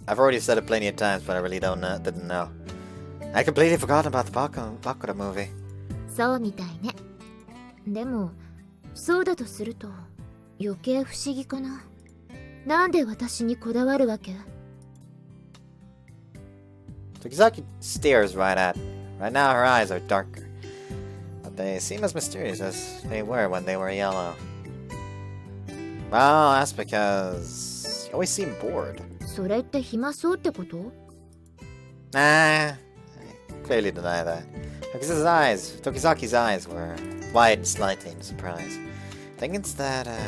I've already said it plenty of times, but I really didn't know. I completely forgot about the Bakura movie. そうみたいね。でも、そうだとすると余計不思議かな。なんで私にこだわるわけ？ Tokizaki stares right at me. Right now her eyes are darker, but they seem as mysterious as they were when they were yellow. Well, that's because you always seem bored. それって暇そうってこと？ Nah, I clearly deny that. Tokizaki's eyes were wide slightly in surprise. I think it's that, I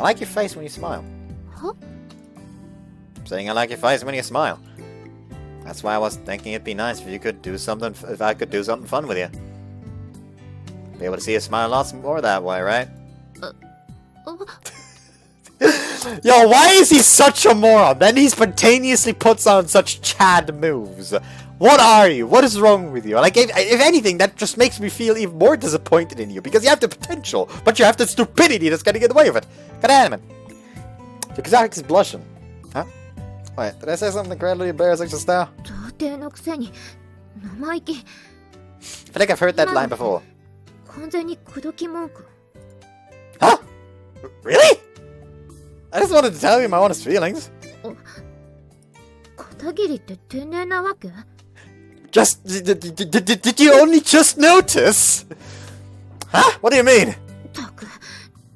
like your face when you smile. Huh? I'm saying I like your face when you smile. That's why I was thinking it'd be nice if I could do something fun with you. Be able to see you smile lots more that way, right? Yo, why is he such a moron? Then he spontaneously puts on such Chad moves. What are you? What is wrong with you? Like, if anything, that just makes me feel even more disappointed in you. Because you have the potential, but you have the stupidity that's getting in the way of it. God damn it. Tokizaki's blushing. Huh? Wait, did I say something incredibly embarrassing just now? 童貞のくせに生意気。 I feel like I've heard that line before. 完全に口説き文句。 Huh? Really? I just wanted to tell you my honest feelings. 片桐って天然なわけ？ Just... Did you only just notice? Huh? What do you mean? たく、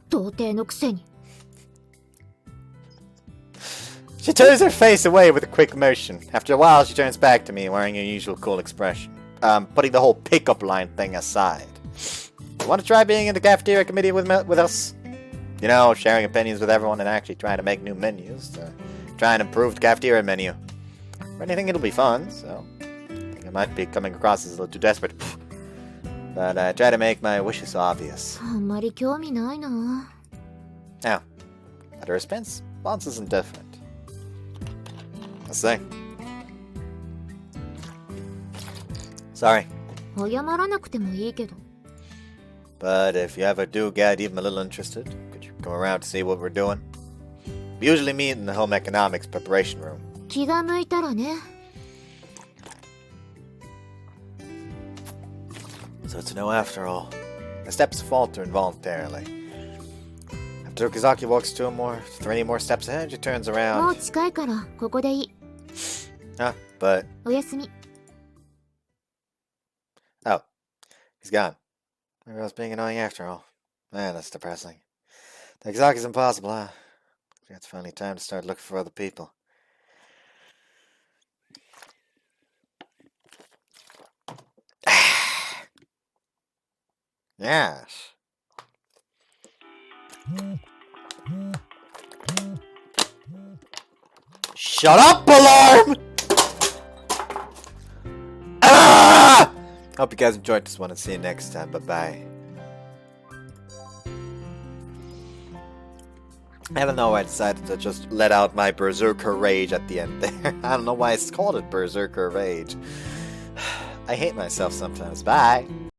童貞のくせに。 She turns her face away with a quick motion. After a while, she turns back to me, wearing her usual cool expression. Putting the whole pickup line thing aside. You want to try being in the cafeteria committee with us? You know, sharing opinions with everyone and actually trying to make new menus. Try and improve the cafeteria menu. If anything, it'll be fun, so... I think I might be coming across as a little too desperate. But I try to make my wishes obvious. あんまり興味ないな。 Now, at her expense, Bonds isn't different. Let's see. Sorry. 謝らなくてもいいけど。 But if you ever do get even a little interested, could you come around to see what we're doing? We usually meet in the home economics preparation room. 気が向いたらね。 So it's a no after all. My steps falter involuntarily. Tokizaki walks 3 more steps ahead. She turns もう around. 近いからここでいい。 But おやすみ。 oh, he's gone. Maybe I was being annoying after all. Man, that's depressing. Tokizaki's impossible, huh? It's finally time to start looking for other people. Yes. Shut up, alarm! Ah! Hope you guys enjoyed this one and see you next time. Bye-bye. I don't know why I decided to just let out my Berserker Rage at the end there. I don't know why it's called it Berserker Rage. I hate myself sometimes. Bye!